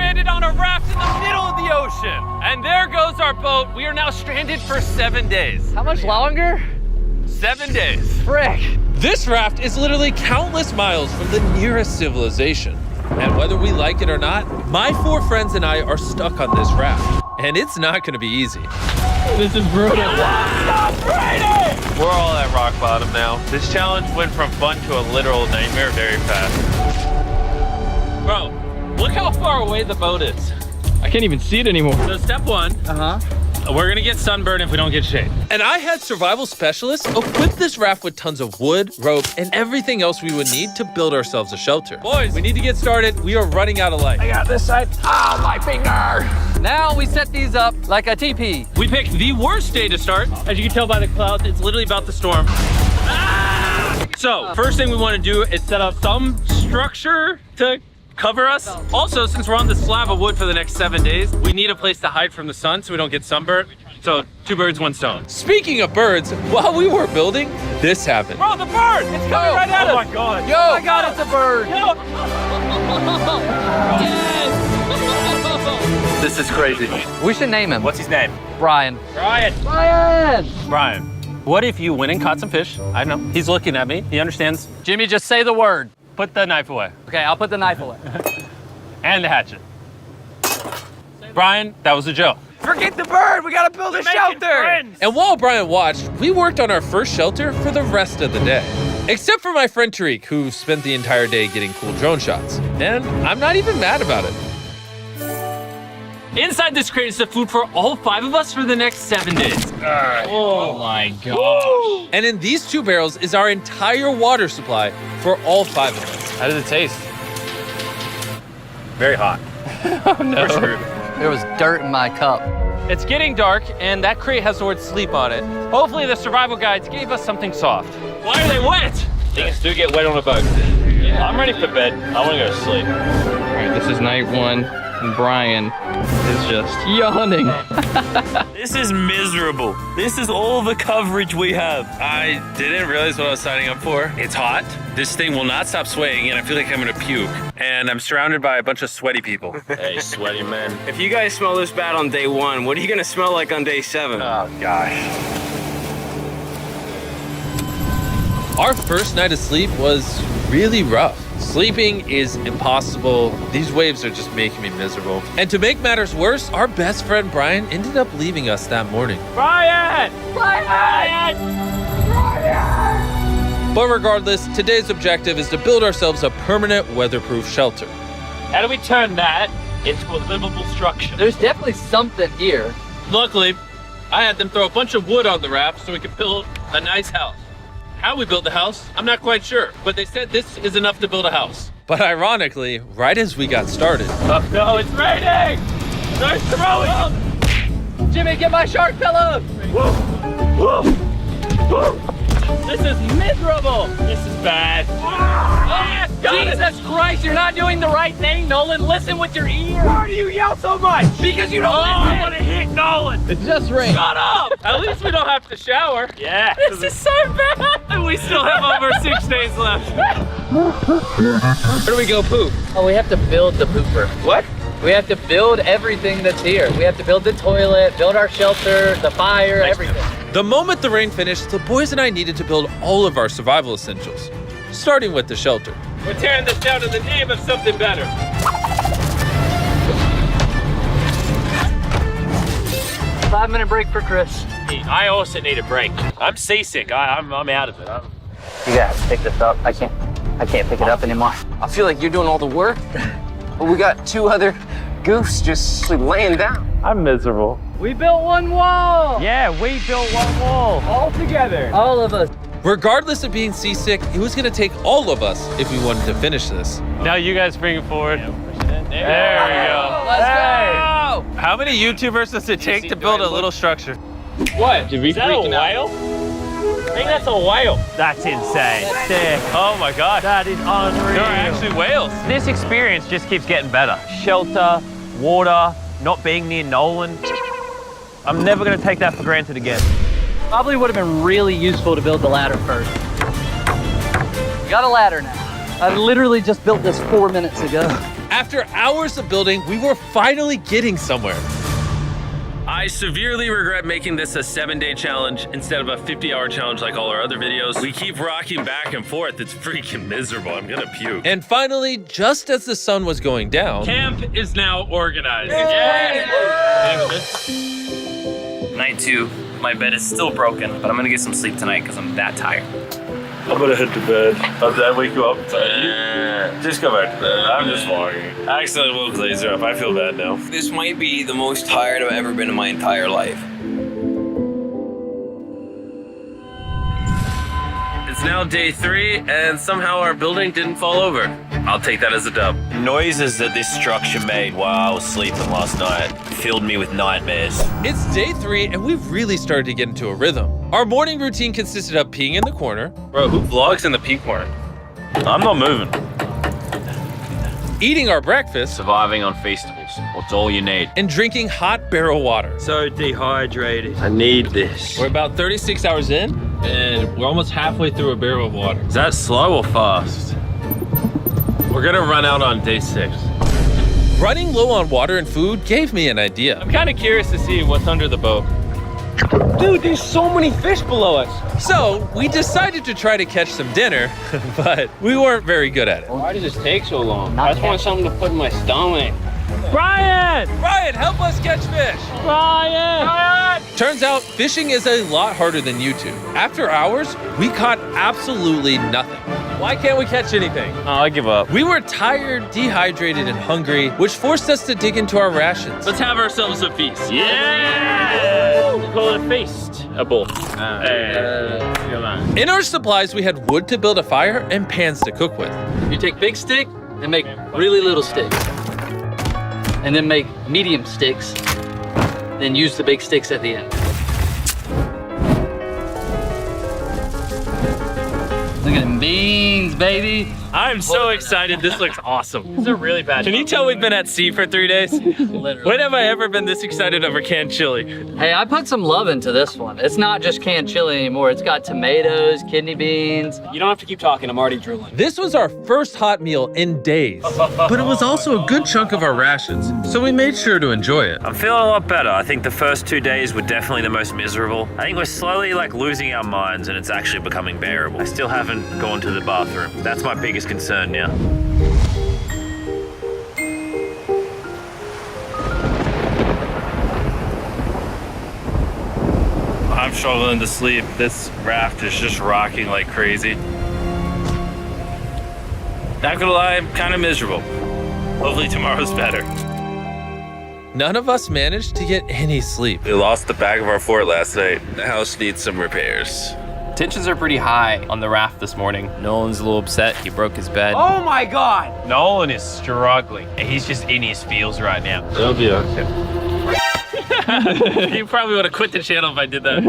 stranded on a raft in the middle of the ocean. And there goes our boat. We are now stranded for 7 days. How much longer? 7 days. Frick. This raft is literally countless miles from the nearest civilization. And whether we like it or not, my 4 friends and I are stuck on this raft. And it's not gonna be easy. This is brutal. We're all at rock bottom now. This challenge went from fun to a literal nightmare very fast. Bro, look how far away the boat is. I can't even see it anymore. So step 1, we're gonna get sunburned if we don't get shade. And I had survival specialists equip this raft with tons of wood, rope, and everything else we would need to build ourselves a shelter. Boys, we need to get started. We are running out of light. I got this side. Ah, my finger. Now we set these up like a teepee. We picked the worst day to start. As you can tell by the clouds, it's literally about to storm. Ah! So, first thing we want to do is set up some structure to cover us. Also, since we're on this slab of wood for the next 7 days, we need a place to hide from the sun so we don't get sunburned. So 2 birds, 1 stone. Speaking of birds, while we were building, this happened. Bro, the bird! It's coming right at us! Oh my god. Yo! Oh my god, it's a bird. Yo! This is crazy. We should name him. What's his name? Brian. Brian. Brian! Brian. What if you went and caught some fish? I know. He's looking at me. He understands. Jimmy, just say the word. Put the knife away. Okay, I'll put the knife away. And the hatchet. Brian, that was a joke. Forget the bird, we gotta build a shelter! And while Brian watched, we worked on our first shelter for the rest of the day. Except for my friend Tariq, who spent the entire day getting cool drone shots. And I'm not even mad about it. Inside this crate is the food for all 5 of us for the next 7 days. Oh my gosh. And in these 2 barrels is our entire water supply for all 5 of us. How does it taste? Very hot. Oh no. There was dirt in my cup. It's getting dark, and that crate has the word sleep on it. Hopefully the survival guides gave us something soft. Why are they wet? Things do get wet on a boat. Yeah. I'm ready for bed. I want to go to sleep. All right, this is night 1, and Brian is just yawning. This is miserable. This is all the coverage we have. I didn't realize what I was signing up for. It's hot. This thing will not stop swaying, and I feel like I'm gonna puke. And I'm surrounded by a bunch of sweaty people. Hey, sweaty man. If you guys smell this bad on day 1, what are you gonna smell like on day 7? Oh, gosh. Our first night of sleep was really rough. Sleeping is impossible. These waves are just making me miserable. And to make matters worse, our best friend Brian ended up leaving us that morning. Brian! Brian! But regardless, today's objective is to build ourselves a permanent weatherproof shelter. How do we turn that into a livable structure? There's definitely something here. Luckily, I had them throw a bunch of wood on the raft so we could build a nice house. How we built the house, I'm not quite sure, but they said this is enough to build a house. But ironically, right as we got started, Oh no, it's raining! They're throwing! Jimmy, get my shark pillow! This is miserable! This is bad. Jesus Christ, you're not doing the right thing, Nolan. Listen with your ear. Why do you yell so much? Because you don't I want to hit Nolan! It just rained. Shut up! At least we don't have to shower. Yeah. This is so bad! And we still have over 6 days left. where do we go poop? Oh, we have to build the pooper. What? We have to build everything that's here. We have to build the toilet, build our shelter, the fire, everything. The moment the rain finished, the boys and I needed to build all of our survival essentials, starting with the shelter. We're tearing this down in the name of something better. 5-minute break for Chris. I also need a break. I'm seasick. I'm out of it. You gotta pick this up. I can't pick it up anymore. I feel like you're doing all the work, but we got 2 other goofs just laying down. I'm miserable. We built one wall. Yeah, we built one wall. All together. All of us. Regardless of being seasick, it was gonna take all of us if we wanted to finish this. Now you guys bring it forward. There we go. Let's go. How many YouTubers does it take to build a little structure? What? Did we freaking out? I think that's a whale. That's insane. Sick. Oh my gosh. That is unreal. There are actually whales. This experience just keeps getting better. Shelter, water, not being near Nolan. I'm never gonna take that for granted again. Probably would have been really useful to build the ladder first. Got a ladder now. I literally just built this 4 minutes ago. After hours of building, we were finally getting somewhere. I severely regret making this a 7-day challenge instead of a 50-hour challenge like all our other videos. We keep rocking back and forth. It's freaking miserable. I'm gonna puke. And finally, just as the sun was going down, Camp is now organized. Night 2, my bed is still broken, but I'm gonna get some sleep tonight because I'm that tired. I'm gonna head to bed. Did I wake you up? Just go back to bed. I'm just walking. I accidentally woke Laser up. I feel bad now. This might be the most tired I've ever been in my entire life. It's now day 3, and somehow our building didn't fall over. I'll take that as a dub. Noises that this structure made while I was sleeping last night filled me with nightmares. it's day 3 and we've really started to get into a rhythm. Our morning routine consisted of peeing in the corner, Bro, who vlogs in the pee corner? I'm not moving. eating our breakfast, Surviving on Feastables. What's all you need? and drinking hot barrel water. So dehydrated. I need this. We're about 36 hours in, and we're almost halfway through a barrel of water. Is that slow or fast? We're gonna run out on day 6. Running low on water and food gave me an idea. I'm kind of curious to see what's under the boat. Dude, there's so many fish below us. So we decided to try to catch some dinner, but we weren't very good at it. Why does this take so long? I just want something to put in my stomach. Brian! Ryan, help us catch fish! Brian! Turns out fishing is a lot harder than YouTube. After hours, we caught absolutely nothing. Why can't we catch anything? Oh, I give up. We were tired, dehydrated, and hungry, which forced us to dig into our rations. Let's have ourselves a feast. Yeah! We call it a feast. A bowl. Come on. In our supplies, we had wood to build a fire and pans to cook with. You take big stick and make really little sticks. And then make medium sticks. Then use the big sticks at the end. Look at them beans, baby. I'm so excited. This looks awesome. This is a really bad. Can you tell we've been at sea for 3 days? Literally. When have I ever been this excited over canned chili? Hey, I put some love into this one. It's not just canned chili anymore. It's got tomatoes, kidney beans. You don't have to keep talking, I'm already drooling. This was our first hot meal in days, but it was also a good chunk of our rations, so we made sure to enjoy it. I'm feeling a lot better. I think the first 2 days were definitely the most miserable. I think we're slowly losing our minds and it's actually becoming bearable. I still haven't gone to the bathroom. That's my biggest concern now. I'm struggling to sleep. This raft is just rocking like crazy. Not gonna lie, I'm kind of miserable. Hopefully tomorrow's better. None of us managed to get any sleep. We lost the back of our fort last night. The house needs some repairs. Tensions are pretty high on the raft this morning. Nolan's a little upset. He broke his bed. Oh my God! Nolan is struggling. He's just in his feels right now. It'll be okay. You probably would have quit the channel if I did that.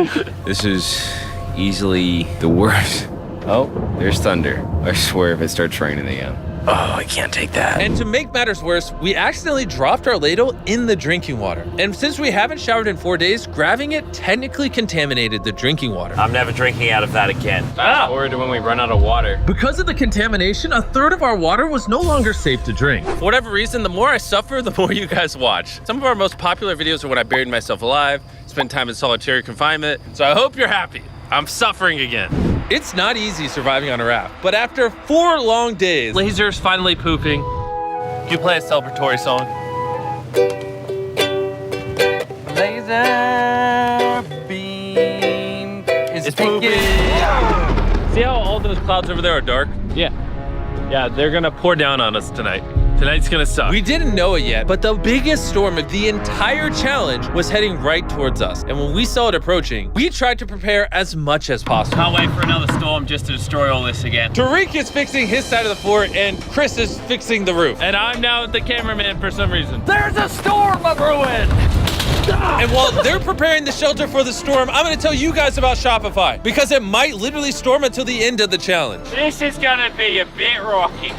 This is easily the worst. Oh, there's thunder. I swear if it starts raining again. Oh, I can't take that. And to make matters worse, we accidentally dropped our ladle in the drinking water. And since we haven't showered in 4 days, grabbing it technically contaminated the drinking water. I'm never drinking out of that again. Fast forward to when we run out of water. Because of the contamination, a third of our water was no longer safe to drink. For whatever reason, the more I suffer, the more you guys watch. Some of our most popular videos are when I buried myself alive, spent time in solitary confinement, so I hope you're happy. I'm suffering again. It's not easy surviving on a raft, but after 4 long days, Laser's finally pooping. You play a celebratory song. Laser beam is pooping. See how all those clouds over there are dark? Yeah. Yeah, they're gonna pour down on us tonight. Tonight's gonna suck. we didn't know it yet, but the biggest storm of the entire challenge was heading right towards us. And when we saw it approaching, we tried to prepare as much as possible. Can't wait for another storm just to destroy all this again. Tariq is fixing his side of the fort, and Chris is fixing the roof. And I'm now the cameraman for some reason. There's a storm of ruin! And while they're preparing the shelter for the storm, I'm gonna tell you guys about Shopify, because it might literally storm until the end of the challenge. This is gonna be a bit rocky.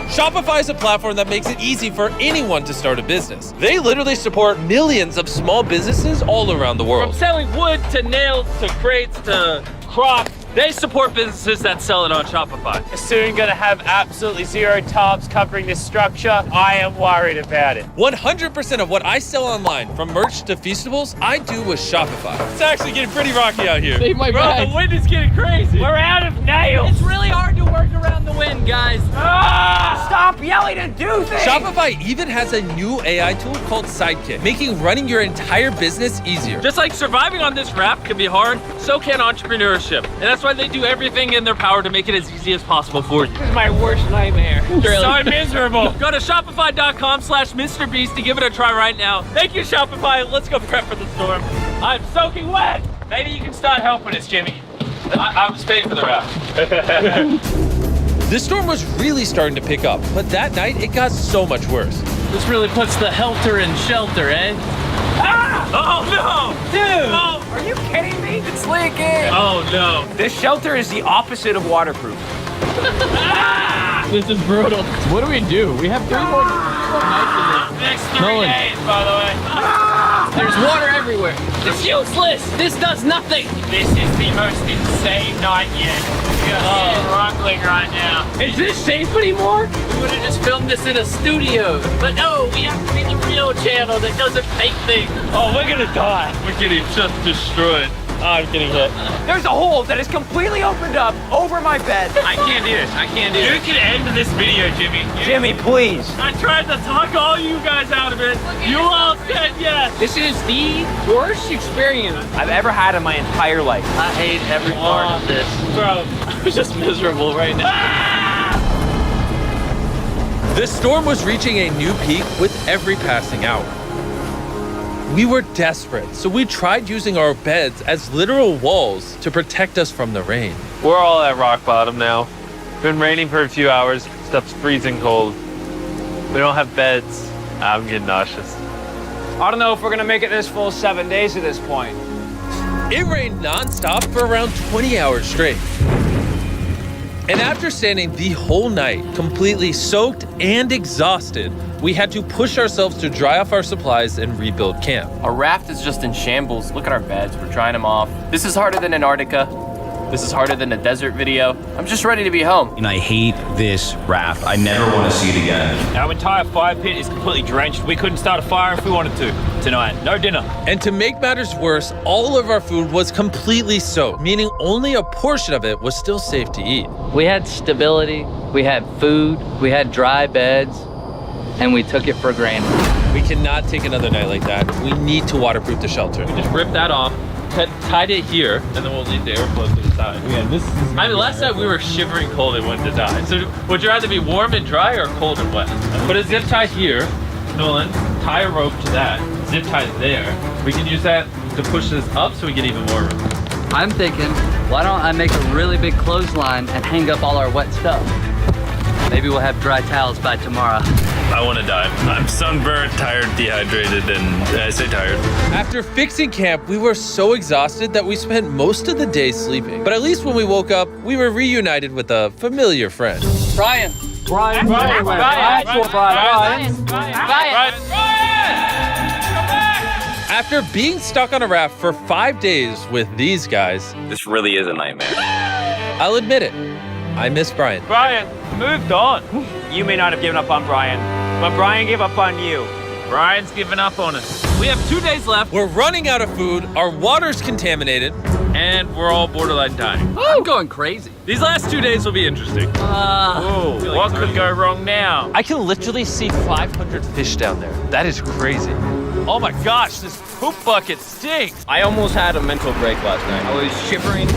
Shopify is a platform that makes it easy for anyone to start a business. They literally support millions of small businesses all around the From world. selling wood to nails to crates to crops They support businesses that sell it on Shopify. Soon gonna have absolutely zero tarps covering this structure. I am worried about it. 100% of what I sell online, from merch to Feastables, I do with Shopify. It's actually getting pretty rocky out here. Save my Bro, bag. the wind is getting crazy. We're out of nails. It's really hard to work around the wind, guys. Stop yelling and do things! Shopify even has a new AI tool called Sidekick, making running your entire business easier. Just like surviving on this raft can be hard, so can entrepreneurship. And that's why they do everything in their power to make it as easy as possible for you. This is my worst nightmare. So miserable. Go to shopify.com/MrBeast to give it a try right now. Thank you, Shopify. Let's go prep for the storm. I'm soaking wet. Maybe you can start helping us, Jimmy. I was paying for the raft. The storm was really starting to pick up, but that night it got so much worse. This really puts the helter in shelter, eh? Ah! Oh no! Dude! Oh, Are you kidding me? It's leaking! oh no. This shelter is the opposite of waterproof. This is brutal. What do we do? We have 3 more nights in this. Next 3 Nolan. days, by the way. There's water everywhere. It's useless. This does nothing. This is the most insane night yet. It's struggling right now. Is this safe anymore? We would have just filmed this in a studio. But no, we have to be the real channel that doesn't fake things. Oh, we're gonna die. We're getting just destroyed. Oh, I'm getting hit. There's a hole that is completely opened up over my bed. I can't do this. I can't do this. You can end this video, Jimmy. Jimmy, please. I tried to talk all you guys out of it. You all said yes. This is the worst experience. I've ever had in my entire life. I hate every part of this. Bro, I'm just miserable right now. The storm was reaching a new peak with every passing hour. We were desperate, so we tried using our beds as literal walls to protect us from the rain. We're all at rock bottom now. Been raining for a few hours. Stuff's freezing cold. We don't have beds. I'm getting nauseous. I don't know if we're gonna make it this full 7 days at this point. It rained nonstop for around 20 hours straight. And after standing the whole night, completely soaked and exhausted, we had to push ourselves to dry off our supplies and rebuild camp. Our raft is just in shambles. Look at our beds. We're drying them off. This is harder than Antarctica. This is harder than a desert video. I'm just ready to be home. And I hate this raft. I never want to see it again. Our entire fire pit is completely drenched. We couldn't start a fire if we wanted to tonight. No dinner. And to make matters worse, all of our food was completely soaked, meaning only a portion of it was still safe to eat. We had stability, we had food, we had dry beds, and we took it for granted. We cannot take another night like that. We need to waterproof the shelter. Just rip that off, tied it here, and then we'll leave the airflow to the side. Yeah, this is. I mean, last night we were shivering cold and wanted to die. So would you rather be warm and dry or cold and wet? Put a zip tie here, Nolan, tie a rope to that, zip tie there. We can use that to push this up so we get even warmer. I'm thinking, why don't I make a really big clothesline and hang up all our wet stuff? Maybe we'll have dry towels by tomorrow. I want to die. I'm sunburnt, tired, dehydrated, and I say tired. After fixing camp, we were so exhausted that we spent most of the day sleeping. But at least when we woke up, we were reunited with a familiar friend. Brian. Brian. After being stuck on a raft for 5 days with these guys, This really is a nightmare. I'll admit it, I miss Brian. Brian, moved on. You may not have given up on Brian, but Brian gave up on you. Brian's given up on us. We have 2 days left, We're running out of food, our water's contaminated. and we're all borderline dying. I'm going crazy. These last 2 days will be interesting. Whoa, what could go wrong now? I can literally see 500 fish down there. That is crazy. Oh my gosh, this poop bucket stinks. I almost had a mental break last night. I was shivering,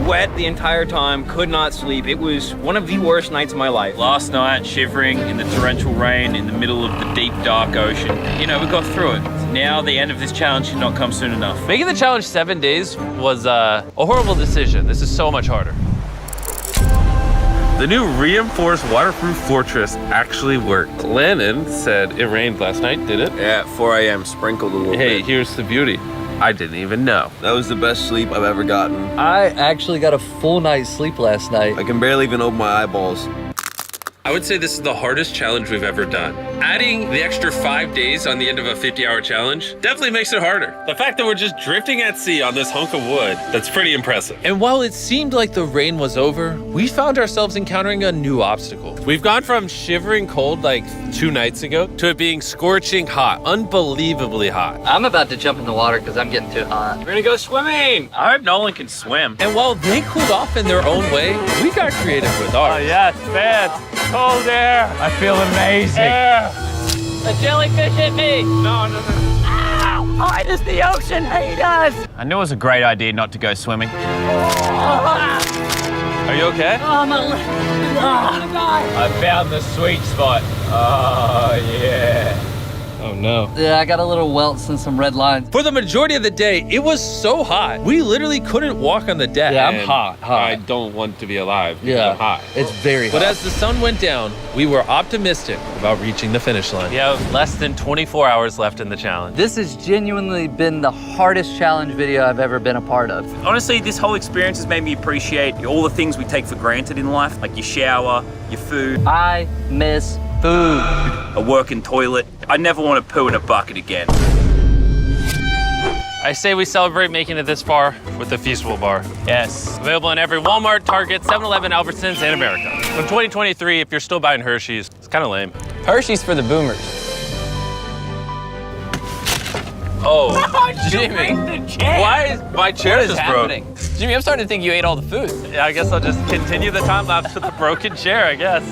wet the entire time, could not sleep. It was one of the worst nights of my life. Last night, shivering in the torrential rain in the middle of the deep, dark ocean. You know, we got through it. Now the end of this challenge should not come soon enough. Making the challenge 7 days was a horrible decision. This is so much harder. The new reinforced waterproof fortress actually worked. Lennon said it rained last night, did it? Yeah, at 4 a.m. sprinkled a little Hey, bit. here's the beauty. I didn't even know. That was the best sleep I've ever gotten. I actually got a full night's sleep last night. I can barely even open my eyeballs. I would say this is the hardest challenge we've ever done. Adding the extra 5 days on the end of a 50-hour challenge definitely makes it harder. The fact that we're just drifting at sea on this hunk of wood, that's pretty impressive. And while it seemed like the rain was over, we found ourselves encountering a new obstacle. We've gone from shivering cold like 2 nights ago to it being scorching hot, unbelievably hot. I'm about to jump in the water because I'm getting too hot. We're gonna go swimming. I hope Nolan can swim. And while they cooled off in their own way, we got creative with ours. Oh yes, man. Cold air. I feel amazing. Air. A jellyfish hit me. No. Ow! Why does the ocean hate us? I knew it was a great idea not to go swimming. Are you okay? Oh, my leg. I'm gonna die. I found the sweet spot. Oh, yeah. Oh no. Yeah, I got a little welts and some red lines. For the majority of the day, it was so hot. We literally couldn't walk on the deck. Yeah, I'm And hot. I don't want to be alive. Yeah, I'm hot. it's very hot. But as the sun went down, we were optimistic about reaching the finish line. Yeah, less than 24 hours left in the challenge. This has genuinely been the hardest challenge video I've ever been a part of. Honestly, this whole experience has made me appreciate all the things we take for granted in life, like your shower, your food, I miss food. a working toilet. I never want to poo in a bucket again. I say we celebrate making it this far with the Feastable Bar. Yes. Available in every Walmart, Target, 7-Eleven, Albertsons, and America. From 2023, if you're still buying Hershey's, it's kind of lame. Hershey's for the boomers. Oh, Jimmy. Why is my chair just broke? Jimmy, I'm starting to think you ate all the food. Yeah, I guess I'll just continue the time lapse with the broken chair, I guess.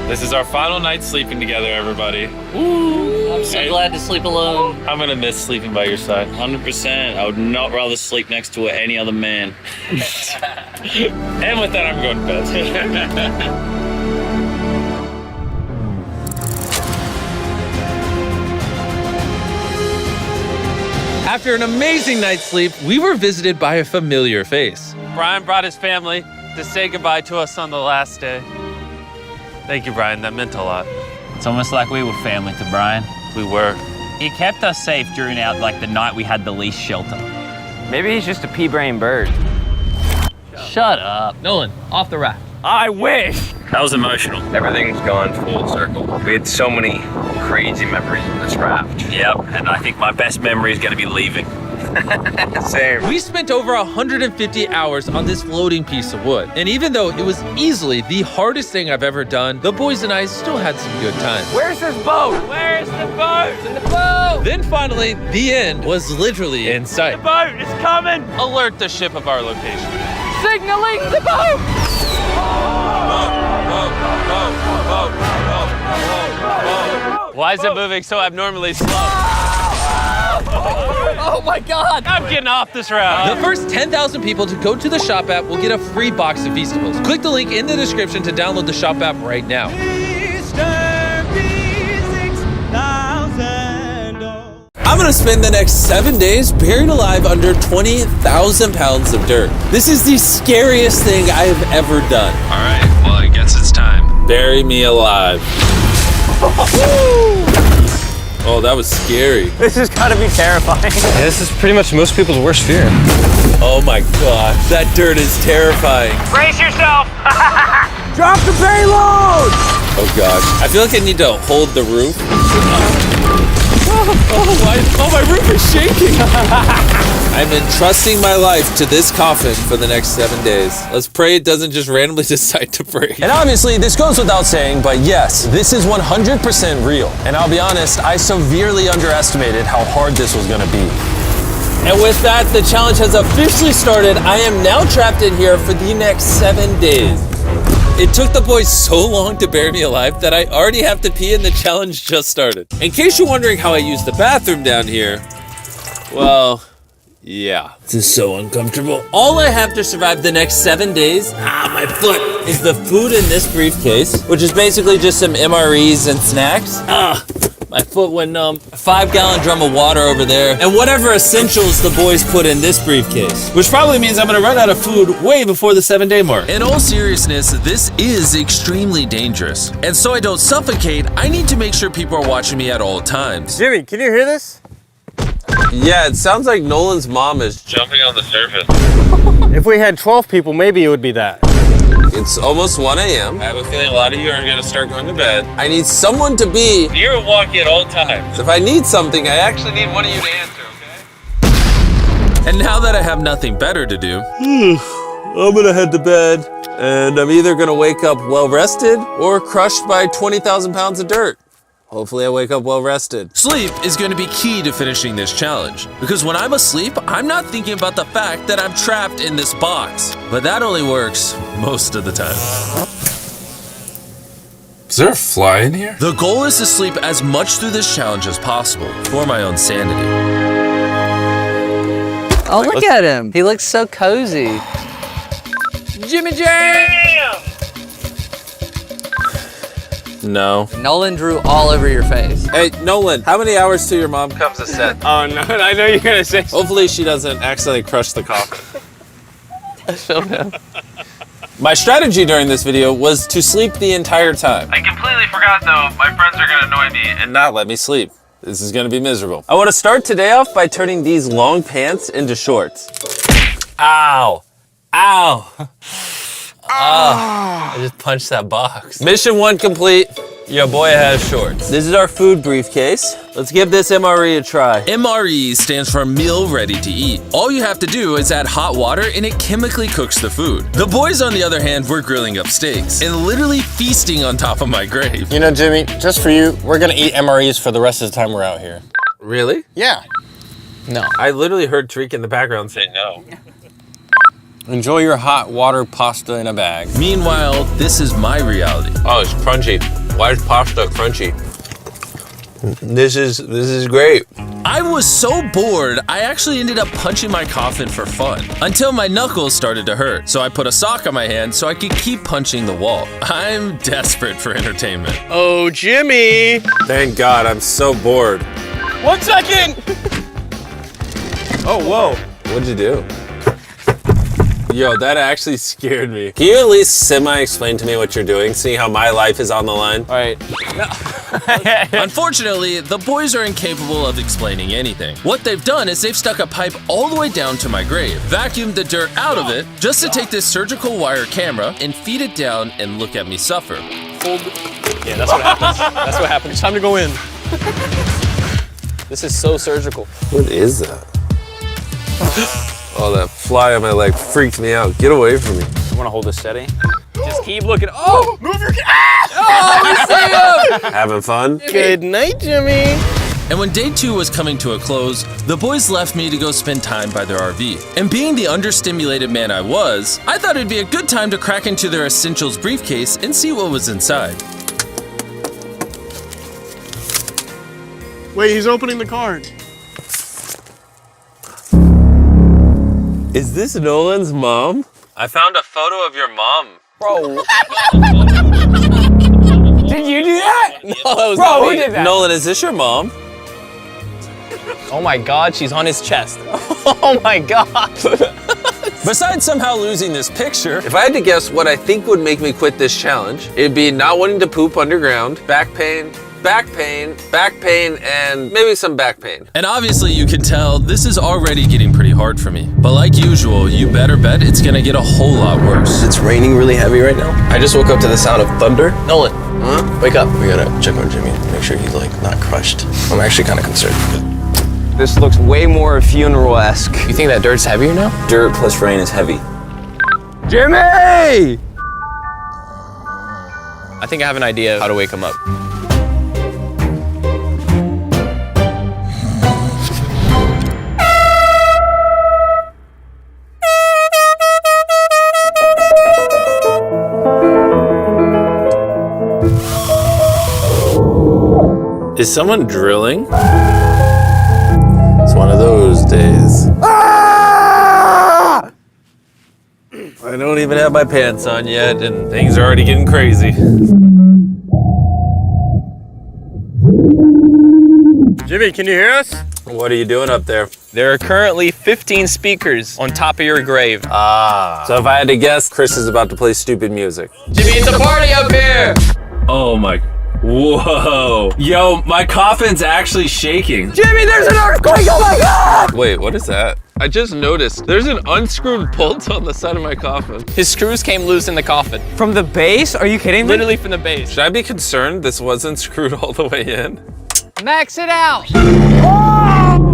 This is our final night sleeping together, everybody. I'm so glad to sleep alone. I'm gonna miss sleeping by your side. 100%. I would not rather sleep next to any other man. And with that, I'm going to bed. After an amazing night's sleep, we were visited by a familiar face. Brian brought his family to say goodbye to us on the last day. Thank you, Brian. That meant a lot. It's almost like we were family to Brian. We were. He kept us safe during the night we had the least shelter. Maybe he's just a pea-brain bird. Shut up. Nolan, off the raft. I wish. That was emotional. Everything's gone full circle. We had so many crazy memories in this raft. Yep, and I think my best memory is going to be leaving. Same. We spent over 150 hours on this floating piece of wood. And even though it was easily the hardest thing I've ever done, the boys and I still had some good times. Where's this boat? Where's the boat? In the boat! Then finally, the end was literally in sight. The boat is coming! Alert the ship of our location. Signaling the boat! Why is it moving so abnormally slow? Oh my God! I'm getting off this raft. The first 10,000 people to go to the shop app will get a free box of Feastables. Click the link in the description to download the shop app right now. I'm gonna spend the next 7 days buried alive under 20,000 pounds of dirt. This is the scariest thing I have ever done. All right, well, I guess it's time. Bury me alive. Oh, that was scary. This has got to be terrifying. Yeah, this is pretty much most people's worst fear. Oh my God, that dirt is terrifying. Brace yourself! Drop the payload! Oh God, I feel like I need to hold the roof. Oh, my roof is shaking. I'm entrusting my life to this coffin for the next 7 days. Let's pray it doesn't just randomly decide to break. And obviously, this goes without saying, but yes, this is 100% real. And I'll be honest, I severely underestimated how hard this was gonna be. And with that, the challenge has officially started. I am now trapped in here for the next 7 days. It took the boys so long to bury me alive that I already have to pee and the challenge just started. In case you're wondering how I use the bathroom down here, well, yeah. This is so uncomfortable. All I have to survive the next 7 days, my foot, is the food in this briefcase, which is basically just some MREs and snacks. My foot went numb. A 5-gallon drum of water over there, and whatever essentials the boys put in this briefcase. Which probably means I'm gonna run out of food way before the 7-day mark. In all seriousness, this is extremely dangerous. And so I don't suffocate, I need to make sure people are watching me at all times. Jimmy, can you hear this? Yeah, it sounds like Nolan's mom is Jumping on the surface. If we had 12 people, maybe it would be that. It's almost 1 a.m. I have a feeling a lot of you are gonna start going to bed. I need someone to be. You're walking at all times. If I need something, I actually need one of you to answer, okay? And now that I have nothing better to do, I'm gonna head to bed, and I'm either gonna wake up well rested or crushed by 20,000 pounds of dirt. Hopefully I wake up well rested. sleep is going to be key to finishing this challenge. Because when I'm asleep, I'm not thinking about the fact that I'm trapped in this box. But that only works most of the time. Is there a fly in here? The goal is to sleep as much through this challenge as possible for my own sanity. Oh, look at him. He looks so cozy. Jimmy Jam! No. Nolan drew all over your face. Hey, Nolan, how many hours till your mom comes to set? Oh no, I know you're gonna say. Hopefully she doesn't accidentally crush the coffin. I showed him. My strategy during this video was to sleep the entire time. I completely forgot though, my friends are gonna annoy me And not let me sleep. This is gonna be miserable. I wanna start today off by turning these long pants into shorts. Ow. Ow. I just punched that box. Mission 1 complete. Your boy has shorts. This is our food briefcase. Let's give this MRE a try. MRE stands for meal ready to eat. All you have to do is add hot water and it chemically cooks the food. The boys, on the other hand, were grilling up steaks and literally feasting on top of my grave. You know, Jimmy, just for you, we're gonna eat MREs for the rest of the time we're out here. Really? Yeah. No. I literally heard Tariq in the background say no. Enjoy your hot water pasta in a bag. Meanwhile, this is my reality. Oh, it's crunchy. Why is pasta crunchy? This is great. I was so bored, I actually ended up punching my coffin for fun until my knuckles started to hurt. So I put a sock on my hand so I could keep punching the wall. I'm desperate for entertainment. Oh, Jimmy! Thank God, I'm so bored. 1 second! Oh, whoa. What'd you do? Yo, that actually scared me. Can you at least semi-explain to me what you're doing, seeing how my life is on the line? All right. Unfortunately, the boys are incapable of explaining anything. What they've done is they've stuck a pipe all the way down to my grave, vacuumed the dirt out of it, just to take this surgical wire camera and feed it down and look at me suffer. Yeah, that's what happens. That's what happens. It's time to go in. This is so surgical. What is that? Oh, that fly on my leg freaked me out. Get away from me. I want to hold this steady. Just keep looking. Oh! Move your... Oh, we see him! Having fun? Good night, Jimmy. And when day 2 was coming to a close, the boys left me to go spend time by their RV. And being the understimulated man I was, I thought it'd be a good time to crack into their essentials briefcase and see what was inside. Wait, he's opening the card. Is this Nolan's mom? I found a photo of your mom. Bro. Did you do that? No, that was Bro, who did that? Nolan, is this your mom? Oh my God, she's on his chest. Oh my God. Besides somehow losing this picture, if I had to guess what I think would make me quit this challenge, it'd be not wanting to poop underground, back pain, and maybe some back pain. And obviously you can tell this is already getting pretty hard for me. But like usual, you better bet it's gonna get a whole lot worse. It's raining really heavy right now. I just woke up to the sound of thunder. Nolan, wake up. We gotta check on Jimmy, make sure he's like not crushed. I'm actually kind of concerned. This looks way more funeral-esque. You think that dirt's heavier now? Dirt plus rain is heavy. Jimmy! I think I have an idea of how to wake him up. Is someone drilling? It's one of those days. Ah! I don't even have my pants on yet, and things are already getting crazy. Jimmy, can you hear us? What are you doing up there? There are currently 15 speakers on top of your grave. Ah. So if I had to guess, Chris is about to play stupid music. Jimmy, it's a party up here! Oh my Whoa. Yo, my coffin's actually shaking. Jimmy, there's an earthquake! Oh my God! Wait, what is that? I just noticed there's an unscrewed bolt on the side of my coffin. His screws came loose in the coffin. From the base? Are you kidding me? Literally from the base. Should I be concerned this wasn't screwed all the way in? Max it out.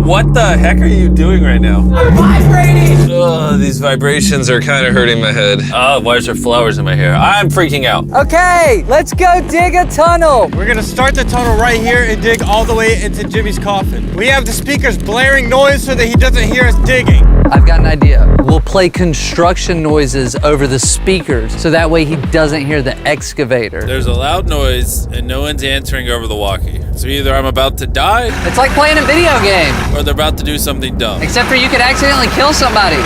What the heck are you doing right now? I'm vibrating. Ugh, these vibrations are kind of hurting my head. Why is there flowers in my hair? I'm freaking out. Okay, let's go dig a tunnel. We're gonna start the tunnel right here and dig all the way into Jimmy's coffin. We have the speakers blaring noise so that he doesn't hear us digging. I've got an idea. We'll play construction noises over the speakers so that way he doesn't hear the excavator. There's a loud noise and no one's answering over the walkie. So either I'm about to die, It's like playing a video game. or they're about to do something dumb. Except for you could accidentally kill somebody.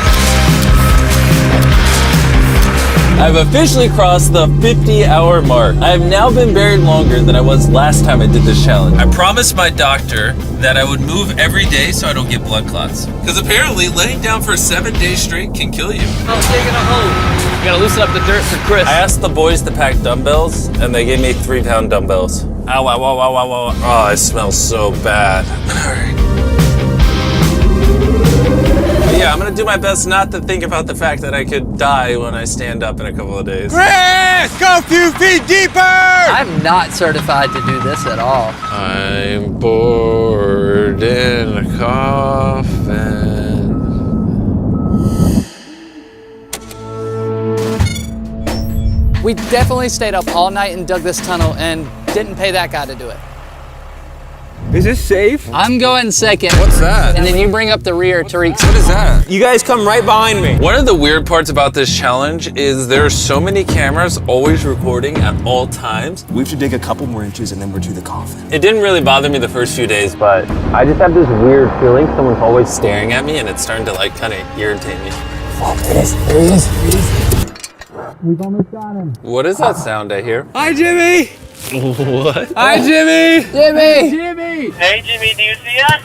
I've officially crossed the 50-hour mark. I have now been buried longer than I was last time I did this challenge. I promised my doctor that I would move every day so I don't get blood clots. Because apparently laying down for 7 days straight can kill you. I'm digging a hole. You gotta loosen up the dirt for Chris. I asked the boys to pack dumbbells, and they gave me 3-pound dumbbells. Ow, ow, ow, ow, ow, ow. Oh, I smell so bad. All right. But yeah, I'm gonna do my best not to think about the fact that I could die when I stand up in a couple of days. Chris, go a few feet deeper! I'm not certified to do this at all. I'm bored in a coffin. We definitely stayed up all night and dug this tunnel and didn't pay that guy to do it. Is this safe? I'm going second. What's that? And then you bring up the rear, Tariq. What is that? You guys come right behind me. One of the weird parts about this challenge is there are so many cameras always recording at all times. We have to dig a couple more inches and then we're to the coffin. It didn't really bother me the first few days, but I just have this weird feeling someone's always staring at me, and it's starting to like kind of irritate me. Oh, there it is. There he is. There he is. We've almost got him. What is that sound I hear? Hi, Jimmy. What? Hi, Jimmy. Jimmy. Jimmy. Hey, Jimmy, do you see us?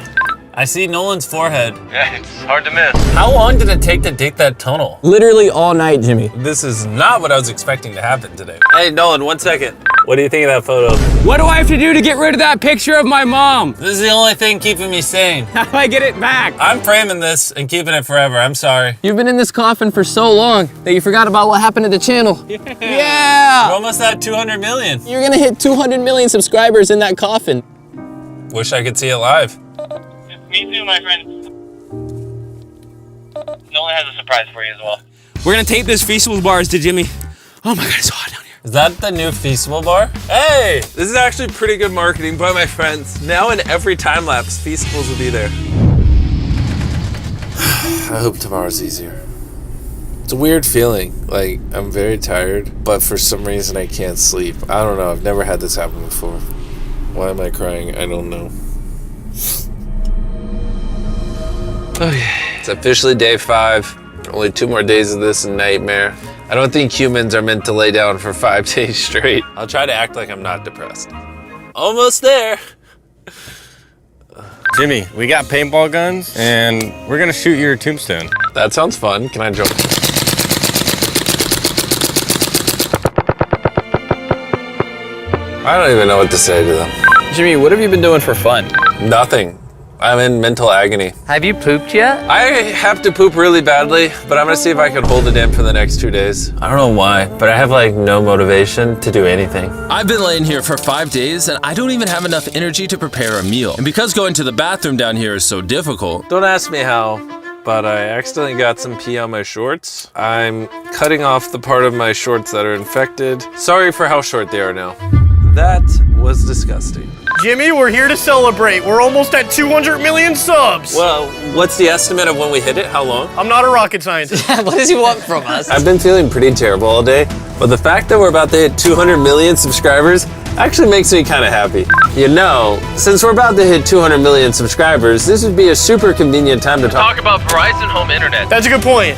I see Nolan's forehead. Yeah, it's hard to miss. How long did it take to dig that tunnel? Literally all night, Jimmy. This is not what I was expecting to happen today. Hey, Nolan, 1 second. What do you think of that photo? What do I have to do to get rid of that picture of my mom? This is the only thing keeping me sane. How do I get it back? I'm framing this and keeping it forever. I'm sorry. You've been in this coffin for so long that you forgot about what happened to the channel. We're almost at 200 million. You're gonna hit 200 million subscribers in that coffin. Wish I could see it live. Me too, my friend. Nolan has a surprise for you as well. We're gonna tape this Feastables bars to Jimmy. Oh my God, it's so hot down here. Is that the new Feastable bar? Hey, this is actually pretty good marketing by my friends. Now in every time lapse, Feastables will be there. I hope tomorrow's easier. It's a weird feeling. Like, I'm very tired, but for some reason I can't sleep. I don't know. I've never had this happen before. Why am I crying? I don't know. Okay, it's officially day 5. Only 2 more days of this nightmare. I don't think humans are meant to lay down for 5 days straight. I'll try to act like I'm not depressed. Almost there. Jimmy, we got paintball guns and we're gonna shoot your tombstone. That sounds fun. Can I jump? I don't even know what to say to them. Jimmy, what have you been doing for fun? Nothing. I'm in mental agony. Have you pooped yet? I have to poop really badly, but I'm gonna see if I can hold it in for the next 2 days. I don't know why, but I have like no motivation to do anything. I've been laying here for 5 days and I don't even have enough energy to prepare a meal. And because going to the bathroom down here is so difficult. Don't ask me how, but I accidentally got some pee on my shorts. I'm cutting off the part of my shorts that are infected. Sorry for how short they are now. That was disgusting. Jimmy, we're here to celebrate. We're almost at 200 million subs. Well, what's the estimate of when we hit it? How long? I'm not a rocket scientist. What does he want from us? I've been feeling pretty terrible all day, but the fact that we're about to hit 200 million subscribers actually makes me kind of happy. You know, since we're about to hit 200 million subscribers, this would be a super convenient time to Talk about Verizon Home Internet. That's a good point.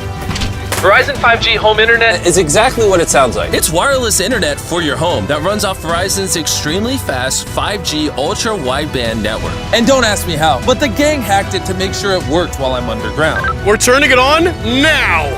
Verizon 5G home internet is exactly what it sounds like. It's wireless internet for your home that runs off Verizon's extremely fast 5G ultra wideband network. And don't ask me how, but the gang hacked it to make sure it worked while I'm underground. We're turning it on now.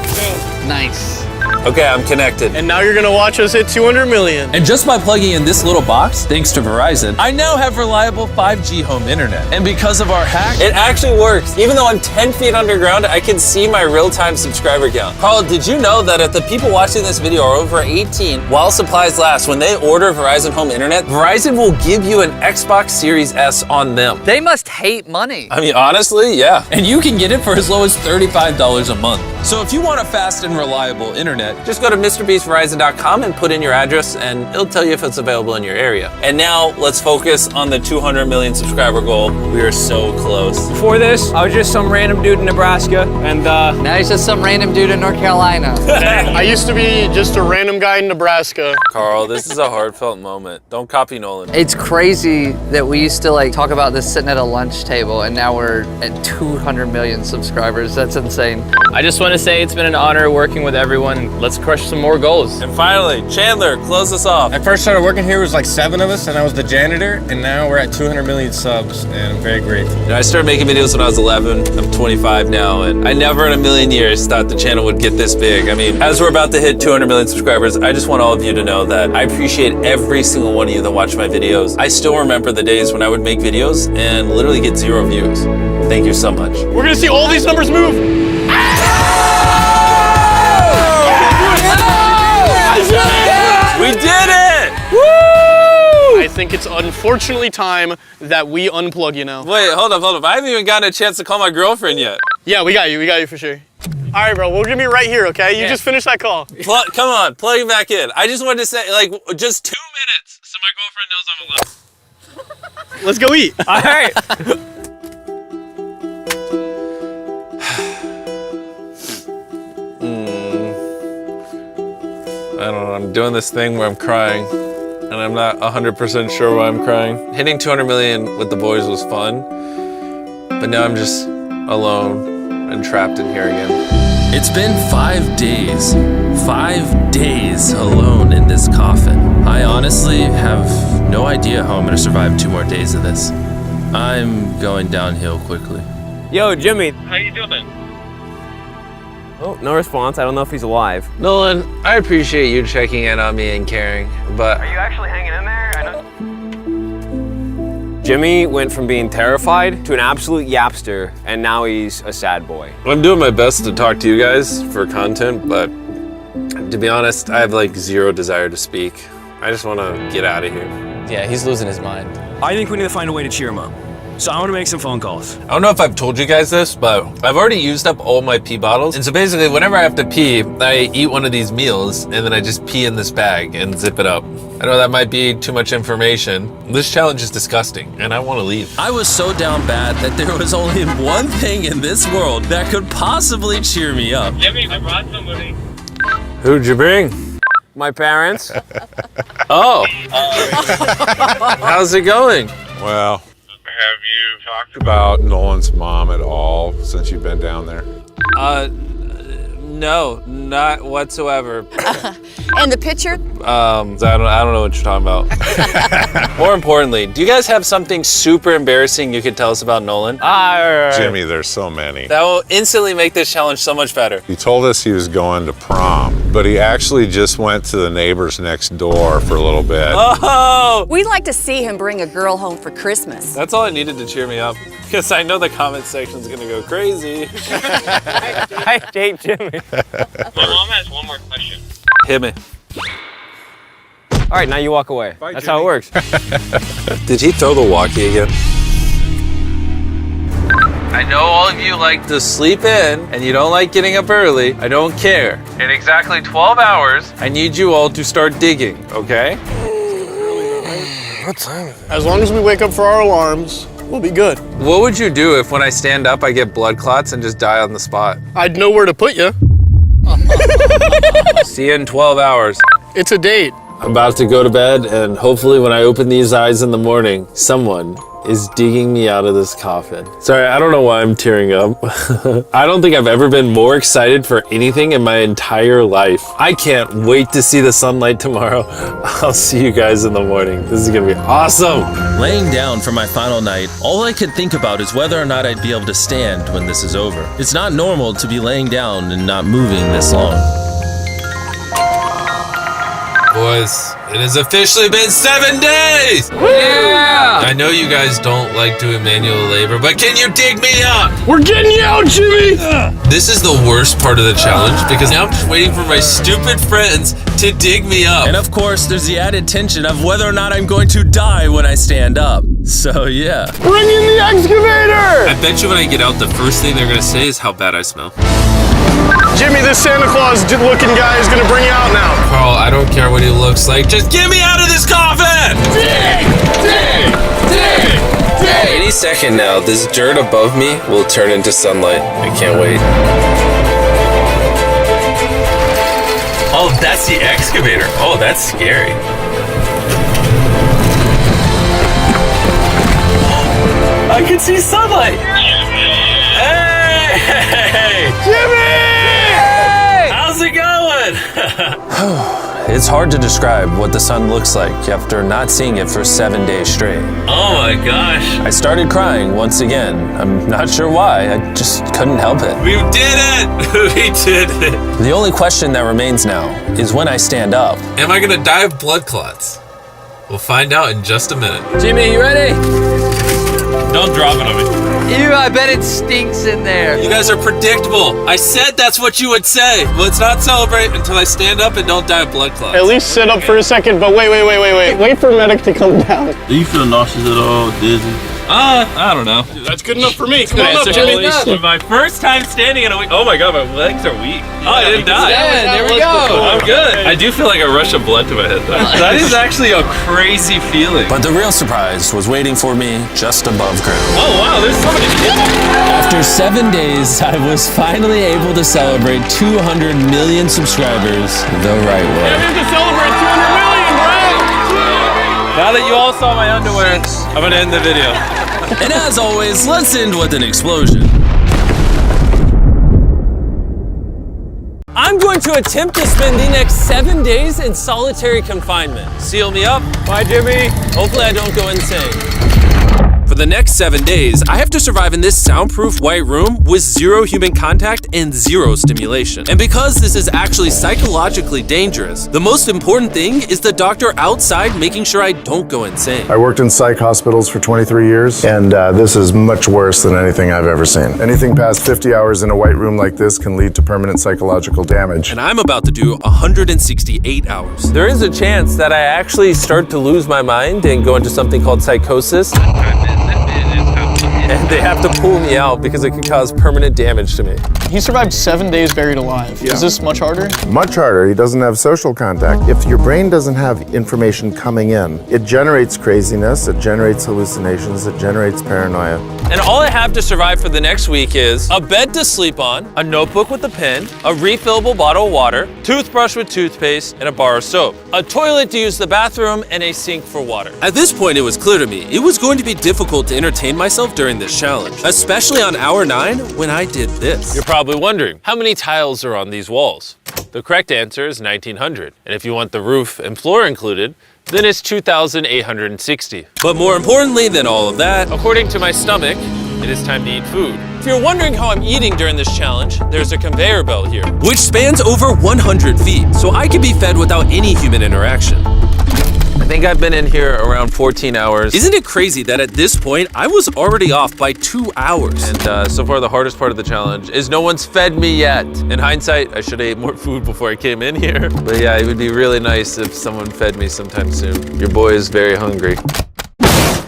Nice. Okay, I'm connected. And now you're gonna watch us hit 200 million. And just by plugging in this little box, thanks to Verizon, I now have reliable 5G home internet. And because of our hack, it actually works. Even though I'm 10 feet underground, I can see my real-time subscriber count. Carl, did you know that if the people watching this video are over 18, while supplies last, when they order Verizon home internet, Verizon will give you an Xbox Series S on them. They must hate money. I mean, honestly, yeah. And you can get it for as low as $35 a month. So if you want a fast and reliable internet, just go to MrBeastVerizon.com and put in your address and it'll tell you if it's available in your area. And now let's focus on the 200 million subscriber goal. We are so close. Before this, I was just some random dude in Nebraska, and now he's just some random dude in North Carolina. I used to be just a random guy in Nebraska. Carl, this is a heartfelt moment. Don't copy Nolan. It's crazy that we used to like talk about this sitting at a lunch table and now we're at 200 million subscribers. That's insane. I just want to say it's been an honor working with everyone. Let's crush some more goals. And finally, Chandler, close us off. I first started working here, it was like 7 of us, and I was the janitor, and now we're at 200 million subs, and I'm very grateful. You know, I started making videos when I was 11. I'm 25 now, and I never in a million years thought the channel would get this big. I mean, as we're about to hit 200 million subscribers, I just want all of you to know that I appreciate every single one of you that watch my videos. I still remember the days when I would make videos and literally get 0 views. Thank you so much. We're gonna see all these numbers move. We did it! Woo! I think it's unfortunately time that we unplug you now. Wait, hold up. I haven't even gotten a chance to call my girlfriend yet. Yeah, we got you for sure. All right, bro, we're gonna be right here, okay? You just finished that call. Come on, plug it back in. I just wanted to say, like, just 2 minutes so my girlfriend knows I'm alive. Let's go eat. All right. I don't know, I'm doing this thing where I'm crying, and I'm not 100% sure why I'm crying. Hitting 200 million with the boys was fun, but now I'm just alone and trapped in here again. It's been 5 days. 5 days alone in this coffin. I honestly have no idea how I'm gonna survive 2 more days of this. I'm going downhill quickly. Yo, Jimmy. How you doing? Oh, no response. I don't know if he's alive. Nolan, I appreciate you checking in on me and caring, but... Are you actually hanging in there? I know. Jimmy went from being terrified to an absolute yapster, and now he's a sad boy. I'm doing my best to talk to you guys for content, but to be honest, I have like 0 desire to speak. I just want to get out of here. Yeah, he's losing his mind. I think we need to find a way to cheer him up. So I want to make some phone calls. I don't know if I've told you guys this, but I've already used up all my pee bottles. And so basically, whenever I have to pee, I eat one of these meals, and then I just pee in this bag and zip it up. I know that might be too much information. This challenge is disgusting, and I want to leave. I was so down bad that there was only one thing in this world that could possibly cheer me up. Jimmy, I brought somebody. Who'd you bring? My parents. Oh. How's it going? Well, have you talked about Nolan's mom at all since you've been down there? No, not whatsoever. And the picture? I don't know what you're talking about. More importantly, do you guys have something super embarrassing you could tell us about Nolan? Jimmy, there's so many. That will instantly make this challenge so much better. He told us he was going to prom, but he actually just went to the neighbors next door for a little bit. Oh! We'd like to see him bring a girl home for Christmas. That's all I needed to cheer me up, because I know the comment section's gonna go crazy. I hate Jimmy. My mom has one more question. Hit me. All right, now you walk away. Bye, That's Jimmy. how it works. Did he throw the walkie again? I know all of you like to sleep in and you don't like getting up early. I don't care. In exactly 12 hours, I need you all to start digging, okay? What time is it? As long as we wake up for our alarms, we'll be good. What would you do if when I stand up, I get blood clots and just die on the spot? I'd know where to put you. See you in 12 hours. It's a date. I'm about to go to bed, and hopefully when I open these eyes in the morning, someone is digging me out of this coffin. Sorry, I don't know why I'm tearing up. I don't think I've ever been more excited for anything in my entire life. I can't wait to see the sunlight tomorrow. I'll see you guys in the morning. This is gonna be awesome. Laying down for my final night, all I could think about is whether or not I'd be able to stand when this is over. It's not normal to be laying down and not moving this long. Boys, it has officially been 7 days! Yeah! I know you guys don't like doing manual labor, but can you dig me up? We're getting you out, Jimmy! This is the worst part of the challenge because now I'm just waiting for my stupid friends to dig me up. And of course, there's the added tension of whether or not I'm going to die when I stand up. So yeah. Bring in the excavator! I bet you when I get out, the first thing they're gonna say is how bad I smell. Jimmy, this Santa Claus looking guy is gonna bring you out now. Carl, I don't care what he looks like. Just get me out of this coffin! Dig! Dig! Dig! Dig! Any second now, this dirt above me will turn into sunlight. I can't wait. Oh, that's the excavator. Oh, that's scary. I can see sunlight. Hey! Jimmy! How's it going? It's hard to describe what the sun looks like after not seeing it for 7 days straight. Oh my gosh. I started crying once again. I'm not sure why, I just couldn't help it. We did it! We did it. The only question that remains now is when I stand up. Am I gonna die of blood clots? We'll find out in just a minute. Jimmy, you ready? Don't drop it on me. Ew, I bet it stinks in there. You guys are predictable. I said that's what you would say. Let's not celebrate until I stand up and don't die of blood clots. At least sit up for a second, but wait. Wait for medic to come down. Do you feel nauseous at all, dizzy? I don't know. That's good enough for me. Come on up, Jimmy. My first time standing in a week. Oh my god, my legs are weak. Oh, I didn't die. Yeah, there we go. I'm good. I do feel like a rush of blood to my head though. That is actually a crazy feeling. But the real surprise was waiting for me just above ground. Oh wow, there's so many people. After 7 days, I was finally able to celebrate 200 million subscribers the right way. To celebrate 200 million, bro! Now that you all saw my underwear, I'm gonna end the video. And as always, let's end with an explosion. I'm going to attempt to spend the next 7 days in solitary confinement. Seal me up. Bye, Jimmy. Hopefully I don't go insane. For the next 7 days, I have to survive in this soundproof white room with 0 human contact and 0 stimulation. And because this is actually psychologically dangerous, the most important thing is the doctor outside making sure I don't go insane. I worked in psych hospitals for 23 years, and this is much worse than anything I've ever seen. Anything past 50 hours in a white room like this can lead to permanent psychological damage. And I'm about to do 168 hours. There is a chance that I actually start to lose my mind and go into something called psychosis. And they have to pull me out because it could cause permanent damage to me. He survived 7 days buried alive. Yeah. Is this much harder? Much harder. He doesn't have social contact. If your brain doesn't have information coming in, it generates craziness, it generates hallucinations, it generates paranoia. And all I have to survive for the next week is a bed to sleep on, a notebook with a pen, a refillable bottle of water, toothbrush with toothpaste, and a bar of soap, a toilet to use the bathroom, and a sink for water. At this point, it was clear to me it was going to be difficult to entertain myself during this challenge, especially on hour 9 when I did this. You're probably wondering, how many tiles are on these walls? The correct answer is 1,900. And if you want the roof and floor included, then it's 2,860. But more importantly than all of that, according to my stomach, it is time to eat food. If you're wondering how I'm eating during this challenge, there's a conveyor belt here, which spans over 100 feet, so I can be fed without any human interaction. I think I've been in here around 14 hours. Isn't it crazy that at this point, I was already off by 2 hours? And so far, the hardest part of the challenge is no one's fed me yet. In hindsight, I should have ate more food before I came in here. But yeah, it would be really nice if someone fed me sometime soon. Your boy is very hungry.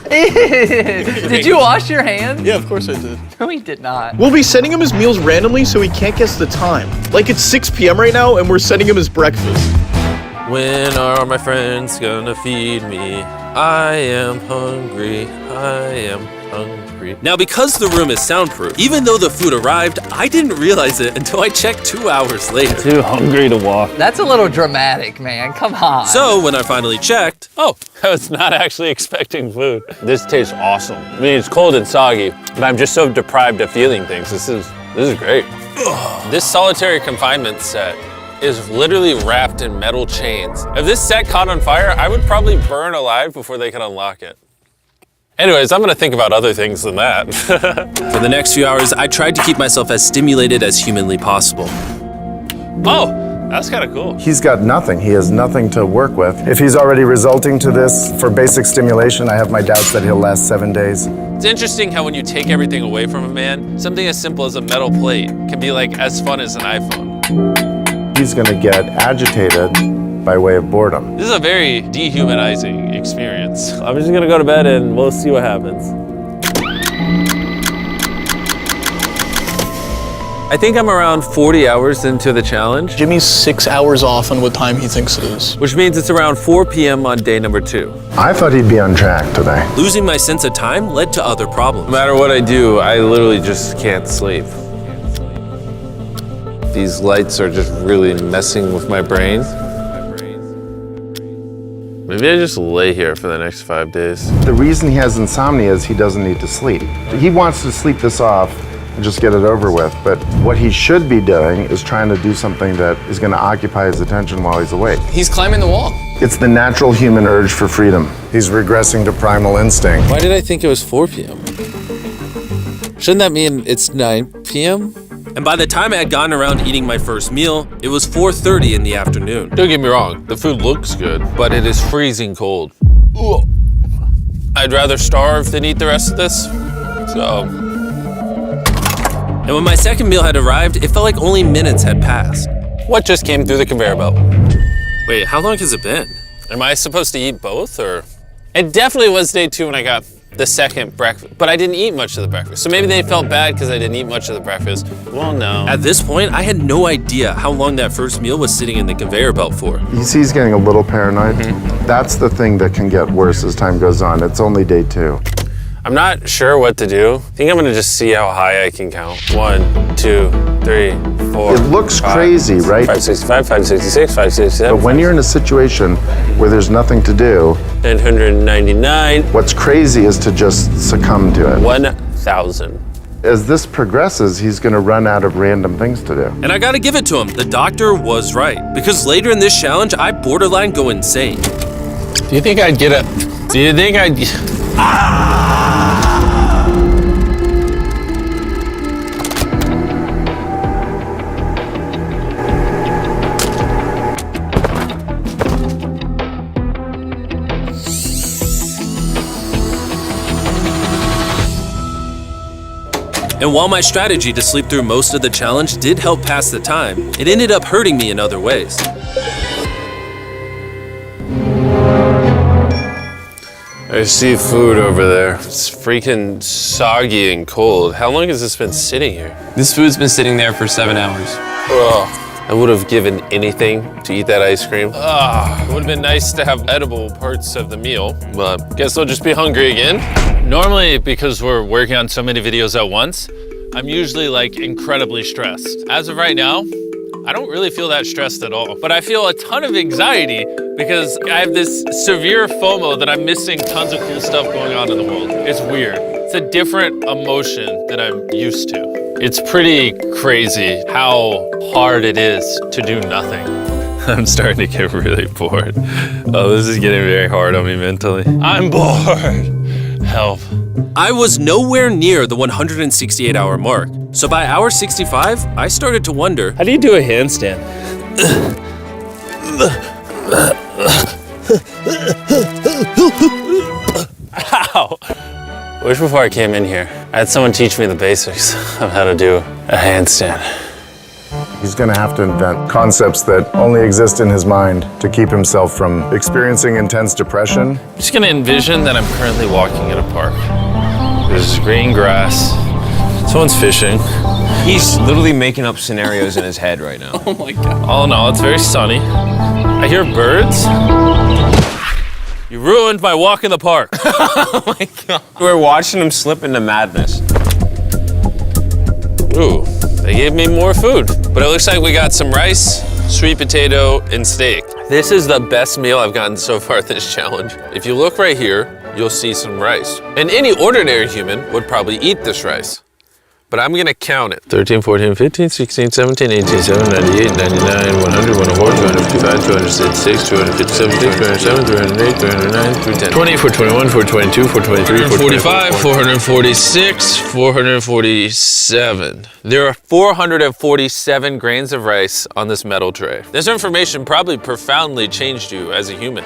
Did you wash your hands? Yeah, of course I did. No, he did not. We'll be sending him his meals randomly so he can't guess the time. Like it's 6 p.m. right now and we're sending him his breakfast. When are my friends gonna feed me? I am hungry, I am hungry. Now, because the room is soundproof, even though the food arrived, I didn't realize it until I checked 2 hours later. Too hungry to walk. That's a little dramatic, man. Come on. So when I finally checked, oh, I was not actually expecting food. This tastes awesome. I mean, it's cold and soggy, but I'm just so deprived of feeling things. This is great. This solitary confinement set is literally wrapped in metal chains. If this set caught on fire, I would probably burn alive before they could unlock it. Anyways, I'm gonna think about other things than that. For the next few hours, I tried to keep myself as stimulated as humanly possible. Oh, That's kind of cool. He's got nothing. He has nothing to work with. If he's already resulting to this for basic stimulation, I have my doubts that he'll last 7 days. It's interesting how when you take everything away from a man, something as simple as a metal plate can be like as fun as an iPhone. He's gonna get agitated by way of boredom. This is a very dehumanizing experience. I'm just gonna go to bed and we'll see what happens. I think I'm around 40 hours into the challenge. Jimmy's 6 hours off on what time he thinks it is. Which means it's around 4 p.m. on day number 2. I thought he'd be on track today. Losing my sense of time led to other problems. No matter what I do, I literally just can't sleep. These lights are just really messing with my brain. Maybe I just lay here for the next 5 days. The reason he has insomnia is he doesn't need to sleep. He wants to sleep this off and just get it over with. But what he should be doing is trying to do something that is going to occupy his attention while he's awake. He's climbing the wall. It's the natural human urge for freedom. He's regressing to primal instinct. Why did I think it was 4 p.m.? Shouldn't that mean it's 9 p.m.? And by the time I had gotten around to eating my first meal, it was 4:30 in the afternoon. Don't get me wrong, the food looks good, but it is freezing cold. Ugh. I'd rather starve than eat the rest of this, so. And when my second meal had arrived, it felt like only minutes had passed. What just came through the conveyor belt? Wait, how long has it been? Am I supposed to eat both, or? It definitely was day 2 when I got the second breakfast, but I didn't eat much of the breakfast. So maybe they felt bad because I didn't eat much of the breakfast. Well, no. At this point, I had no idea how long that first meal was sitting in the conveyor belt for. You see he's getting a little paranoid. That's the thing that can get worse as time goes on. It's only day 2. I'm not sure what to do. I think I'm gonna just see how high I can count. 1, 2, 3, 4. It looks crazy, right? 565, 566, 567. But when you're in a situation where there's nothing to do, 999. What's crazy is to just succumb to it. 1,000. As this progresses, he's gonna run out of random things to do. And I gotta give it to him, the doctor was right. Because later in this challenge, I borderline go insane. Do you think I'd get a... Do you think I'd... And while my strategy to sleep through most of the challenge did help pass the time, it ended up hurting me in other ways. I see food over there. It's freaking soggy and cold. How long has this been sitting here? This food's been sitting there for 7 hours. Ugh. I would have given anything to eat that ice cream. It would have been nice to have edible parts of the meal, but guess I'll just be hungry again. Normally, because we're working on so many videos at once, I'm usually like incredibly stressed. As of right now, I don't really feel that stressed at all, but I feel a ton of anxiety because I have this severe FOMO that I'm missing tons of cool stuff going on in the world. It's weird. It's a different emotion than I'm used to. It's pretty crazy how hard it is to do nothing. I'm starting to get really bored. Oh, this is getting very hard on me mentally. I'm bored. Help. I was nowhere near the 168-hour mark. So by hour 65, I started to wonder, how do you do a handstand? Ow! I wish before I came in here, I had someone teach me the basics of how to do a handstand. He's gonna have to invent concepts that only exist in his mind to keep himself from experiencing intense depression. I'm just gonna envision that I'm currently walking in a park. There's green grass, someone's fishing. He's literally making up scenarios in his head right now. Oh my God. All in all, it's very sunny. I hear birds. You ruined my walk in the park. Oh my God. We're watching him slip into madness. Ooh, they gave me more food. But it looks like we got some rice, sweet potato, and steak. This is the best meal I've gotten so far this challenge. If you look right here, you'll see some rice. And any ordinary human would probably eat this rice. but I'm gonna count it. 13, 14, 15, 16, 17, 18, 17, 98, 99, 100, 104, 255, 266, 257, 207, 308, 309, 310. 20, 421, 422, 423, 445, 446, 447. There are 447 grains of rice on this metal tray. This information probably profoundly changed you as a human.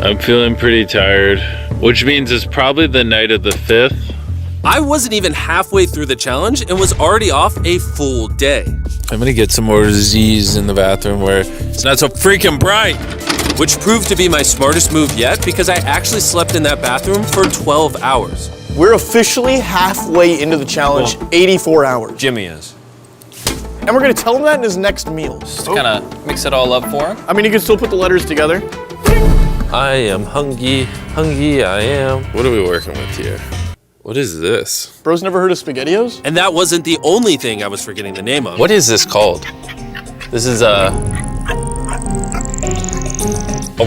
I'm feeling pretty tired, which means it's probably the night of the 5th. I wasn't even halfway through the challenge and was already off a full day. I'm gonna get some more Z's in the bathroom where it's not so freaking bright, which proved to be my smartest move yet because I actually slept in that bathroom for 12 hours. We're officially halfway into the challenge, 84 hours. Jimmy is. And we're gonna tell him that in his next meal. Just to kind of mix it all up for him. I mean, you can still put the letters together. I am hungry, hungry I am. What are we working with here? What is this? Bro's never heard of SpaghettiOs? And that wasn't the only thing I was forgetting the name of. What is this called? This is a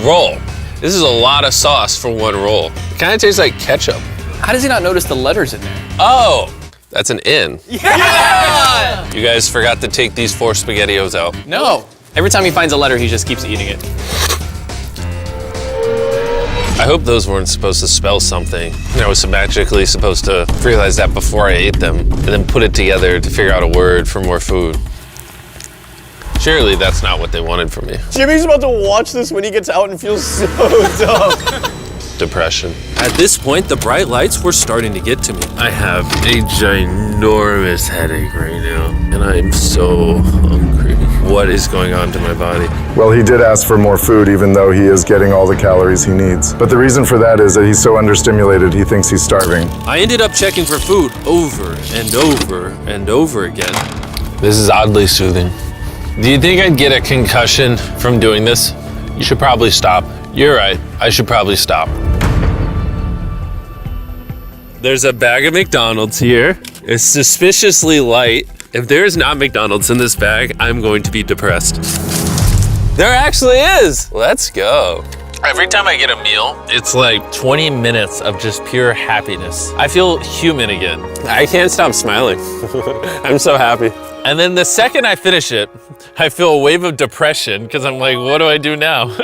roll. This is a lot of sauce for one roll. It kind of tastes like ketchup. How does he not notice the letters in there? Oh, that's an N. Yeah! You guys forgot to take these 4 SpaghettiOs out. No. Every time he finds a letter, he just keeps eating it. I hope those weren't supposed to spell something. I was magically supposed to realize that before I ate them and then put it together to figure out a word for more food. Surely that's not what they wanted from me. Jimmy's about to watch this when he gets out and feels so dumb. Depression. At this point, the bright lights were starting to get to me. I have a ginormous headache right now, and I am so hungry. What is going on to my body? Well, he did ask for more food, even though he is getting all the calories he needs. But the reason for that is that he's so understimulated, he thinks he's starving. I ended up checking for food over and over and over again. This is oddly soothing. Do you think I'd get a concussion from doing this? You should probably stop. You're right, I should probably stop. There's a bag of McDonald's here. It's suspiciously light. If there's not McDonald's in this bag, I'm going to be depressed. There actually is. Let's go. Every time I get a meal, it's like 20 minutes of just pure happiness. I feel human again. I can't stop smiling. I'm so happy. And then the second I finish it, I feel a wave of depression because I'm like, what do I do now?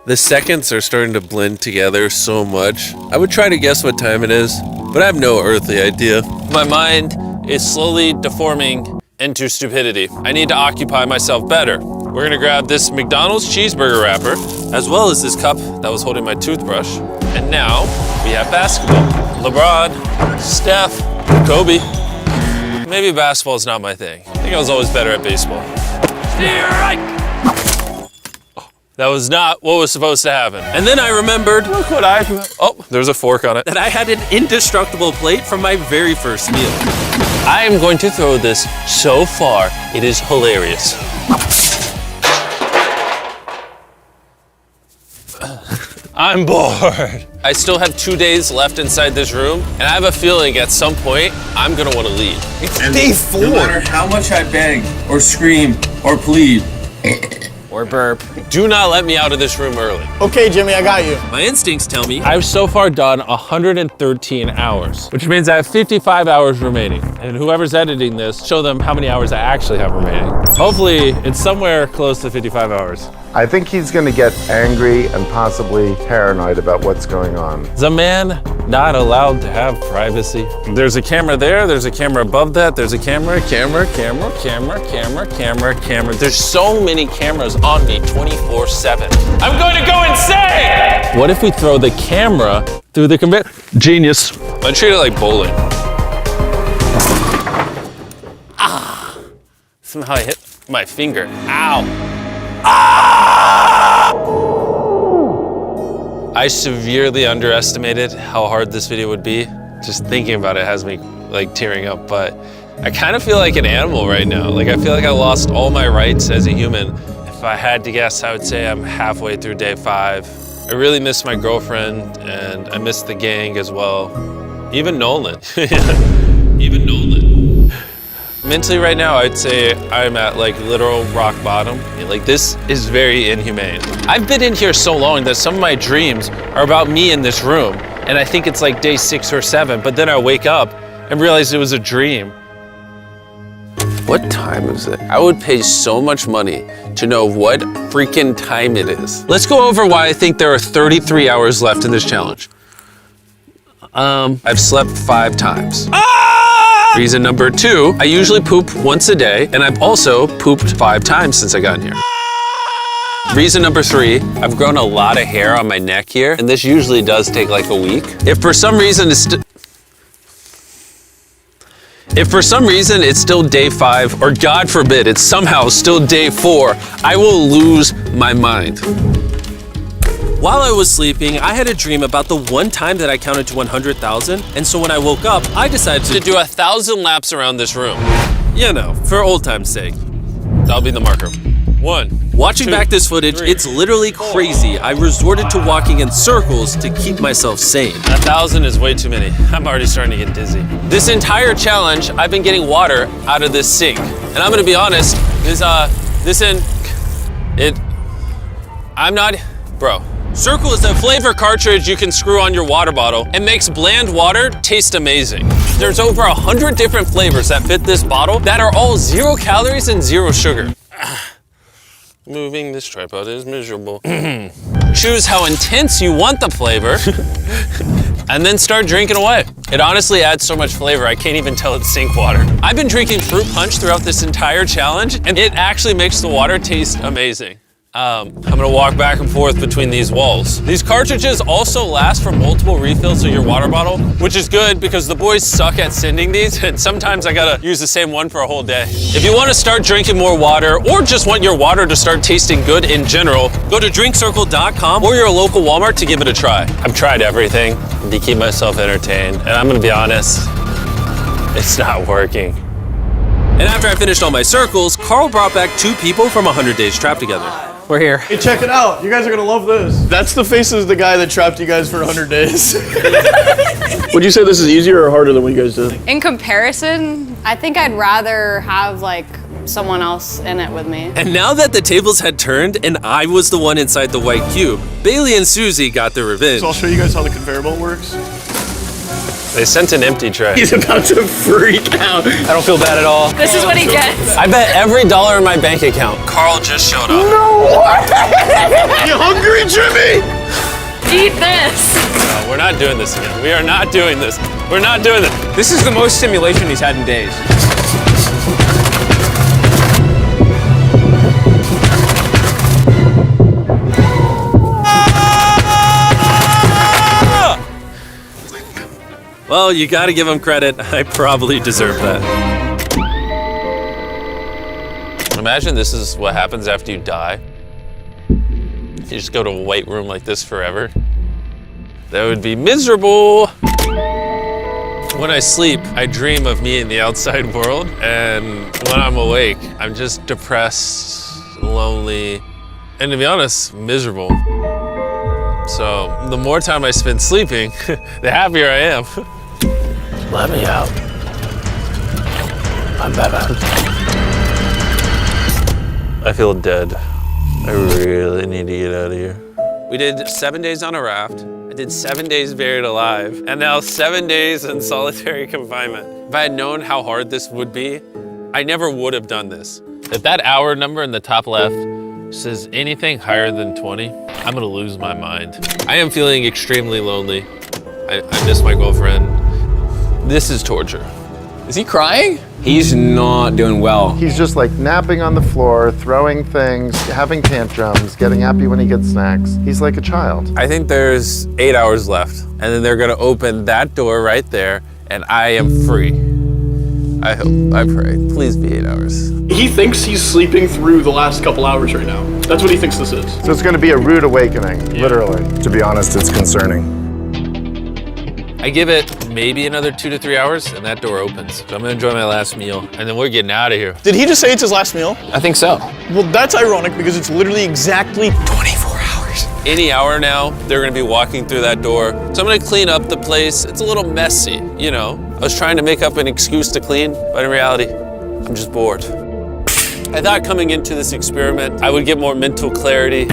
The seconds are starting to blend together so much. I would try to guess what time it is, but I have no earthly idea. My mind is slowly deforming into stupidity. I need to occupy myself better. We're gonna grab this McDonald's cheeseburger wrapper, as well as this cup that was holding my toothbrush. And now we have basketball. LeBron, Steph, Kobe. Maybe basketball is not my thing. I think I was always better at baseball. That was not what was supposed to happen. And then I remembered, look what oh, there's a fork on it, that I had an indestructible plate from my very first meal. I am going to throw this so far, it is hilarious. I'm bored. I still have 2 days left inside this room, and I have a feeling at some point, I'm gonna wanna leave. It's day 4. No matter how much I beg, or scream, or plead, or burp, do not let me out of this room early. Okay, Jimmy, I got you. My instincts tell me I've so far done 113 hours, which means I have 55 hours remaining. And whoever's editing this, show them how many hours I actually have remaining. Hopefully, it's somewhere close to 55 hours. I think he's going to get angry and possibly paranoid about what's going on. Is a man not allowed to have privacy? There's a camera there, there's a camera above that, there's a camera. There's so many cameras on me 24/7. I'm going to go insane! What if we throw the camera through the conveyor? Genius. I treat it like bowling. Ah! Somehow I hit my finger. Ow! Ah! I severely underestimated how hard this video would be. Just thinking about it has me like tearing up, but I kind of feel like an animal right now. Like I feel like I lost all my rights as a human. If I had to guess, I would say I'm halfway through day 5. I really miss my girlfriend and I miss the gang as well. Even Nolan. Even Nolan. Mentally right now, I'd say I'm at like literal rock bottom. Like this is very inhumane. I've been in here so long that some of my dreams are about me in this room. and I think it's like day 6 or 7, but then I wake up and realize it was a dream. What time is it? I would pay so much money to know what freaking time it is. Let's go over why I think there are 33 hours left in this challenge. I've slept 5 times. Reason number 2, I usually poop once a day, and I've also pooped 5 times since I got in here. Reason number 3, I've grown a lot of hair on my neck here, and this usually does take like a week. If for some reason it's still day 5, or God forbid, it's somehow still day 4, I will lose my mind. While I was sleeping, I had a dream about the one time that I counted to 100,000, and so when I woke up, I decided to do 1,000 laps around this room. You know, for old time's sake. That'll be the marker. 1. Watching 2, back this footage, 3, it's literally crazy. I resorted to walking in circles to keep myself sane. 1,000 is way too many. I'm already starting to get dizzy. This entire challenge, I've been getting water out of this sink. And I'm gonna be honest, bro. Circle is a flavor cartridge you can screw on your water bottle and makes bland water taste amazing. There's over 100 different flavors that fit this bottle that are all 0 calories and 0 sugar. Moving this tripod is miserable. Choose how intense you want the flavor and then start drinking away. It honestly adds so much flavor, I can't even tell it's sink water. I've been drinking fruit punch throughout this entire challenge, and it actually makes the water taste amazing. I'm gonna walk back and forth between these walls. These cartridges also last for multiple refills of your water bottle, which is good because the boys suck at sending these, and sometimes I gotta use the same one for a whole day. If you wanna start drinking more water, or just want your water to start tasting good in general, go to drinkcircle.com or your local Walmart to give it a try. I've tried everything to keep myself entertained, and I'm gonna be honest, it's not working. And after I finished all my circles, Carl brought back 2 people from 100 Days Trapped Together. We're here. Hey, check it out. You guys are gonna love this. That's the faces of the guy that trapped you guys for 100 days. Would you say this is easier or harder than what you guys did? In comparison, I think I'd rather have like someone else in it with me. And now that the tables had turned and I was the one inside the white cube, Bailey and Susie got their revenge. So I'll show you guys how the conveyor belt works. They sent an empty tray. He's about to freak out. I don't feel bad at all. This is what he gets. I bet every dollar in my bank account. Carl just showed up. No way! You hungry, Jimmy? Eat this. No, we're not doing this again. We are not doing this. We're not doing this. This is the most stimulation he's had in days. Well, you gotta give him credit. I probably deserve that. Imagine this is what happens after you die. You just go to a white room like this forever. That would be miserable. When I sleep, I dream of me in the outside world. And when I'm awake, I'm just depressed, lonely, and to be honest, miserable. So the more time I spend sleeping, the happier I am. Let me out. I'm Batman. I feel dead. I really need to get out of here. We did 7 days on a raft. I did 7 days buried alive, and now 7 days in solitary confinement. If I had known how hard this would be, I never would have done this. If that hour number in the top left says anything higher than 20, I'm gonna lose my mind. I am feeling extremely lonely. I miss my girlfriend. This is torture. Is he crying? He's not doing well. He's just like napping on the floor, throwing things, having tantrums, getting happy when he gets snacks. He's like a child. I think there's 8 hours left, and then they're gonna open that door right there, and I am free. I hope, I pray, please be 8 hours. He thinks he's sleeping through the last couple hours right now. That's what he thinks this is. So it's gonna be a rude awakening, literally. To be honest, it's concerning. I give it maybe another 2 to 3 hours, and that door opens. So I'm gonna enjoy my last meal, and then we're getting out of here. Did he just say it's his last meal? I think so. Well, that's ironic because it's literally exactly 24 hours. Any hour now, they're gonna be walking through that door. So I'm gonna clean up the place. It's a little messy, you know. I was trying to make up an excuse to clean, but in reality, I'm just bored. I thought coming into this experiment, I would get more mental clarity,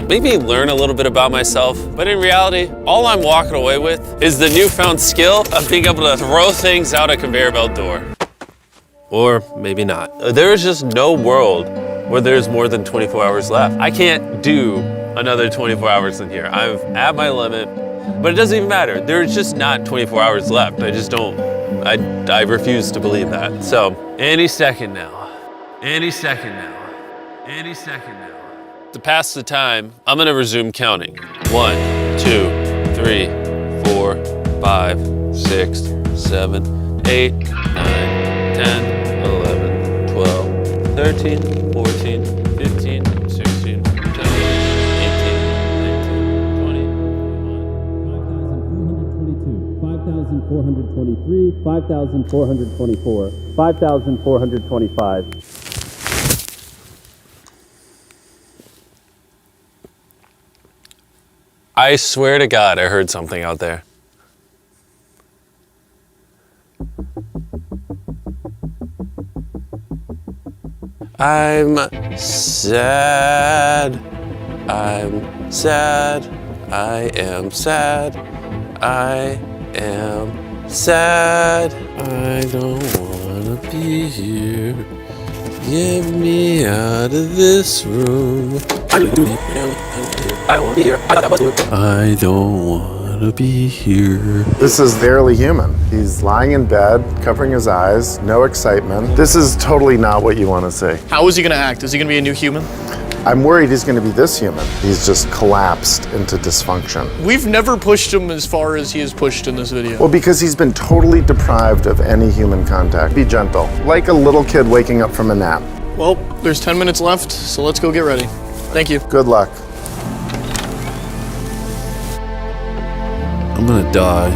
make me learn a little bit about myself. But in reality, all I'm walking away with is the newfound skill of being able to throw things out a conveyor belt door. Or maybe not. There is just no world where there's more than 24 hours left. I can't do another 24 hours in here. I'm at my limit, but it doesn't even matter. There's just not 24 hours left. I just don't, I refuse to believe that. So, any second now, any second now, any second now. To pass the time, I'm gonna resume counting. 1, 2, 3, 4, 5, 6, 7, 8, 9, 10, 11, 12, 13, 14, 15, 16, 17, 18, 19, 20, 5,423, 5,424, 5,425. I swear to God, I heard something out there. I'm sad. I'm sad. I am sad. I am sad. I don't wanna be here. Get me out of this room. I won't be here. I don't want to be here. This is barely human. He's lying in bed, covering his eyes, no excitement. This is totally not what you want to see. How is he gonna act? Is he gonna be a new human? I'm worried he's going to be this human. He's just collapsed into dysfunction. We've never pushed him as far as he is pushed in this video. Well, because he's been totally deprived of any human contact. Be gentle, like a little kid waking up from a nap. Well, there's 10 minutes left, so let's go get ready. Thank you. Good luck. I'm gonna die.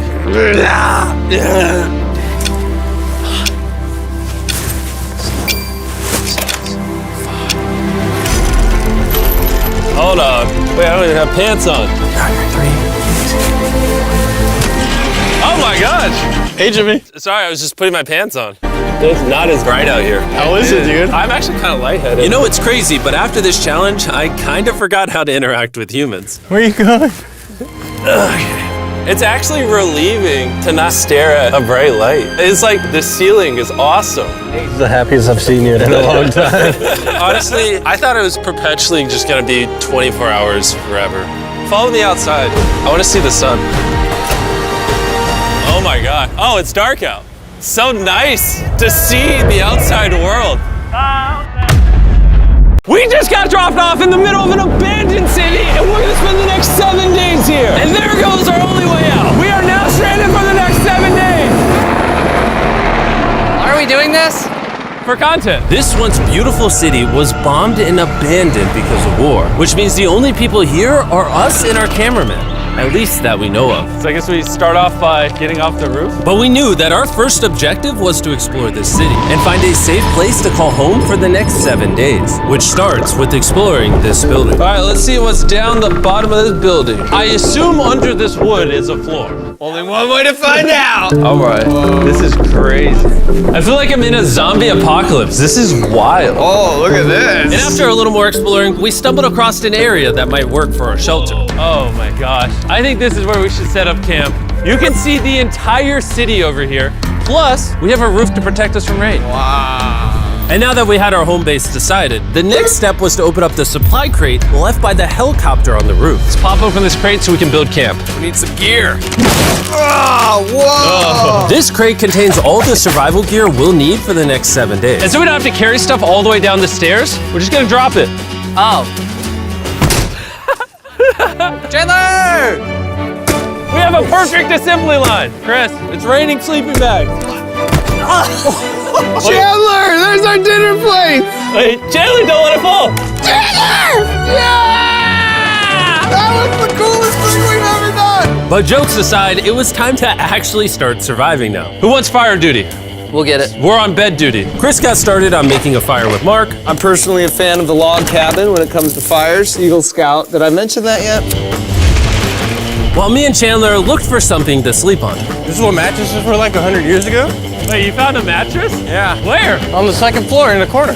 Hold on. Wait, I don't even have pants on. Oh my gosh! Hey, Jimmy. Sorry, I was just putting my pants on. It's not as bright out here. How is it, dude? I'm actually kind of lightheaded. You know, it's crazy, but after this challenge, I kind of forgot how to interact with humans. Where are you going? It's actually relieving to not stare at a bright light. It's like the ceiling is awesome. It's the happiest I've seen you in a long time. Honestly, I thought it was perpetually just gonna be 24 hours forever. Follow me outside. I wanna see the sun. Oh my God. Oh, it's dark out. So nice to see the outside world. We just got dropped off in the middle of an abandoned city, and we're gonna spend the next 7 days here. And there goes our only way out. We are now stranded for the next 7 days. Why are we doing this? For content. This once beautiful city was bombed and abandoned because of war, which means the only people here are us and our cameraman. At least that we know of. So I guess we start off by getting off the roof. But we knew that our first objective was to explore this city and find a safe place to call home for the next 7 days, which starts with exploring this building. All right, let's see what's down the bottom of this building. I assume under this wood is a floor. Only one way to find out. All right, this is crazy. I feel like I'm in a zombie apocalypse. This is wild. Oh, look at this. And after a little more exploring, we stumbled across an area that might work for our shelter. Oh my gosh. I think this is where we should set up camp. You can see the entire city over here. Plus, we have a roof to protect us from rain. Wow. And now that we had our home base decided, the next step was to open up the supply crate left by the helicopter on the roof. Let's pop open this crate so we can build camp. We need some gear. Oh, whoa. This crate contains all the survival gear we'll need for the next 7 days. And so we don't have to carry stuff all the way down the stairs. We're just gonna drop it. Oh. Chandler! We have a perfect assembly line. Chris, it's raining sleeping bags. Chandler, there's our dinner plate. Wait, Chandler, don't let it fall. Chandler! Yeah! That was the coolest thing we've ever done. But jokes aside, it was time to actually start surviving now. Who wants fire duty? We'll get it. We're on bed duty. Chris got started on making a fire with Mark. I'm personally a fan of the log cabin when it comes to fires. Eagle Scout. Did I mention that yet? While me and Chandler looked for something to sleep on. This is what mattresses were like 100 years ago? Wait, you found a mattress? Yeah. Where? On the second floor in the corner.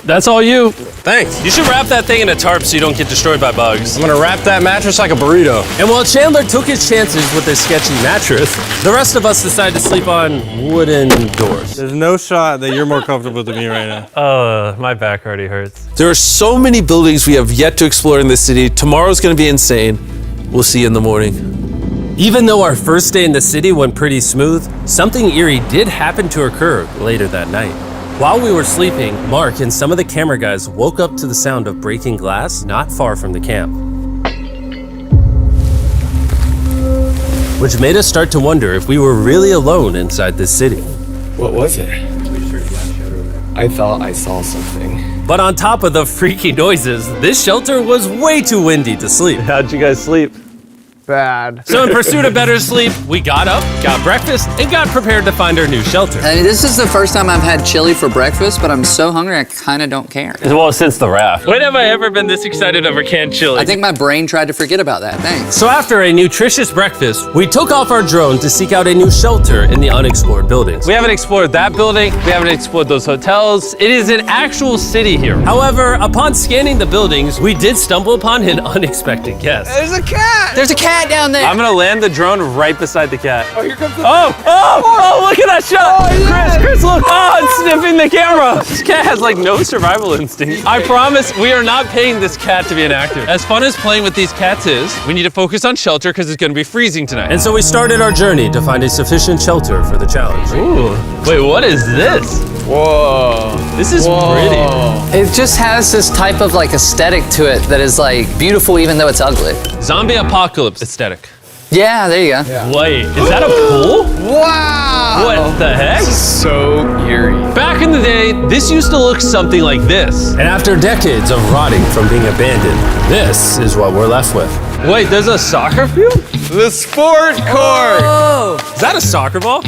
That's all you. Thanks. You should wrap that thing in a tarp so you don't get destroyed by bugs. I'm gonna wrap that mattress like a burrito. And while Chandler took his chances with his sketchy mattress, the rest of us decided to sleep on wooden doors. There's no shot that you're more comfortable than me right now. Oh, my back already hurts. There are so many buildings we have yet to explore in this city. Tomorrow's gonna be insane. We'll see you in the morning. Even though our first day in the city went pretty smooth, something eerie did happen to occur later that night. While we were sleeping, Mark and some of the camera guys woke up to the sound of breaking glass not far from the camp. Which made us start to wonder if we were really alone inside this city. What was it? I thought I saw something. But on top of the freaky noises, this shelter was way too windy to sleep. How'd you guys sleep? Bad. So in pursuit of better sleep, we got up, got breakfast, and got prepared to find our new shelter. I mean, this is the first time I've had chili for breakfast, but I'm so hungry I kind of don't care. Well, since the raft. When have I ever been this excited over canned chili? I think my brain tried to forget about that. Thanks. So after a nutritious breakfast, we took off our drone to seek out a new shelter in the unexplored buildings. We haven't explored that building. We haven't explored those hotels. It is an actual city here. However, upon scanning the buildings, we did stumble upon an unexpected guest. There's a cat! There's a cat down there! I'm gonna land the drone right beside the cat. Oh, here comes the Oh, look at that shot! Oh, yes. Chris, look! Oh, it's sniffing the camera! This cat has like no survival instinct. I promise we are not paying this cat to be an actor. As fun as playing with these cats is, we need to focus on shelter because it's gonna be freezing tonight. And so we started our journey to find a sufficient shelter for the challenge. Ooh, wait, what is this? Whoa. This is pretty. It just has this type of like aesthetic to it that is like beautiful even though it's ugly. Zombie apocalypse aesthetic. Yeah, there you go. Wait, is that a pool? Wow. What the heck? This is so eerie. Back in the day, this used to look something like this. And after decades of rotting from being abandoned, this is what we're left with. Wait, there's a soccer field? The sport court. Oh. Is that a soccer ball?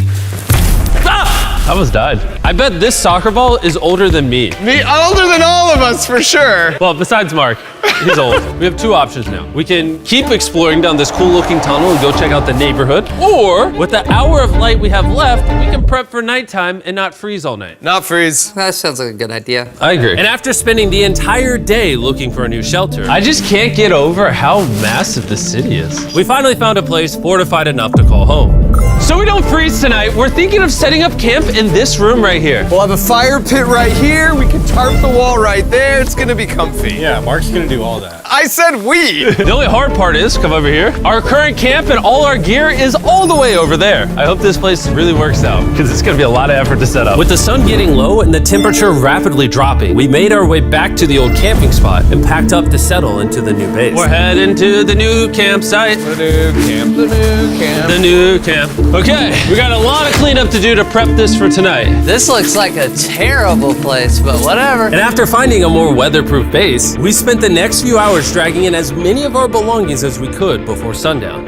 I almost died. I bet this soccer ball is older than me. Me older than all of us for sure. Well, besides Mark, he's old. We have two options now. We can keep exploring down this cool looking tunnel and go check out the neighborhood, or with the hour of light we have left, we can prep for nighttime and not freeze all night. Not freeze. That sounds like a good idea. I agree. And after spending the entire day looking for a new shelter, I just can't get over how massive the city is. we finally found a place fortified enough to call home. So we don't freeze tonight, we're thinking of setting up camp in this room right here. We'll have a fire pit right here. We can tarp the wall right there. It's gonna be comfy. Yeah, Mark's gonna do all that. I said we. The only hard part is, come over here, our current camp and all our gear is all the way over there. I hope this place really works out, because it's gonna be a lot of effort to set up. With the sun getting low and the temperature rapidly dropping, we made our way back to the old camping spot and packed up to settle into the new base. We're heading to the new campsite. The new camp. The new camp. The new camp. Okay, we got a lot of cleanup to do to prep this for tonight. This looks like a terrible place, but whatever. And after finding a more weatherproof base, we spent the next few hours dragging in as many of our belongings as we could before sundown.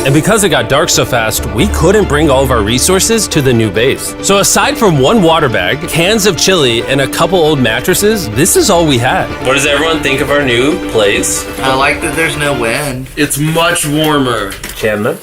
And because it got dark so fast, we couldn't bring all of our resources to the new base. So aside from one water bag, cans of chili, and a couple old mattresses, this is all we had. What does everyone think of our new place? I like that there's no wind. It's much warmer. Chandler?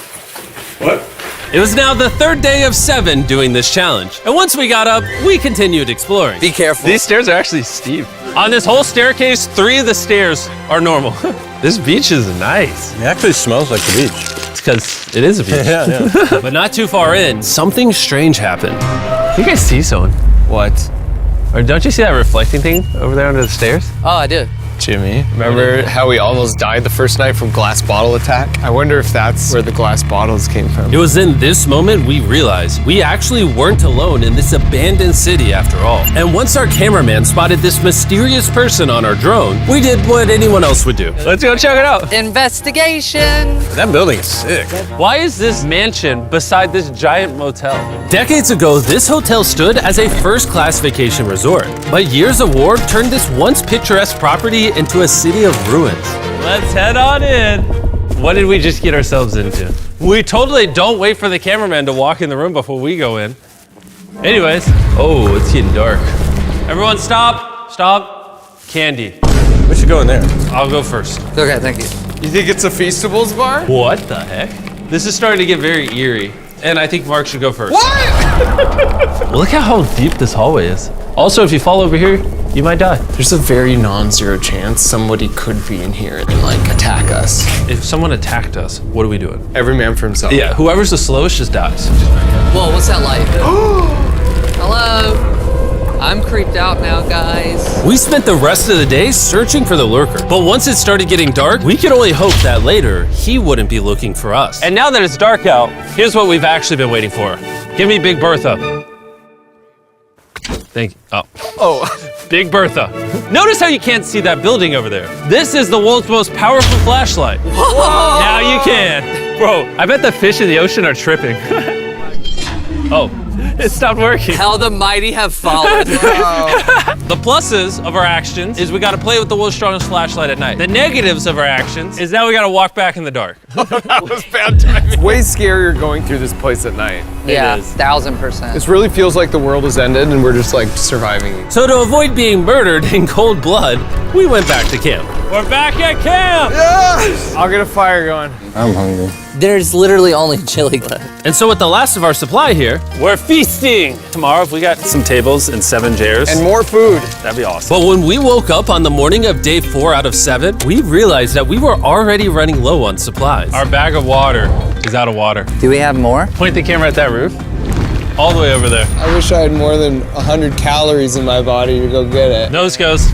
What? It was now the third day of 7 doing this challenge. And once we got up, we continued exploring. Be careful. These stairs are actually steep. On this whole staircase, 3 of the stairs are normal. This beach is nice. It actually smells like the beach. It's because it is a beach. Yeah. But not too far in, something strange happened. You guys see someone? What? Or don't you see that reflecting thing over there under the stairs? Oh, I do. Jimmy, remember how we almost died the first night from glass bottle attack? I wonder if that's where the glass bottles came from. It was in this moment we realized we actually weren't alone in this abandoned city after all. And once our cameraman spotted this mysterious person on our drone, we did what anyone else would do. Let's go check it out. Investigation. That building is sick. Why is this mansion beside this giant motel? Decades ago, this hotel stood as a first-class vacation resort. But years of war turned this once picturesque property into a city of ruins. Let's head on in. What did we just get ourselves into? We totally don't wait for the cameraman to walk in the room before we go in. Anyways, oh, it's getting dark. Everyone stop. Candy. We should go in there. I'll go first. Okay, thank you. You think it's a Feastables bar? What the heck? This is starting to get very eerie. and I think Mark should go first. What? Look at how deep this hallway is. Also, if you fall over here, you might die. There's a very non-zero chance somebody could be in here and like attack us. If someone attacked us, what are we doing? Every man for himself. Yeah, whoever's the slowest just dies. Whoa, what's that light? Hello? I'm creeped out now, guys. We spent the rest of the day searching for the lurker, but once it started getting dark, we could only hope that later he wouldn't be looking for us. And now that it's dark out, here's what we've actually been waiting for. Give me Big Bertha. Thank you. Oh, Big Bertha. Notice how you can't see that building over there. This is the world's most powerful flashlight. Whoa. Now you can. Bro, I bet the fish in the ocean are tripping. Oh, it stopped working. How the mighty have fallen. The pluses of our actions is we gotta play with the world's strongest flashlight at night. The negatives of our actions is now we gotta walk back in the dark. That was bad timing. Way scarier going through this place at night. Yeah, It is. 1000%. This really feels like the world has ended and we're just like surviving. So to avoid being murdered in cold blood, we went back to camp. We're back at camp! Yes! I'll get a fire going. I'm hungry. There's literally only chili left. And so with the last of our supply here, We're feasting! Tomorrow, if we got some tables and 7 chairs, And more food. that'd be awesome. but when we woke up on the morning of day 4 out of 7, we realized that we were already running low on supplies. Our bag of water is out of water. Do we have more? Point the camera at that roof. All the way over there. I wish I had more than 100 calories in my body to go get it. Nose goes.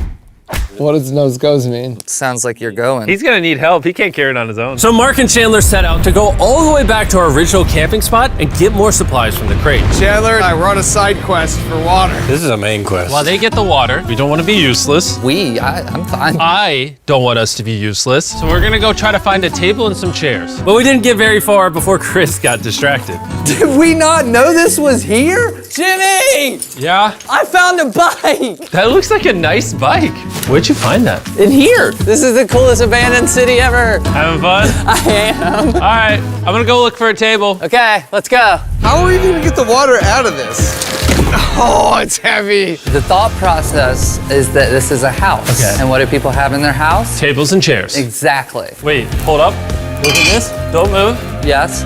What does nose goes mean? Sounds like you're going. He's gonna need help. He can't carry it on his own. So Mark and Chandler set out to go all the way back to our original camping spot and get more supplies from the crate. Chandler and I were on a side quest for water. This is a main quest. While they get the water, we don't want to be useless. I'm fine. I don't want us to be useless. So we're gonna go try to find a table and some chairs. But we didn't get very far before Chris got distracted. Did we not know this was here? Jimmy! Yeah? I found a bike! That looks like a nice bike. Where'd you find that? In here. This is the coolest abandoned city ever. Having fun? I am. All right, I'm gonna go look for a table. Okay, let's go. How are we gonna get the water out of this? Oh, it's heavy. The thought process is that this is a house. Okay. And what do people have in their house? Tables and chairs. Exactly. Wait, hold up. Look at this. Don't move. Yes.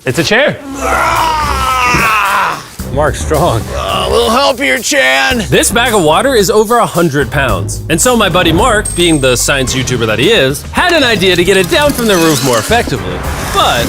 It's a chair. Mark's strong. A little help here, Chan. This bag of water is over 100 pounds. And so my buddy Mark, being the science YouTuber that he is, had an idea to get it down from the roof more effectively. But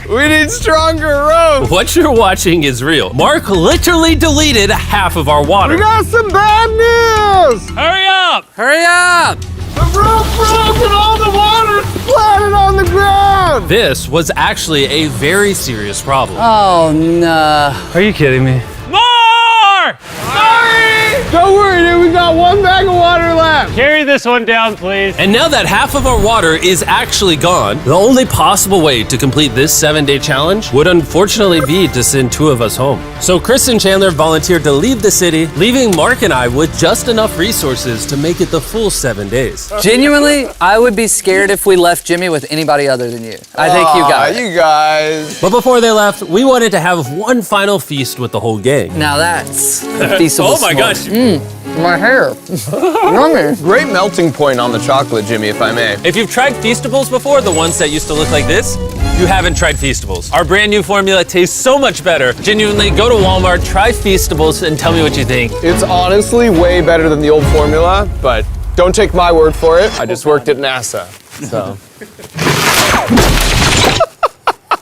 We need stronger rope. what you're watching is real. Mark literally deleted half of our water. We got some bad news. Hurry up! Hurry up! The rope broke and all the water splattered on the ground. This was actually a very serious problem. Oh no. Are you kidding me? More! Sorry. Don't worry, dude. We got one bag of water left. Carry this one down, please. And now that half of our water is actually gone, the only possible way to complete this 7-day challenge would unfortunately be to send 2 of us home. So Chris and Chandler volunteered to leave the city, leaving Mark and I with just enough resources to make it the full 7 days. Genuinely, I would be scared if we left Jimmy with anybody other than you. I think you got it. You guys. But before they left, we wanted to have one final feast with the whole gang. Now that's a feasible Oh my gosh. My hair. Yummy. Great melting point on the chocolate, Jimmy, if I may. If you've tried Feastables before, the ones that used to look like this, you haven't tried Feastables. Our brand new formula tastes so much better. Genuinely, go to Walmart, try Feastables, and tell me what you think. It's honestly way better than the old formula, but don't take my word for it. I just worked at NASA, so.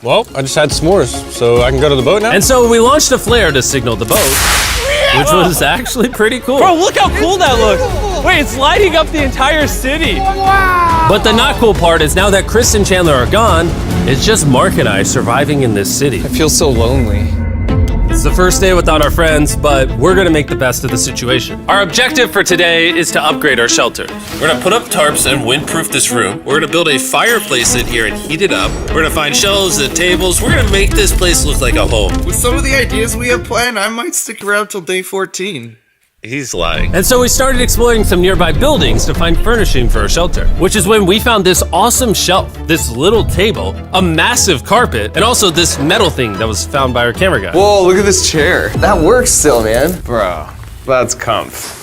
Well, I just had s'mores, so I can go to the boat now? And so we launched a flare to signal the boat, which was actually pretty cool. Bro, look how cool that looks. Wait, it's lighting up the entire city. But the not cool part is now that Chris and Chandler are gone, it's just Mark and I surviving in this city. I feel so lonely. It's the first day without our friends, but we're gonna make the best of the situation. Our objective for today is to upgrade our shelter. We're gonna put up tarps and windproof this room. We're gonna build a fireplace in here and heat it up. We're gonna find shelves and tables. We're gonna make this place look like a home. With some of the ideas we have planned, I might stick around till day 14. He's lying. And so we started exploring some nearby buildings to find furnishing for our shelter, which is when we found this awesome shelf, this little table, a massive carpet, and also this metal thing that was found by our camera guy. Whoa, look at this chair. That works still, man. Bro, that's comf.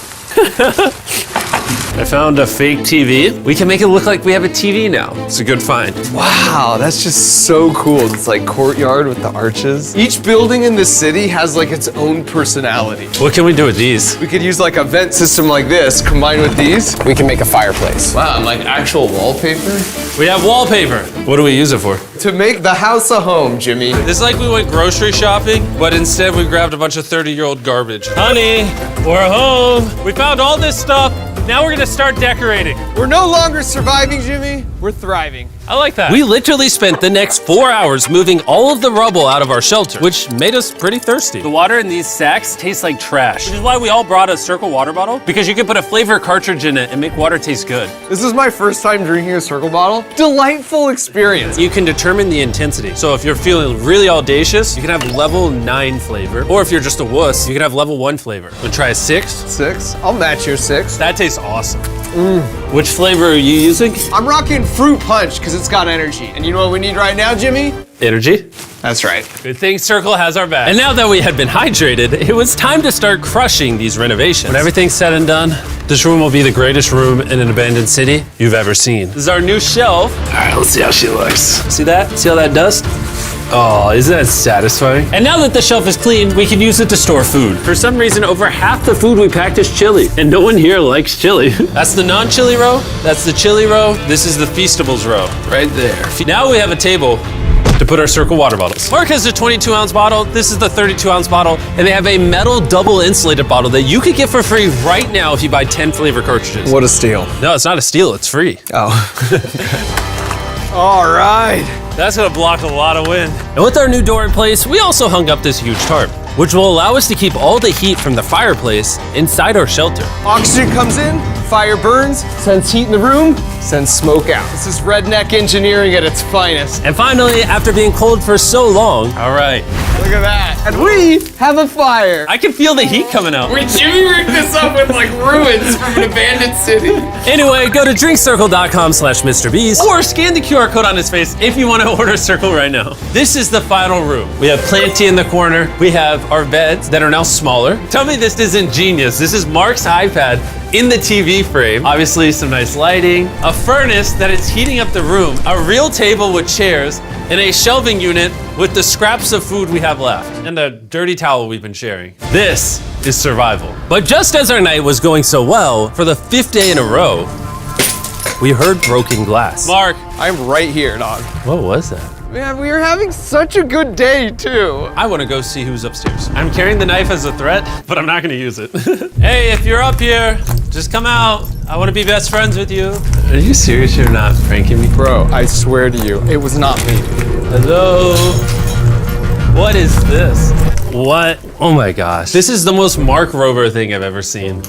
I found a fake TV. We can make it look like we have a TV now. It's a good find. Wow, that's just so cool. It's like courtyard with the arches. Each building in the city has like its own personality. What can we do with these? We could use like a vent system like this, combined with these. We can make a fireplace. Wow, and like actual wallpaper? We have wallpaper. What do we use it for? To make the house a home, Jimmy. It's like we went grocery shopping, but instead we grabbed a bunch of 30-year-old garbage. Honey, we're home. We found all this stuff. Now we're gonna start decorating. We're no longer surviving, Jimmy. We're thriving. I like that. We literally spent the next 4 hours moving all of the rubble out of our shelter, which made us pretty thirsty. The water in these sacks tastes like trash, which is why we all brought a Circle water bottle, because you can put a flavor cartridge in it and make water taste good. This is my first time drinking a Circle bottle. Delightful experience. You can determine the intensity. So if you're feeling really audacious, you can have level 9 flavor. Or if you're just a wuss, you can have level 1 flavor. Wanna try a 6? 6? I'll match your 6. That tastes awesome. Which flavor are you using? I'm rocking Fruit Punch because it's got energy. And you know what we need right now, Jimmy? Energy? That's right. Good thing Circle has our back. And now that we had been hydrated, it was time to start crushing these renovations. When everything's said and done, this room will be the greatest room in an abandoned city you've ever seen. This is our new shelf. All right, let's see how she looks. See that? See all that dust? Oh, isn't that satisfying? And now that the shelf is clean, we can use it to store food. For some reason, over half the food we packed is chili, and no one here likes chili. That's the non-chili row, that's the chili row, this is the Feastables row, right there. Now we have a table to put our Circle water bottles. Mark has a 22-ounce bottle, this is the 32-ounce bottle, and they have a metal double insulated bottle that you could get for free right now if you buy 10 flavor cartridges. What a steal. No, it's not a steal, it's free. Oh. All right. That's gonna block a lot of wind. And with our new door in place, we also hung up this huge tarp, which will allow us to keep all the heat from the fireplace inside our shelter. Oxygen comes in, fire burns, sends heat in the room, sends smoke out. This is redneck engineering at its finest. And finally, after being cold for so long, all right. Look at that. And we have a fire. I can feel the heat coming out. Wait, Jimmy rigged this up with like ruins from an abandoned city. Anyway, go to drinkcircle.com/MrBeast or scan the QR code on his face if you want to order Circle right now. This is the final room. We have Planty in the corner. We have our beds that are now smaller. Tell me this isn't genius. This is Mark's iPad in the TV frame. Obviously some nice lighting, a furnace that is heating up the room, a real table with chairs, and a shelving unit with the scraps of food we have left, and a dirty towel we've been sharing. This is survival. But just as our night was going so well, for the 5th day in a row, we heard broken glass. Mark, I'm right here, dog. What was that? Man, we are having such a good day, too. I want to go see who's upstairs. I'm carrying the knife as a threat, but I'm not going to use it. Hey, if you're up here, just come out. I want to be best friends with you. Are you serious? You're not pranking me? Bro, I swear to you, it was not me. Hello? What is this? What? Oh my gosh. This is the most Mark Rover thing I've ever seen.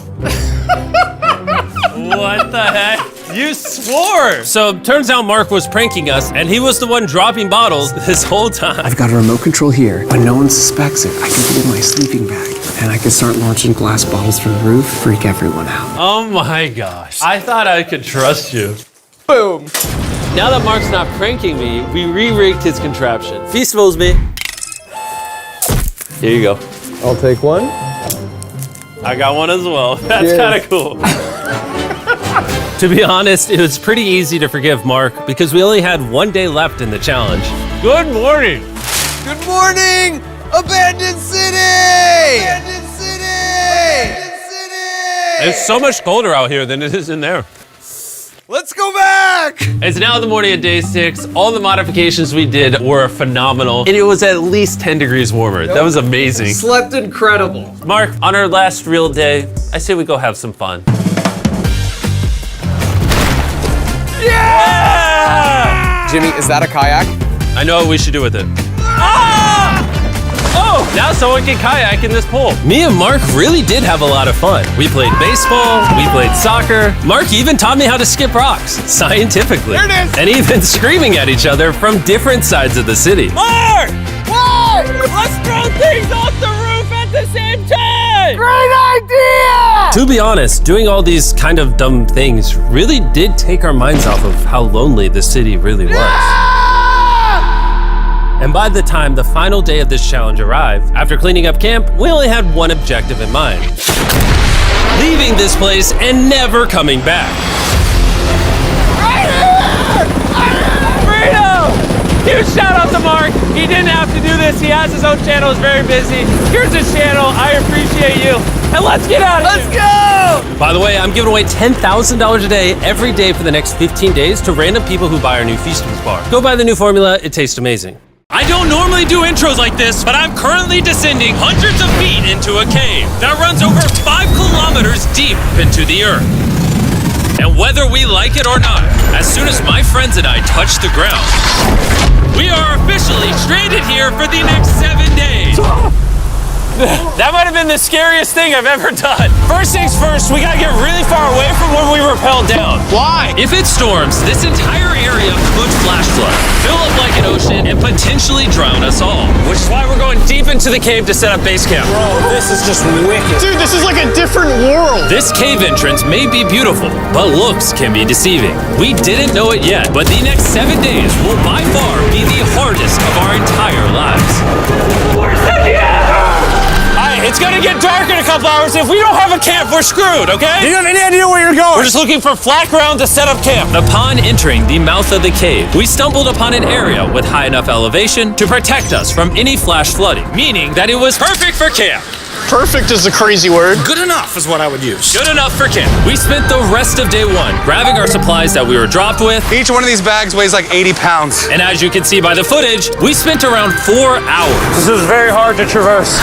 What the heck? You swore! So turns out Mark was pranking us, and he was the one dropping bottles this whole time. I've got a remote control here, but no one suspects it. I can put it in my sleeping bag, and I can start launching glass bottles from the roof, freak everyone out. Oh my gosh. I thought I could trust you. Boom. Now that Mark's not pranking me, we re-rigged his contraption. Feastables me. Here you go. I'll take one. I got one as well. That's kind of cool. To be honest, it was pretty easy to forgive Mark because we only had 1 day left in the challenge. Good morning. Good morning, Abandoned City! Abandoned City! Abandoned City! It's so much colder out here than it is in there. Let's go back! It's now the morning of day 6. All the modifications we did were phenomenal, and it was at least 10 degrees warmer. That was amazing. Slept incredible. Mark, on our last real day, I say we go have some fun. Yeah! Jimmy, is that a kayak? I know what we should do with it. Ah! Oh, now someone can kayak in this pool. Me and Mark really did have a lot of fun. We played baseball, we played soccer. Mark even taught me how to skip rocks, scientifically. There it is! And even screaming at each other from different sides of the city. Mark! What? Let's throw things off the roof at the same time! it! Great idea! To be honest, doing all these kind of dumb things really did take our minds off of how lonely the city really was. And by the time the final day of this challenge arrived, after cleaning up camp, we only had one objective in mind: leaving this place and never coming back. Freedom! Huge shout out to Mark. He didn't have to do this. He has his own channel. He's very busy. Here's his channel. I appreciate you. And let's get out of here. Let's go! By the way, I'm giving away $10,000 a day every day for the next 15 days to random people who buy our new Feastables bar. Go buy the new formula. It tastes amazing. I don't normally do intros like this, but I'm currently descending hundreds of feet into a cave that runs over 5 kilometers deep into the earth. And whether we like it or not, as soon as my friends and I touch the ground, we are officially stranded here for the next 7 days. That might have been the scariest thing I've ever done. First things first, we gotta get really far away from where we rappelled down. Why? If it storms, this entire area could flash flood, fill up like an ocean, and potentially drown us all. Which is why we're going deep into the cave to set up base camp. Bro, this is just wicked. Dude, this is like a different world. This cave entrance may be beautiful, but looks can be deceiving. We didn't know it yet, but the next 7 days will by far be the hardest of our entire lives. It's gonna get dark in a couple hours. If we don't have a camp, we're screwed, okay? Do you have any idea where you're going? We're just looking for flat ground to set up camp. Upon entering the mouth of the cave, we stumbled upon an area with high enough elevation to protect us from any flash flooding, meaning that it was perfect for camp. Perfect is a crazy word. Good enough is what I would use. Good enough for camp. We spent the rest of day one grabbing our supplies that we were dropped with. Each one of these bags weighs like 80 pounds. And as you can see by the footage, we spent around 4 hours. This is very hard to traverse.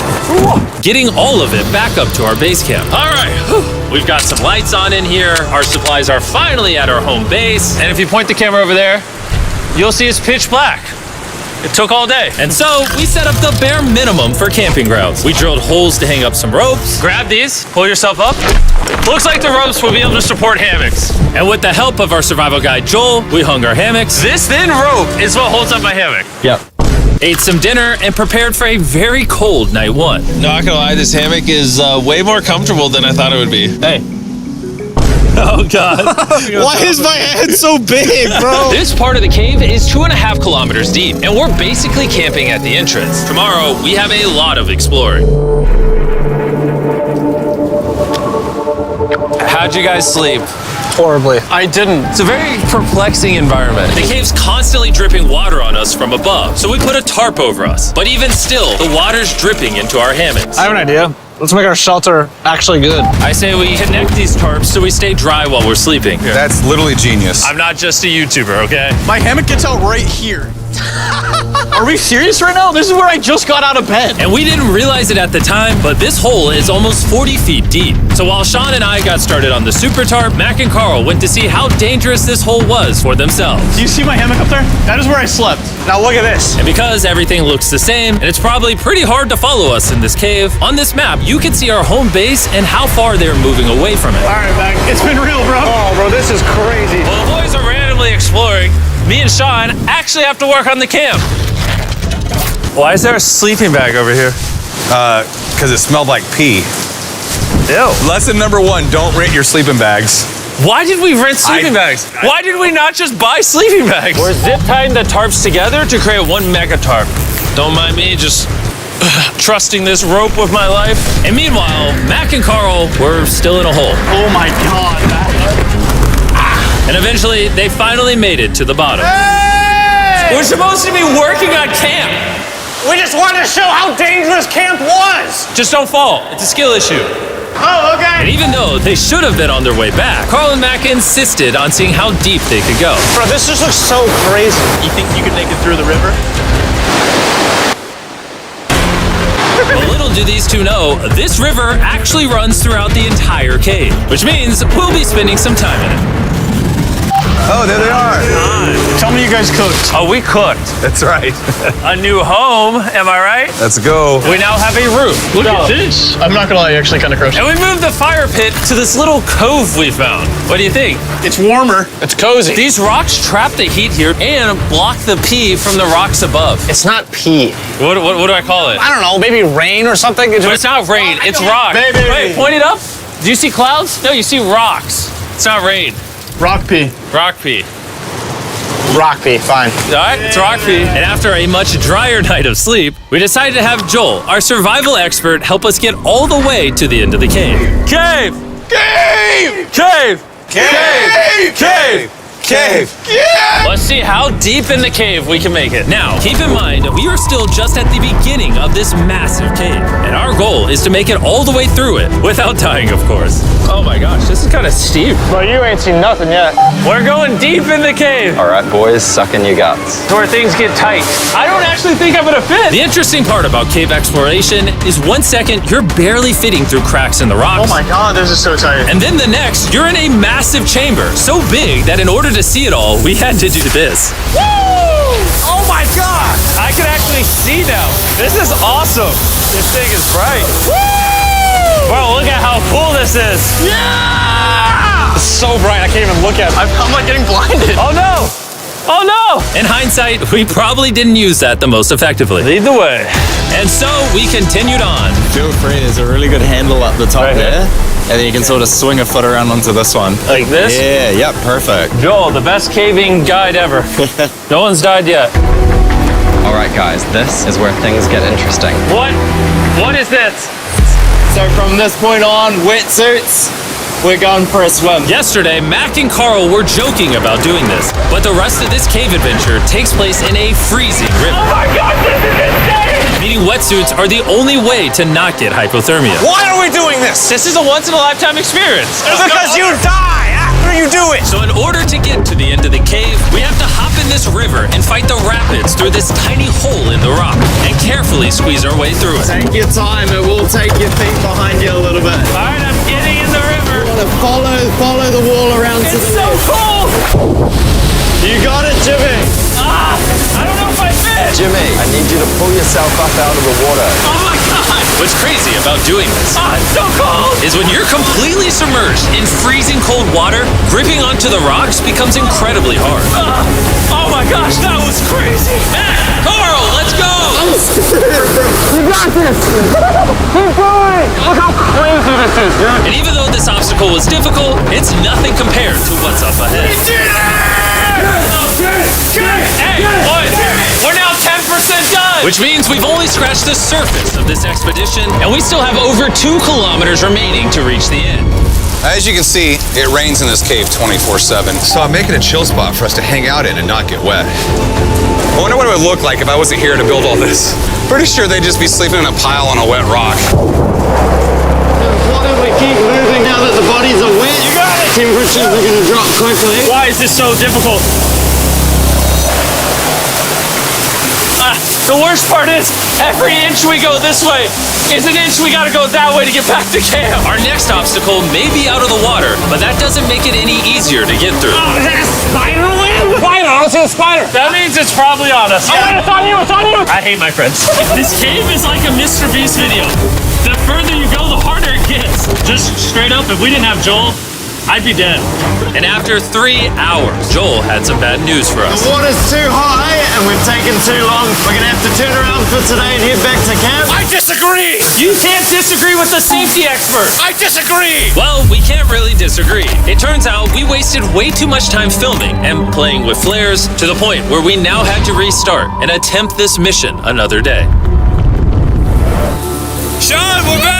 Getting all of it back up to our base camp. All right, we've got some lights on in here. Our supplies are finally at our home base. And if you point the camera over there, you'll see it's pitch black. It took all day. And so we set up the bare minimum for camping grounds. We drilled holes to hang up some ropes. Grab these, pull yourself up. Looks like the ropes will be able to support hammocks. And with the help of our survival guide, Joel, we hung our hammocks. This thin rope is what holds up my hammock. Yep. Ate some dinner and prepared for a very cold night one. Not gonna lie, this hammock is way more comfortable than I thought it would be. Hey. Oh God. Why is my head so big, bro? This part of the cave is 2.5 kilometers deep, and we're basically camping at the entrance. Tomorrow, we have a lot of exploring. How'd you guys sleep? Horribly. I didn't. It's a very perplexing environment. The cave's constantly dripping water on us from above, so we put a tarp over us. But even still, the water's dripping into our hammocks. I have an idea. Let's make our shelter actually good. I say we connect these tarps so we stay dry while we're sleeping. That's literally genius. I'm not just a YouTuber, okay? My hammock gets out right here. Are we serious right now? This is where I just got out of bed. And we didn't realize it at the time, but this hole is almost 40 feet deep. So while Sean and I got started on the super tarp, Mac and Carl went to see how dangerous this hole was for themselves. Do you see my hammock up there? That is where I slept. Now look at this. And because everything looks the same, and it's probably pretty hard to follow us in this cave, on this map, you can see our home base and how far they're moving away from it. All right, Mac, it's been real, bro. Oh, bro, this is crazy. Well, the boys are randomly exploring. Me and Sean actually have to work on the camp. Why is there a sleeping bag over here? Because it smelled like pee. Ew. Lesson number 1, don't rent your sleeping bags. Why did we rent sleeping bags? Why did we not just buy sleeping bags? We're zip tying the tarps together to create one mega tarp. Don't mind me, just trusting this rope with my life. And meanwhile, Mac and Carl were still in a hole. Oh my God, Mac. And eventually, they finally made it to the bottom. Hey! We're supposed to be working on camp. We just wanted to show how dangerous camp was. Just don't fall. It's a skill issue. Oh, okay. And even though they should have been on their way back, Carl and Mac insisted on seeing how deep they could go. Bro, this just looks so crazy. You think you could make it through the river? But little do these two know, this river actually runs throughout the entire cave, which means we'll be spending some time in it. Oh, there they are. Tell me you you guys cooked. Oh, we cooked. That's right. A new home, am I right? Let's go. We now have a roof. Look at this. I'm not gonna lie, you actually kind of crushed And we moved the fire pit to this little cove we found. What do you think? It's warmer. It's cozy. These rocks trap the heat here and block the pee from the rocks above. It's not pee. What do I call it? I don't know, maybe rain or something. But it's not rain, it's rock. Baby. Wait, point it up. Do you see clouds? No, you see rocks. It's not rain. Rock pee. Rock pee. Rock pee, fine. All right, it's rock pee. And after a much drier night of sleep, we decided to have Joel, our survival expert, help us get all the way to the end of the cave. Cave! Cave! Cave! Cave! Cave! Cave! Yeah! Let's see how deep in the cave we can make it. Now, keep in mind, we are still just at the beginning of this massive cave, and our goal is to make it all the way through it, without dying, of course. Oh my gosh, this is kind of steep. Bro, you ain't seen nothing yet. We're going deep in the cave. All right, boys, suck in your guts. It's where things get tight. I don't actually think I'm gonna fit. The interesting part about cave exploration is 1 second, you're barely fitting through cracks in the rocks. Oh my god, this is so tight. And then the next, you're in a massive chamber, so big that in order to see it all, we had to do this. Woo! Oh my god! I can actually see now. This is awesome. This thing is bright. Woo! Bro, look at how cool this is. Yeah! It's so bright, I can't even look at it. I'm like getting blinded. Oh no! Oh no! In hindsight, we probably didn't use that the most effectively. Lead the way. And so we continued on. Feel free, there's a really good handle up the top there. And then you can sort of swing a foot around onto this one. Like this? Yeah, yep, perfect. Joel, the best caving guide ever. No one's died yet. All right, guys, this is where things get interesting. What? What is this? So from this point on, wetsuits, we're going for a swim. Yesterday, Mac and Carl were joking about doing this, but the rest of this cave adventure takes place in a freezing river. Oh my god, this is insane! Meaning wetsuits are the only way to not get hypothermia. Why are we doing this? This is a once-in-a-lifetime experience. Because you die after you do it. So in order to get to the end of the cave, we have to hop in this river and fight the rapids through this tiny hole in the rock and carefully squeeze our way through it. Take your time, it will take your feet behind you a little bit. All right, I'm getting in the river. You wanna follow the wall around to the It's so cool! You got it, Jimmy. I don't know if I fit. Jimmy, I need you to pull yourself up out of the water. Oh my god! What's crazy about doing this it's so cold! Is when you're completely submerged in freezing cold water, gripping onto the rocks becomes incredibly hard. Oh my gosh, that was crazy! Mac, Carl, let's go! I'm scared. You got this. Keep going. Look how crazy this is, dude. And even though this obstacle was difficult, it's nothing compared to what's up ahead. We did it! Hey, boys, we're now 10% done! Which means we've only scratched the surface of this expedition, and we still have over 2 kilometers remaining to reach the end. As you can see, it rains in this cave 24/7. So I'm making a chill spot for us to hang out in and not get wet. I wonder what it would look like if I wasn't here to build all this. Pretty sure they'd just be sleeping in a pile on a wet rock. Why don't we keep moving now that the bodies are wet? You got it! Temperatures are going to drop quickly. Why is this so difficult? The worst part is, every inch we go this way is an inch we gotta go that way to get back to camp. Our next obstacle may be out of the water, but that doesn't make it any easier to get through. Oh, is that a spider web? Spider, I don't see a spider. That means it's probably on us. Oh, it's on you, it's on you. I hate my friends. This cave is like a MrBeast video. The further you go, the harder it gets. Just straight up, if we didn't have Joel, I'd be dead. And after 3 hours, Joel had some bad news for us. The water's too high and we've taken too long. We're gonna have to turn around for today and head back to camp. I disagree! You can't disagree with the safety expert! I disagree! Well, we can't really disagree. It turns out we wasted way too much time filming and playing with flares to the point where we now had to restart and attempt this mission another day. Sean, we're back!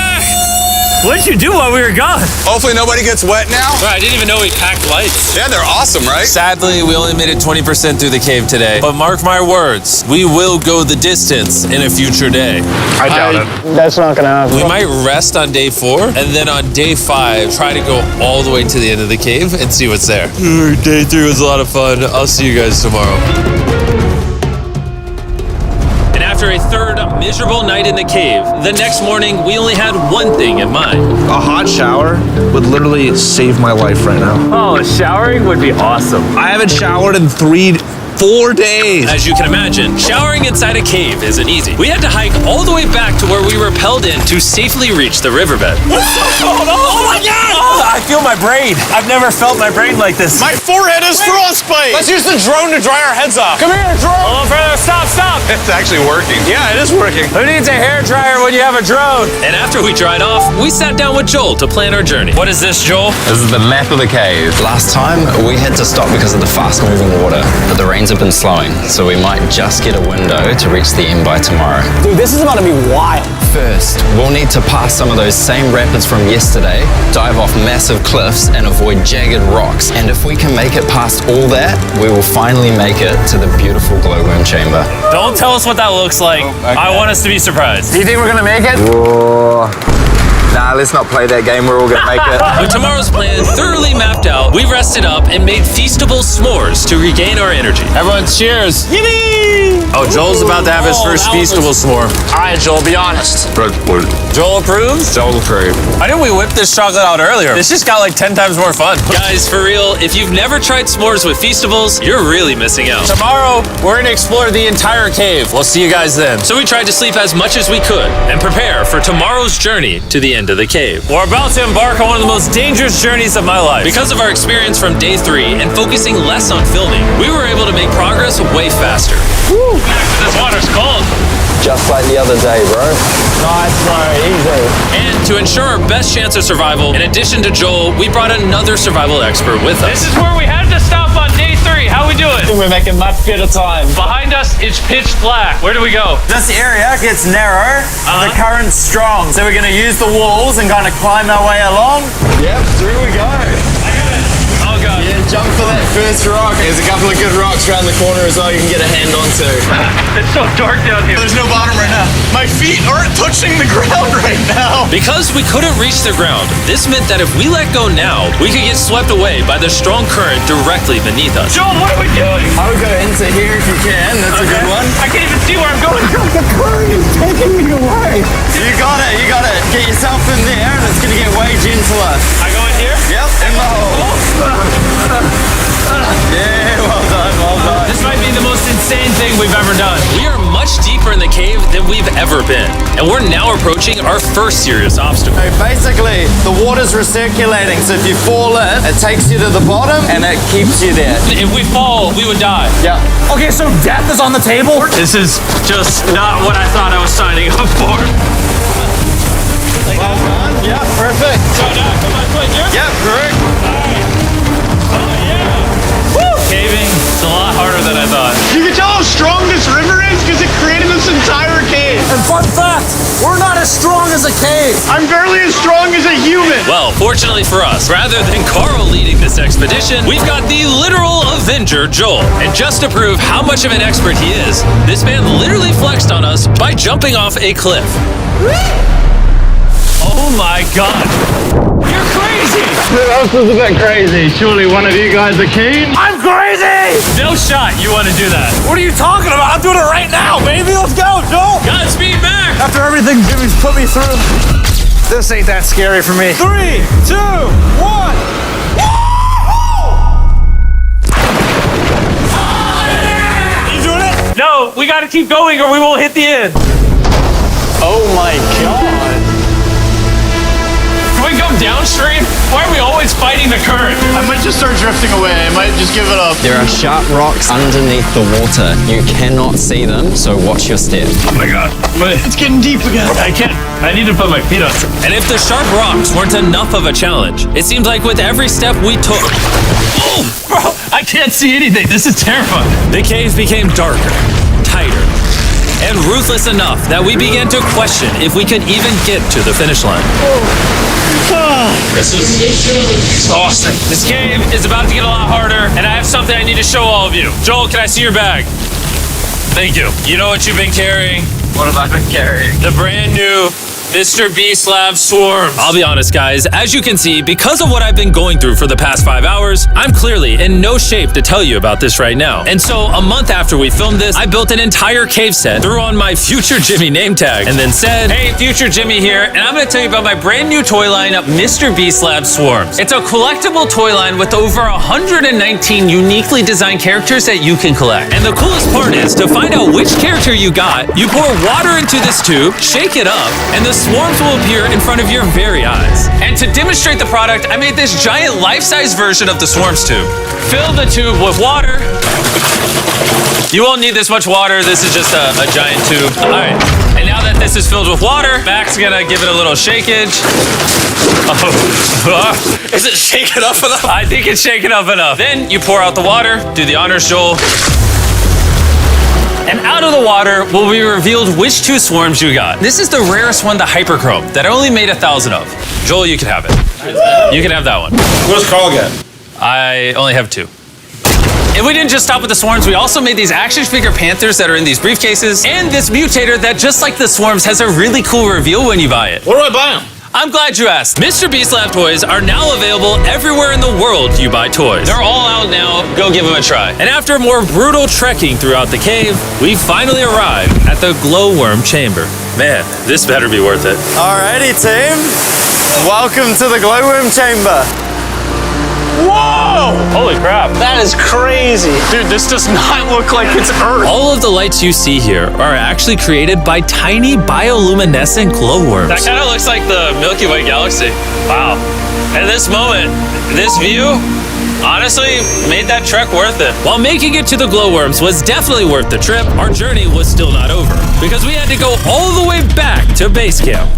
What'd you do while we were gone? Hopefully nobody gets wet now. Bro, I didn't even know we packed lights. Yeah, they're awesome, right? Sadly, we only made it 20% through the cave today. But mark my words, we will go the distance in a future day. I doubt it. That's not gonna happen. We might rest on day 4, and then on day 5, try to go all the way to the end of the cave and see what's there. Day 3 was a lot of fun. I'll see you guys tomorrow. And after a third miserable night in the cave, the next morning we only had one thing in mind. A hot shower would literally save my life right now. Oh, showering would be awesome. I haven't showered in 3 4 days. As you can imagine, showering inside a cave isn't easy. We had to hike all the way back to where we rappelled in to safely reach the riverbed. Oh my God! I feel my brain. I've never felt my brain like this. My forehead is frostbite. Let's use the drone to dry our heads off. Come here, drone. A little further. Stop. It's actually working. Yeah, it is working. Who needs a hair dryer when you have a drone? And after we dried off, we sat down with Joel to plan our journey. What is this, Joel? This is the map of the cave. Last time, we had to stop because of the fast-moving water, but the rains have been slowing, so we might just get a window to reach the end by tomorrow. Dude, this is about to be wild. First, we'll need to pass some of those same rapids from yesterday, dive off massive cliffs, and avoid jagged rocks. And if we can make it past all that, we will finally make it to the beautiful glowworm chamber. Don't tell us what that looks like. I want us to be surprised. Do you think we're gonna make it? Whoa. Nah, let's not play that game. We're all gonna make it. With tomorrow's plan thoroughly mapped out, we rested up and made feastable s'mores to regain our energy. Everyone cheers. Yippee! Oh, Joel's about to have his first feastable s'more. All right, Joel, be honest. Joel approves? Joel approved. Why didn't we whip this chocolate out earlier? This just got like 10 times more fun. Guys, for real, if you've never tried s'mores with Feastables, you're really missing out. Tomorrow, we're gonna explore the entire cave. We'll see you guys then. So we tried to sleep as much as we could and prepare for tomorrow's journey to the end of the cave. We're about to embark on one of the most dangerous journeys of my life. Because of our experience from day 3 and focusing less on filming, we were able to make progress way faster. Woo! This water's cold. Just like the other day, bro. Nice, bro. Easy. And to ensure our best chance of survival, in addition to Joel, we brought another survival expert with us. This is where we had to stop on day 3. How we doing? We're making much better time. Behind us, it's pitch black. Where do we go? This area gets narrow, the current's strong, so we're gonna use the walls and kind of climb our way along. Yep, through we go. Oh God. Yeah, jump for that first rock. There's a couple of good rocks around the corner as well you can get a hand onto. It's so dark down here. There's no bottom right now. My feet aren't touching the ground right now. Because we couldn't reach the ground, this meant that if we let go now, we could get swept away by the strong current directly beneath us. Joel, what are we doing? I would go into here if you can, that's a good one. I can't even see where I'm going. The current is taking me away. You got it. Get yourself in there and it's gonna get way gentler. I go in here? Yep, in the hole. Yeah, well done. This might be the most insane thing we've ever done. We are much deeper in the cave than we've ever been, and we're now approaching our first serious obstacle. So basically, the water's recirculating, so if you fall in, it takes you to the bottom and it keeps you there. If we fall, we would die. Yeah. Okay, so death is on the table? This is just not what I thought I was signing up for. Well done. Yeah, perfect. So now, come on, foot here? Yep, correct. Caving, it's a lot harder than I thought. You can tell how strong this river is because it created this entire cave. And fun fact, we're not as strong as a cave. I'm barely as strong as a human. Well, fortunately for us, rather than Carl leading this expedition, we've got the literal Avenger, Joel. And just to prove how much of an expert he is, this man literally flexed on us by jumping off a cliff. Oh my God. You're crazy. Who else is a bit crazy? Surely one of you guys are keen? I'm crazy! No shot you want to do that. What are you talking about? I'm doing it right now, baby. Let's go, Joel. Godspeed, Mac. After everything Jimmy's put me through, this ain't that scary for me. 3, 2, 1. You doing it? No, we got to keep going or we won't hit the end. Oh my God. Can we go downstream? Why are we always fighting the current? I might just start drifting away. I might just give it up. There are sharp rocks underneath the water. You cannot see them, so watch your step. Oh my God. It's getting deep again. I can't. I need to put my feet on. And if the sharp rocks weren't enough of a challenge, it seemed like with every step we took... Oh, bro, I can't see anything. This is terrifying. The cave became darker, tighter, and ruthless enough that we began to question if we could even get to the finish line. This is exhausting. This cave is about to get a lot harder, and I have something I need to show all of you. Joel, can I see your bag? Thank you. You know what you've been carrying? What have I been carrying? The brand new MrBeast Lab swarms. I'll be honest, guys. As you can see, because of what I've been going through for the past 5 hours, I'm clearly in no shape to tell you about this right now. And so a month after we filmed this, I built an entire cave set, threw on my Future Jimmy name tag, and then said, hey, Future Jimmy here, and I'm gonna tell you about my brand new toy line, MrBeast Lab Swarms. It's a collectible toy line with over 119 uniquely designed characters that you can collect. And the coolest part is, to find out which character you got, you pour water into this tube, shake it up, and the swarms will appear in front of your very eyes. And to demonstrate the product, I made this giant life-size version of the swarms tube. Fill the tube with water. You won't need this much water. This is just a giant tube. All right. And now that this is filled with water, Mac's gonna give it a little shakeage. Oh. Is it shaken up enough? I think it's shaken up enough. Then you pour out the water. Do the honors, Joel. And out of the water will be revealed which 2 swarms you got. This is the rarest one, the Hyperchrome, that I only made 1,000 of. Joel, you can have it. You can have that one. What's Carl get? I only have 2. And we didn't just stop with the swarms, we also made these action figure panthers that are in these briefcases, and this mutator that, just like the swarms, has a really cool reveal when you buy it. Where do I buy them? I'm glad you asked. MrBeast Lab toys are now available everywhere in the world you buy toys. They're all out now. Go give them a try. And after more brutal trekking throughout the cave, we finally arrived at the glowworm chamber. Man, this better be worth it. Alrighty, team. Welcome to the glowworm chamber. Whoa! Holy crap. That is crazy. Dude, this does not look like it's Earth. All of the lights you see here are actually created by tiny bioluminescent glowworms. That kind of looks like the Milky Way galaxy. Wow. At this moment, this view, honestly, made that trek worth it. While making it to the glowworms was definitely worth the trip, our journey was still not over, because we had to go all the way back to base camp.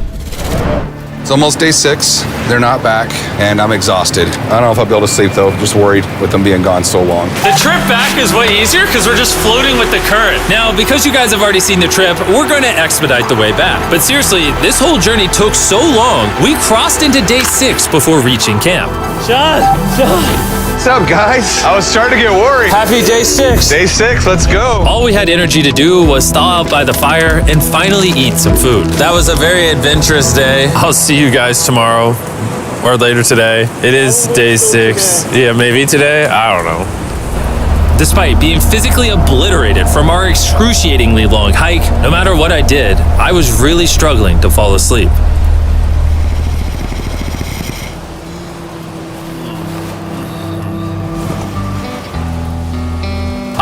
It's almost day 6. They're not back, and I'm exhausted. I don't know if I'll be able to sleep, though. Just worried with them being gone so long. The trip back is way easier because we're just floating with the current. Now, because you guys have already seen the trip, we're going to expedite the way back. But seriously, this whole journey took so long, we crossed into day 6 before reaching camp. John! What's up, guys? I was starting to get worried. Happy day 6. Day 6, let's go. All we had energy to do was thaw out by the fire and finally eat some food. That was a very adventurous day. I'll see you guys tomorrow or later today. It is day 6. Yeah, maybe today. I don't know. Despite being physically obliterated from our excruciatingly long hike, no matter what I did, I was really struggling to fall asleep.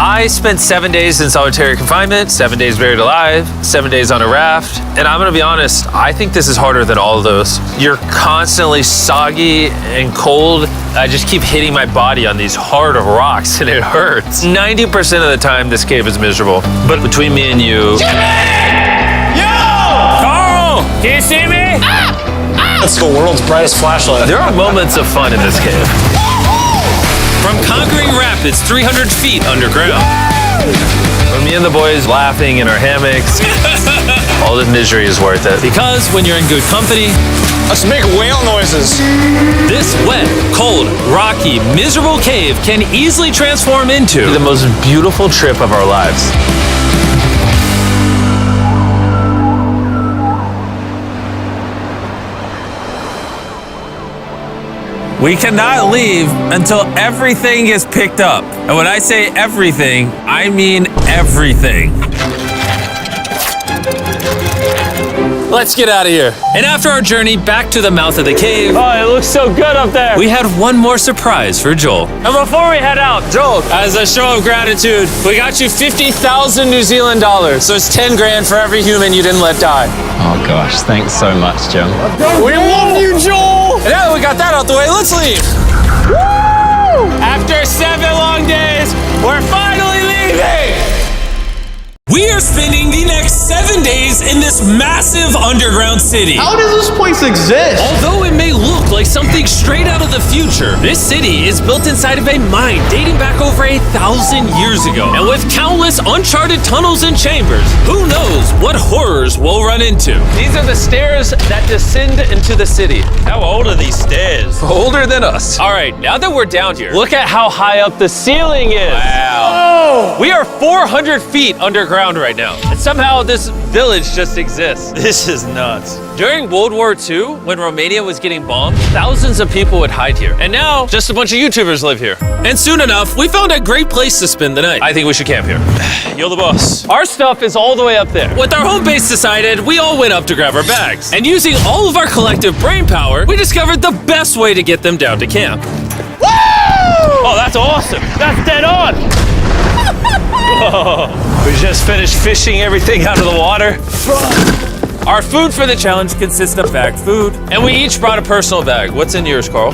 I spent 7 days in solitary confinement, 7 days buried alive, 7 days on a raft, and I'm gonna be honest, I think this is harder than all of those. You're constantly soggy and cold. I just keep hitting my body on these hard rocks and it hurts. 90% of the time, this cave is miserable. But between me and you... Jimmy! Yo! Carl! Can you see me? That's the world's brightest flashlight. There are moments of fun in this cave. From conquering rapids 300 feet underground. From me and the boys laughing in our hammocks. All the misery is worth it. Because when you're in good company, let's make whale noises. This wet, cold, rocky, miserable cave can easily transform into the most beautiful trip of our lives. We cannot leave until everything is picked up. And when I say everything, I mean everything. Let's get out of here. And after our journey back to the mouth of the cave, oh, it looks so good up there. We had one more surprise for Joel. And before we head out, Joel, as a show of gratitude, we got you 50,000 New Zealand dollars. So it's 10 grand for every human you didn't let die. Oh gosh, thanks so much, Jim. We love you, Joel. And now that we got that out the way, let's leave. Woo! After 7 long days, we're finally leaving. We are spending the next 7 days in this massive underground city. How does this place exist? Although it may look like something straight out of the future, this city is built inside of a mine dating back over 1,000 years ago. And with countless uncharted tunnels and chambers, who knows what horrors we'll run into. These are the stairs that descend into the city. How old are these stairs? Older than us. All right, now that we're down here, look at how high up the ceiling is. Wow. We are 400 feet underground right now. somehow this village just exists. This is nuts. During World War II, when Romania was getting bombed, thousands of people would hide here. And now, just a bunch of YouTubers live here. And soon enough, we found a great place to spend the night. I think we should camp here. You're the boss. Our stuff is all the way up there. With our home base decided, we all went up to grab our bags. And using all of our collective brain power, we discovered the best way to get them down to camp. Woo! Oh, that's awesome. That's dead on. Whoa. We just finished fishing everything out of the water. Our food for the challenge consists of bagged food, and we each brought a personal bag. What's in yours, Carl?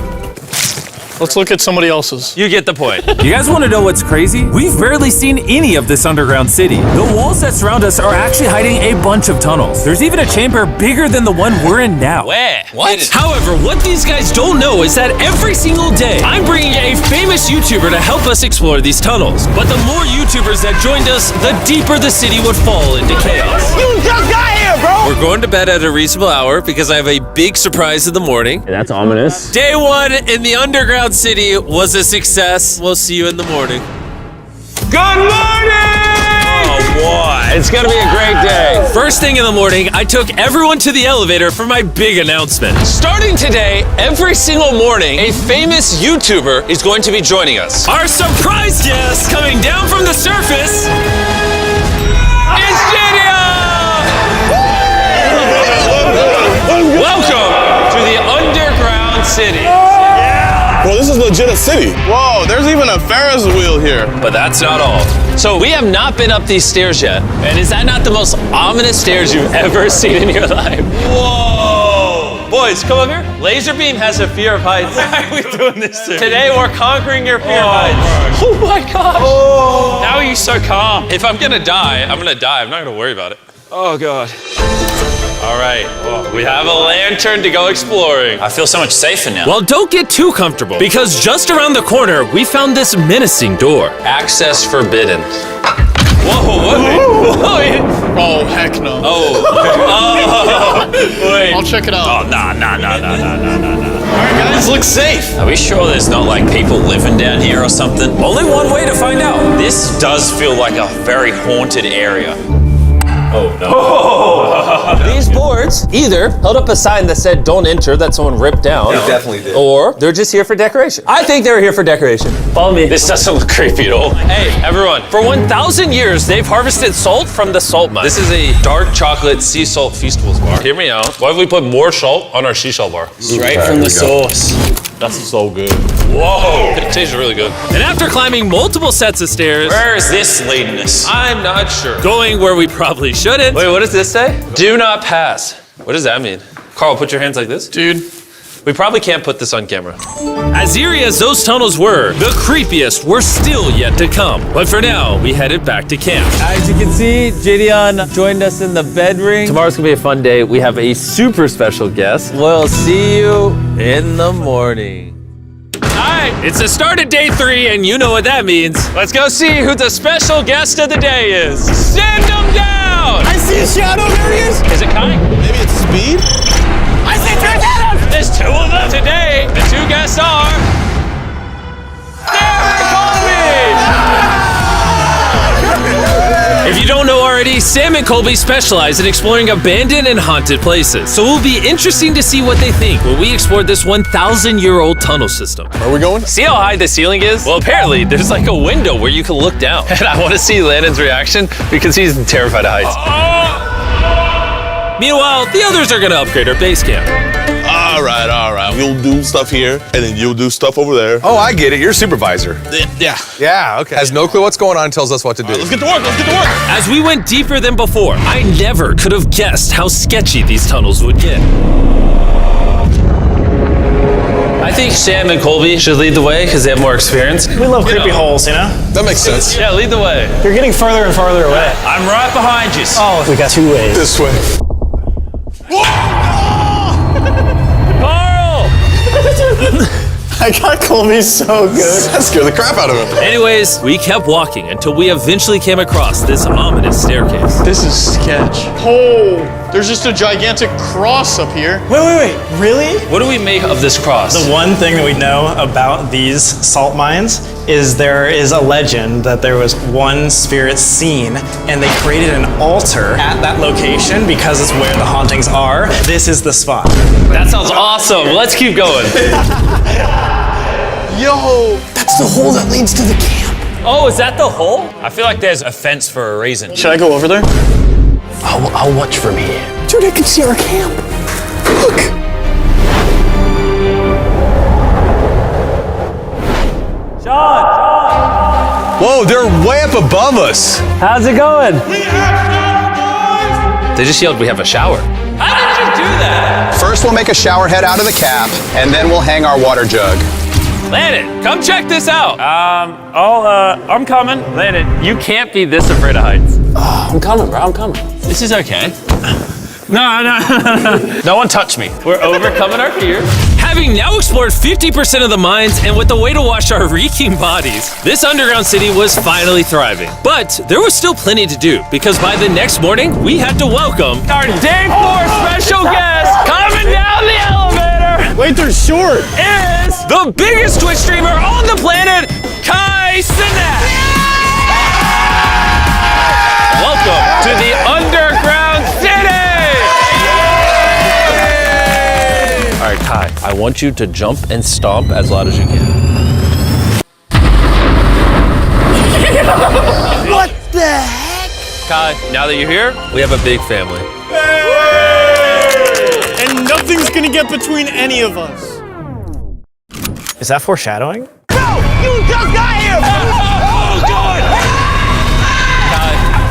Let's look at somebody else's. You get the point. You guys want to know what's crazy? We've barely seen any of this underground city. The walls that surround us are actually hiding a bunch of tunnels. There's even a chamber bigger than the one we're in now. Where? What? However, what these guys don't know is that every single day, I'm bringing a famous YouTuber to help us explore these tunnels. But the more YouTubers that joined us, the deeper the city would fall into chaos. You just got here, bro! We're going to bed at a reasonable hour because I have a big surprise in the morning. That's ominous. Day one in the underground city was a success. We'll see you in the morning. Good morning! Oh, boy. It's gonna be a great day. First thing in the morning, I took everyone to the elevator for my big announcement. Starting today, every single morning, a famous YouTuber is going to be joining us. Our surprise guest coming down from the surface is Gideon! Welcome to the underground city. Well, this is legit a city. Whoa, there's even a Ferris wheel here. But that's not all. So we have not been up these stairs yet. And is that not the most ominous stairs you've ever seen in your life? Whoa! Boys, come up here. Laserbeam has a fear of heights. Why are we doing this today? Today we're conquering your fear of heights. Oh my gosh! Oh. How are you so calm? If I'm gonna die, I'm gonna die. I'm not gonna worry about it. Oh, God. All right, we have a lantern to go exploring. I feel so much safer now. Well, don't get too comfortable, because just around the corner, we found this menacing door. Access forbidden. Whoa, what? Oh, heck no. Oh. Wait. I'll check it out. Oh, nah. All right, guys, look safe. Are we sure there's not like people living down here or something? Only one way to find out. This does feel like a very haunted area. Oh no. Oh. These boards either held up a sign that said don't enter that someone ripped down. They definitely did. Or they're just here for decoration. I think they were here for decoration. Follow me. This doesn't look creepy at all. Hey, everyone. For 1,000 years, they've harvested salt from the salt mine. This is a dark chocolate sea salt Feastables bar. Hear me out. Why have we put more salt on our sea salt bar? Straight from the source. That's so good. Whoa. It tastes really good. And after climbing multiple sets of stairs, Where is this leading us? I'm not sure. going where we probably shouldn't. Wait, what does this say? Do not pass. What does that mean? Carl, put your hands like this. Dude. We probably can't put this on camera. As eerie as those tunnels were, the creepiest were still yet to come. But for now, we headed back to camp. As you can see, Gideon joined us in the bed ring. Tomorrow's gonna be a fun day. We have a super special guest. We'll see you in the morning. All right, it's the start of day 3, and you know what that means. Let's go see who the special guest of the day is. Send him down! I see a shadow. There he is. Is it Kai? Maybe it's speed? I see 2 shadows. There's 2 of them. Today, the 2 guests are... If you don't know already, Sam and Colby specialize in exploring abandoned and haunted places. So it will be interesting to see what they think when we explore this 1,000-year-old tunnel system. Are we going? See how high the ceiling is? Well, apparently, there's like a window where you can look down. And I want to see Landon's reaction because he's terrified of heights. Meanwhile, the others are gonna upgrade our base camp. All right. You'll do stuff here, and then you'll do stuff over there. Oh, I get it. You're supervisor. Yeah. Yeah, okay. Has no clue what's going on, tells us what to do. Let's get to work. As we went deeper than before, I never could have guessed how sketchy these tunnels would get. I think Sam and Colby should lead the way because they have more experience. We love creepy holes, you know? That makes sense. Yeah, lead the way. You're getting further and farther away. I'm right behind you. Oh, we got 2 ways. This way. Carl! I got Colby so good. That scared the crap out of him. Anyways, we kept walking until we eventually came across this ominous staircase. This is sketch. Oh, There's just a gigantic cross up here. Wait, really? What do we make of this cross? The one thing that we know about these salt mines is there is a legend that there was one spirit seen and they created an altar at that location because it's where the hauntings are. This is the spot. That sounds awesome. Let's keep going. Yo, that's the hole that leads to the camp. Oh, is that the hole? I feel like there's a fence for a reason. Should I go over there? I'll watch from here. Dude, I can see our camp. Look. Sean! Whoa, they're way up above us. How's it going? They just yelled, we have a shower. How did you do that? First, we'll make a shower head out of the cap, and then we'll hang our water jug. Landon, come check this out. I'm coming. Landon, you can't be this afraid of heights. Oh, I'm coming, bro. I'm coming. This is okay. No. No one touch me. We're overcoming our fears. Having now explored 50% of the mines and with a way to wash our reeking bodies, this underground city was finally thriving. But there was still plenty to do because by the next morning, we had to welcome Our day 4 special guest coming down the elevator. Wait, they're short. is the biggest Twitch streamer on the planet, Kai Cenat. Welcome to the underground city. All right, Kai, I want you to jump and stomp as loud as you can. What the heck? Kai, now that you're here, we have a big family. And nothing's gonna get between any of us. Is that foreshadowing? No! You just got here! Oh, God!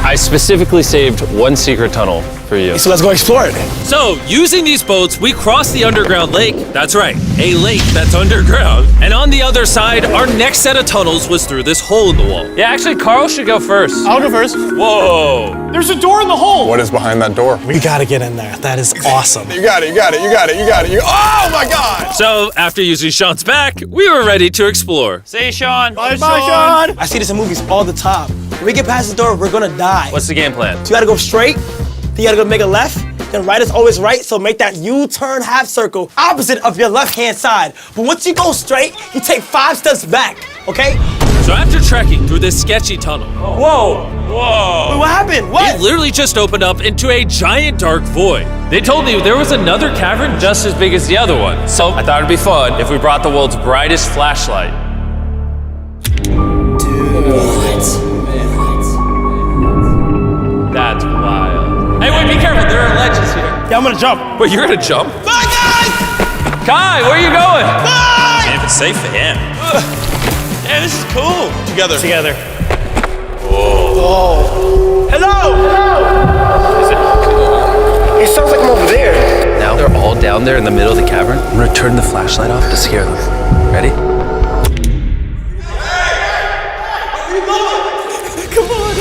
I specifically saved one secret tunnel for you. So let's go explore it. So, using these boats, we crossed the underground lake. That's right, a lake that's underground. And on the other side, our next set of tunnels was through this hole in the wall. Yeah, actually, Carl should go first. I'll go first. Whoa. There's a door in the hole. What is behind that door? We gotta get in there. That is awesome. You got it. Oh my God! So, after using Sean's back, we were ready to explore. See you, Sean. Bye, Sean. I see this in movies all the time. When we get past the door, we're gonna die. What's the game plan? So you gotta go straight, then you gotta go make a left, then right is always right, so make that U-turn half circle opposite of your left-hand side. But once you go straight, you take 5 steps back, okay? So after trekking through this sketchy tunnel, Whoa. Wait, what happened? What? it literally just opened up into a giant dark void. They told me there was another cavern just as big as the other one. So I thought it'd be fun if we brought the world's brightest flashlight. That's wild. Hey, wait, be careful. There are ledges here. Yeah, I'm gonna jump. Wait, you're gonna jump? Bye, guys! Kai, where are you going? Bye! Man, if it's safe for him. Yeah, this is cool. Together. Oh. Hello! It sounds like I'm over there. Now they're all down there in the middle of the cavern. I'm gonna turn the flashlight off to scare them. Ready? Come on.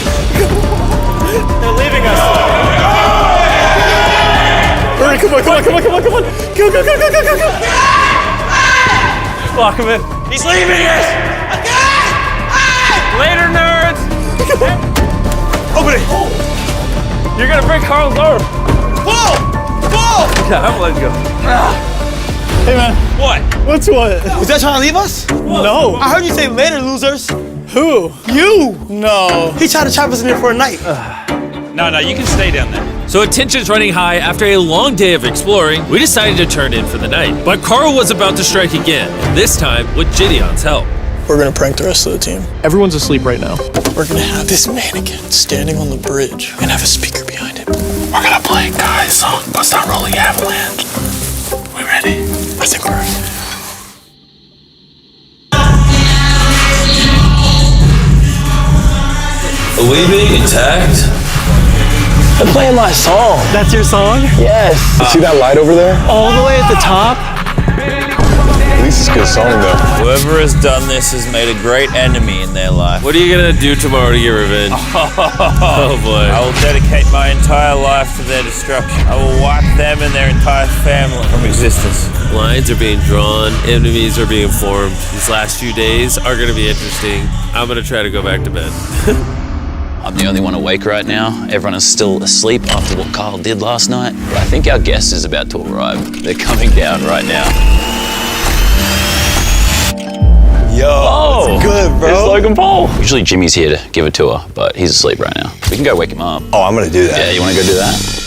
They're leaving us. Hurry, come on. Go. Lock him in. He's leaving us. Later, nerds. Open it. You're gonna break Carl's arm. Whoa! Yeah, I'm letting go. Hey, man. What? What's what? Was that trying to leave us? No. I heard you say later, losers. Who? You. No. He tried to trap us in here for a night. No, you can stay down there. So tensions running high after a long day of exploring, we decided to turn in for the night. But Carl was about to strike again, this time with Gideon's help. We're gonna prank the rest of the team. Everyone's asleep right now. We're gonna have this mannequin standing on the bridge and have a speaker behind it. We're gonna play Kai's song, Bust Not Rolling Avalanche. We ready? I think we're ready. Are we being attacked? I'm playing my song. That's your song? Yes. See that light over there? All the way at the top? At least it's a good song, though. Whoever has done this has made a great enemy in their life. What are you gonna do tomorrow to get revenge? Oh boy. I will dedicate my entire life to their destruction. I will wipe them and their entire family from existence. Lines are being drawn, enemies are being formed. These last few days are gonna be interesting. I'm gonna try to go back to bed. I'm the only one awake right now. Everyone is still asleep after what Kyle did last night. But I think our guest is about to arrive. They're coming down right now. Yo, it's good, bro. It's Logan Paul. Usually Jimmy's here to give a tour, but he's asleep right now. We can go wake him up. Oh, I'm gonna do that. Yeah, you wanna go do that?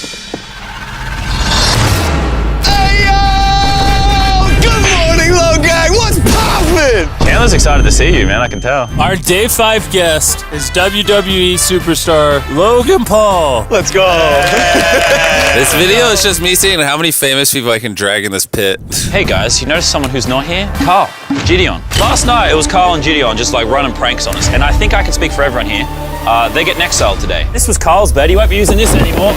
Chandler's excited to see you, man. I can tell. Our day 5 guest is WWE superstar Logan Paul. Let's go. This video is just me seeing how many famous people I can drag in this pit. Hey guys, you notice someone who's not here? Carl, Gideon. Last night it was Carl and Gideon just like running pranks on us, and I think I can speak for everyone here. They get neck exiled today. This was Carl's bed. He won't be using this anymore.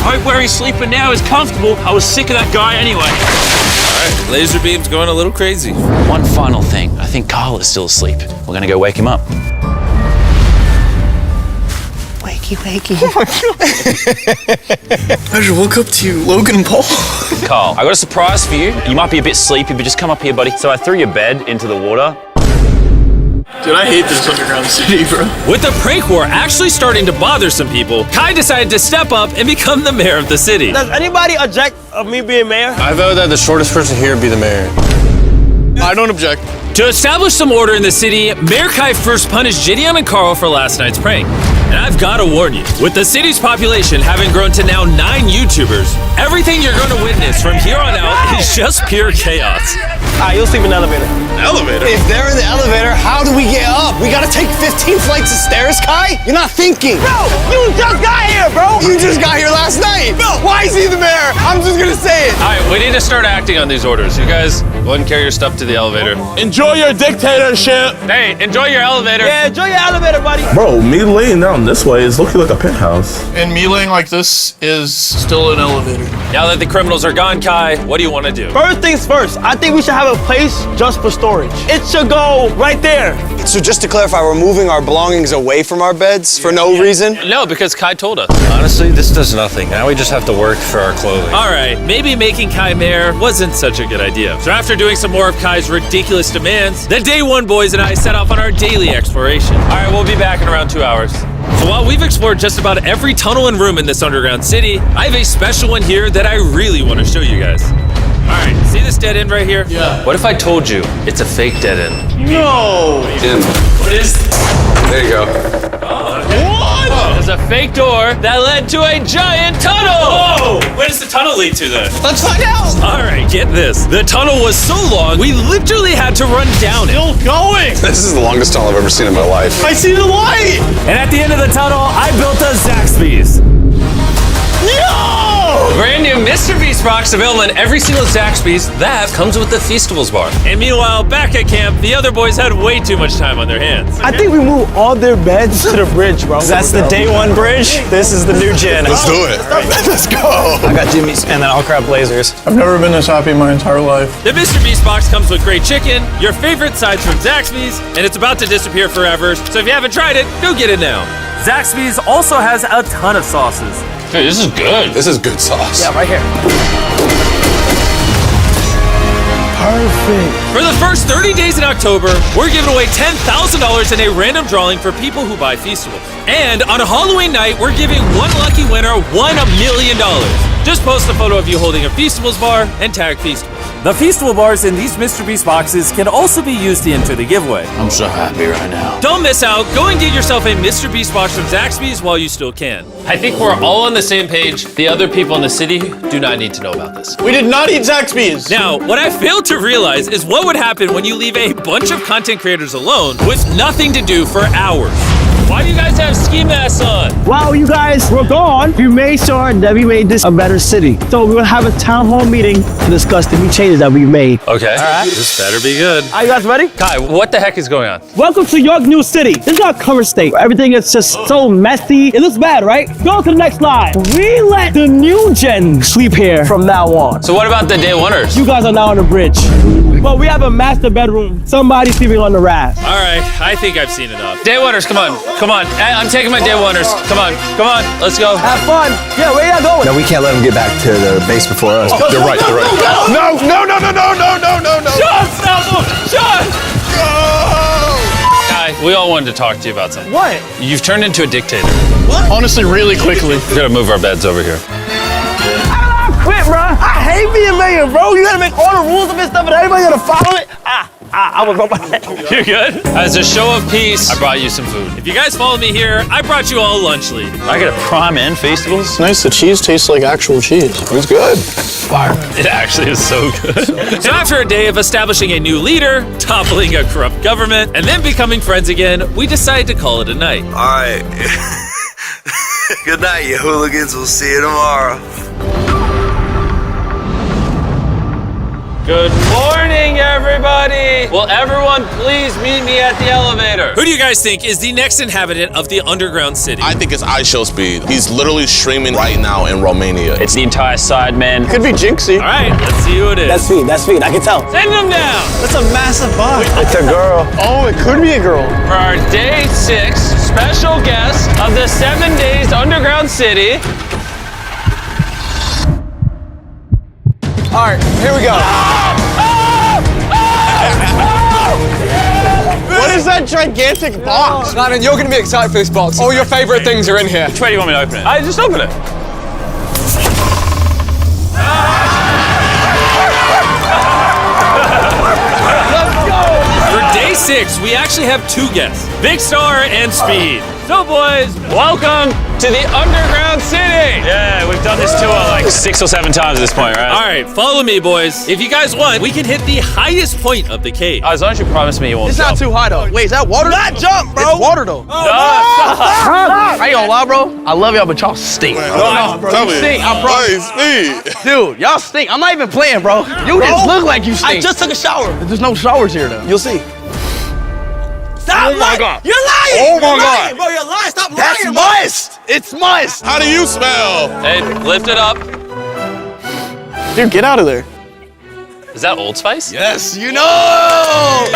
Right where he's sleeping now is comfortable. I was sick of that guy anyway. All right, laser beam's going a little crazy. One final thing. I think Carl is still asleep. We're gonna go wake him up. Wakey, wakey. Oh my God. I just woke up to you, Logan Paul. Carl, I got a surprise for you. You might be a bit sleepy, but just come up here, buddy. So I threw your bed into the water. Dude, I hate this underground city, bro. With the prank war actually starting to bother some people, Kai decided to step up and become the mayor of the city. Does anybody object of me being mayor? I vote that the shortest person here be the mayor. I don't object. To establish some order in the city, Mayor Kai first punished Gideon and Carl for last night's prank. And I've got to warn you, with the city's population having grown to now 9 YouTubers, everything you're going to witness from here on out is just pure chaos. You'll sleep in the elevator. Elevator? If they're in the elevator, how do we get up? We gotta take 15 flights of stairs, Kai? You're not thinking. Bro, you just got here, bro. You just got here last night. No. Why is he the mayor? I'm just gonna say it. All right, we need to start acting on these orders. You guys go ahead and carry your stuff to the elevator. Enjoy your dictatorship. Hey, enjoy your elevator. Yeah, enjoy your elevator, buddy. Bro, me laying down this way is looking like a penthouse. And me laying like this is still an elevator. Now that the criminals are gone, Kai, what do you want to do? First things first, I think we should have a place just for storage. It should go right there. So just to clarify, we're moving our belongings away from our beds for no reason? No, because Kai told us. Honestly, this does nothing. Now we just have to work for our clothing. All right, maybe making Kai mayor wasn't such a good idea. So after doing some more of Kai's ridiculous demands, the Day 1 boys and I set off on our daily exploration. All right, we'll be back in around 2 hours. So while we've explored just about every tunnel and room in this underground city, I have a special one here that I really want to show you guys. All right, see this dead end right here? Yeah. What if I told you it's a fake dead end? No! What is? There you go. What? There's a fake door that led to a giant tunnel! Whoa! Where does the tunnel lead to then? Let's find out! All right, get this. The tunnel was so long, we literally had to run down it. Still going. This is the longest tunnel I've ever seen in my life. I see the light. And at the end of the tunnel, I built a Zaxby's. No! Brand new MrBeast box available in every single Zaxby's. That comes with the Feastables bar. And meanwhile, back at camp, the other boys had way too much time on their hands. I think we moved all their beds to the bridge, bro. That's the Day 1 bridge. This is the new gen. Let's do it. Let's go! I got Jimmy's, and then I'll grab Blazers. I've never been this happy in my entire life. The MrBeast box comes with great chicken, your favorite sides from Zaxby's, and it's about to disappear forever. So if you haven't tried it, go get it now. Zaxby's also has a ton of sauces. Dude, this is good. This is good sauce. Yeah, right here. Perfect. For the first 30 days in October, we're giving away $10,000 in a random drawing for people who buy Feastables. And on a Halloween night, we're giving one lucky winner $1 million. Just post a photo of you holding a Feastables bar and tag Feastables. The Feastable bars in these MrBeast boxes can also be used to enter the giveaway. I'm so happy right now. Don't miss out. Go and get yourself a MrBeast box from Zaxby's while you still can. I think we're all on the same page. The other people in the city do not need to know about this. We did not eat Zaxby's. Now, what I failed to realize is what would happen when you leave a bunch of content creators alone with nothing to do for hours. Why do you guys have ski masks on? While you guys were gone, we made sure that we made this a better city. So we're gonna have a town hall meeting to discuss the new changes that we've made. Okay. All right. This better be good. Are you guys ready? Kai, what the heck is going on? Welcome to York New City. This is our current state. Everything is just so messy. It looks bad, right? Go to the next slide. We let the new gen sleep here from now on. So what about the Day 1ers? You guys are now on the bridge. Well, we have a master bedroom. Somebody's sleeping on the raft. All right, I think I've seen enough. Day 1ers, come on. Come on. I'm taking my Day 1ers. Come on. Come on. Let's go. Have fun. Yeah, where y'all going? No, we can't let them get back to the base before us. They're right, they're right. No, no. Sean, stop him! Sean! Kai, we all wanted to talk to you about something. What? You've turned into a dictator. What? Honestly, really quickly. We gotta move our beds over here. Quit, bro. I hate being mayor, bro. You gotta make all the rules of this stuff and everybody gotta follow it. I was on my head. You're good? As a show of peace, I brought you some food. If you guys follow me here, I brought you all lunch lead. I get a prime and Feastables. Nice, the cheese tastes like actual cheese. It's good. Fire. It actually is so good. So after a day of establishing a new leader, toppling a corrupt government, and then becoming friends again, we decided to call it a night. All right. Good night, you hooligans. We'll see you tomorrow. Good morning, everybody! Will everyone please meet me at the elevator? Who do you guys think is the next inhabitant of the underground city? I think it's iShowSpeed. He's literally streaming right now in Romania. It's the entire side, man. Could be Jinxie. All right, let's see who it is. That's feed, I can tell. Send them down! That's a massive box. It's a girl. Oh, it could be a girl. For our day 6 special guest of the 7 days underground city. All right, here we go. What is that gigantic box? Shannon, you're gonna be excited for this box. All your favorite things are in here. Which way do you want me to open it? I just open it. Let's go! For day 6, we actually have 2 guests, Big Star and Speed. So boys, welcome to the underground city. Yeah, we've done this tour like 6 or 7 times at this point, right? All right, follow me, boys. If you guys want, we can hit the highest point of the cave. As long as you promise me you won't It's jump. not too high though. Wait, is that water? Not jump, bro. It's water though. Stop. I ain't gonna lie, bro. I love y'all, but y'all stink. No, bro. tell You me. stink. I promise. Speed. Dude, y'all stink. I'm not even playing, bro. You just look like you stink. I just took a shower. There's no showers here though. You'll see. Stop lying! God. You're lying! Oh my You're lying, God. bro, you're lying! Stop That's lying! moist. It's moist. How do you smell? Hey, lift it up. Dude, get out of there. Is that Old Spice? Yes, you know.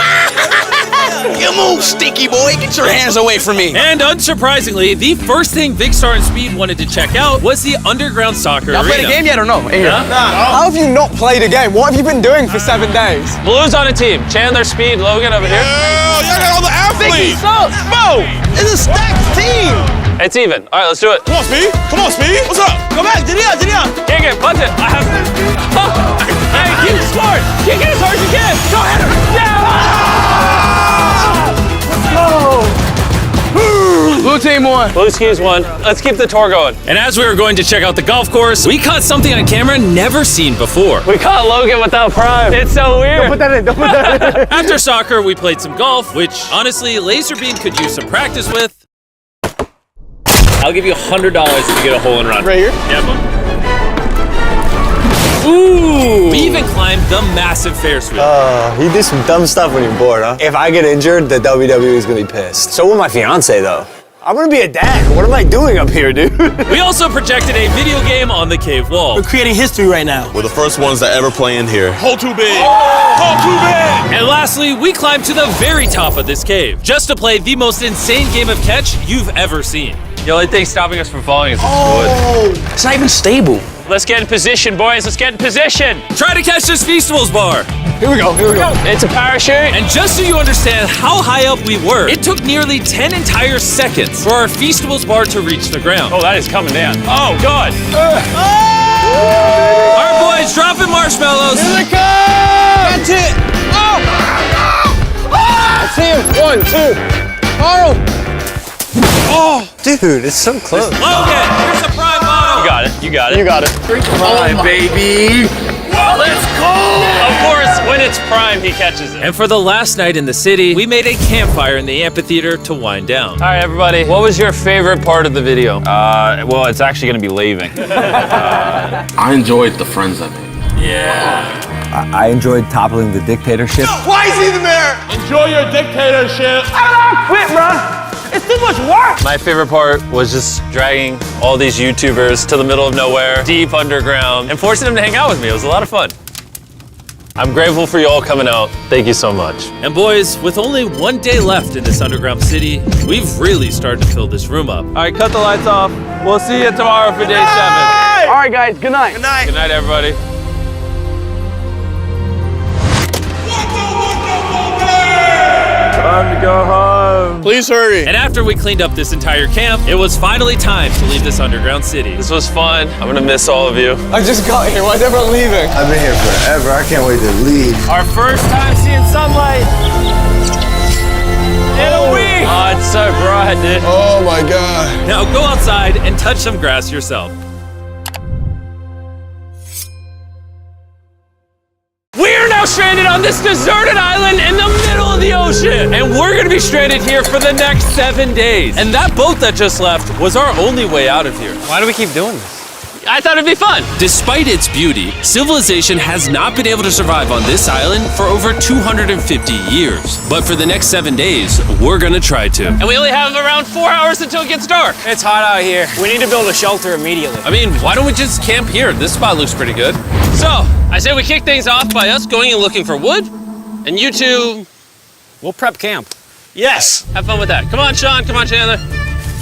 You move, stinky boy. Get your hands away from me. And unsurprisingly, the first thing Big Star and Speed wanted to check out was the underground soccer Y'all arena. played a game yet or no? Yeah? How have you not played a game? What have you been doing for 7 days? Blue's on a team. Chandler, Speed, Logan over here. Hell, y'all got all the athletes. Bro, it's a stacked team. It's even. All right, let's do it. Come on, Speed. Come on, Speed. What's up? Go back, Didia. Kick it, punch it. I have. Oh. Hey, keep it scored. Kick it as hard as you can. Go ahead. Yeah! Blue team won. Blue team's won. Let's keep the tour going. And as we were going to check out the golf course, we caught something on camera never seen before. We caught Logan without prime. It's so weird. Don't put that in. Don't put that in. After soccer, we played some golf, which honestly, Laserbeam could use some practice with. I'll give you $100 if you get a hole in run. Right here? Yep. Ooh! We even climbed the massive Ferris wheel. You do some dumb stuff when you're bored, huh? If I get injured, the WWE is gonna be pissed. So will my fiance, though. I'm gonna be a dad. What am I doing up here, dude? We also projected a video game on the cave wall. We're creating history right now. We're the first ones that ever play in here. Hole too big. Hole too big. And lastly, we climbed to the very top of this cave, just to play the most insane game of catch you've ever seen. The only thing stopping us from falling is this wood. It's not even stable. Let's get in position, boys. Let's get in position. Try to catch this Feastables bar. Here we go. It's a parachute. And just so you understand how high up we were, it took nearly 10 entire seconds for our Feastables bar to reach the ground. Oh, that is coming down. Oh, God. All right, boys, dropping marshmallows. Here they come. That's it. Oh. That's him. 1, 2. Carl. Oh, dude, it's so close. Logan, here's a prime bottle. You got it. You got it. You got it. Drink prime, baby. Let's go. Of course, when it's prime, he catches it. And for the last night in the city, we made a campfire in the amphitheater to wind down. All right, everybody. What was your favorite part of the video? Well, it's actually going to be leaving. I enjoyed the friends I made. Yeah. I enjoyed toppling the dictatorship. Why is he the mayor? Enjoy your dictatorship. I don't quit, bro. It's too much work. My favorite part was just dragging all these YouTubers to the middle of nowhere, deep underground, and forcing them to hang out with me. It was a lot of fun. I'm grateful for you all coming out. Thank you so much. And boys, with only 1 day left in this underground city, we've really started to fill this room up. All right, cut the lights off. We'll see you tomorrow for day 7. All right, guys. Good night. Good night. Good night, everybody. Time to go home. Please hurry. And after we cleaned up this entire camp, it was finally time to leave this underground city. This was fun. I'm gonna miss all of you. I just got here. Why's everyone leaving? I've been here forever. I can't wait to leave. Our first time seeing sunlight in a week. Oh, it's so bright, dude. Oh my God. Now go outside and touch some grass yourself. We're now stranded on this deserted island in the middle of the ocean. And we're gonna be stranded here for the next 7 days. And that boat that just left was our only way out of here. Why do we keep doing this? I thought it'd be fun. Despite its beauty, civilization has not been able to survive on this island for over 250 years. But for the next 7 days, we're gonna try to. And we only have around 4 hours until it gets dark. It's hot out here. We need to build a shelter immediately. I mean, why don't we just camp here? This spot looks pretty good. So, I say we kick things off by us going and looking for wood, and you two... We'll prep camp. Yes! Have fun with that. Come on, Sean. Come on, Chandler.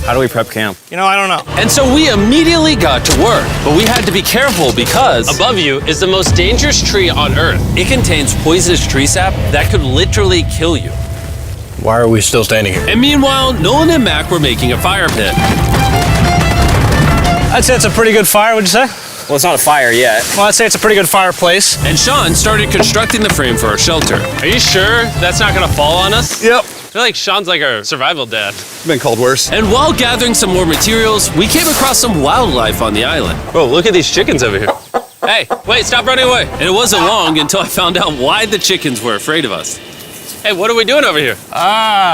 How do we prep camp? You know, I don't know. And so we immediately got to work, but we had to be careful because above you is the most dangerous tree on Earth. It contains poisonous tree sap that could literally kill you. Why are we still standing here? And meanwhile, Nolan and Mac were making a fire pit. I'd say it's a pretty good fire, would you say? Well, it's not a fire yet. Well, I'd say it's a pretty good fireplace. And Sean started constructing the frame for our shelter. Are you sure that's not gonna fall on us? Yep. I feel like Sean's like our survival dad. Been called worse. And while gathering some more materials, we came across some wildlife on the island. Bro, look at these chickens over here. Hey, wait, stop running away. And it wasn't long until I found out why the chickens were afraid of us. Hey, what are we doing over here?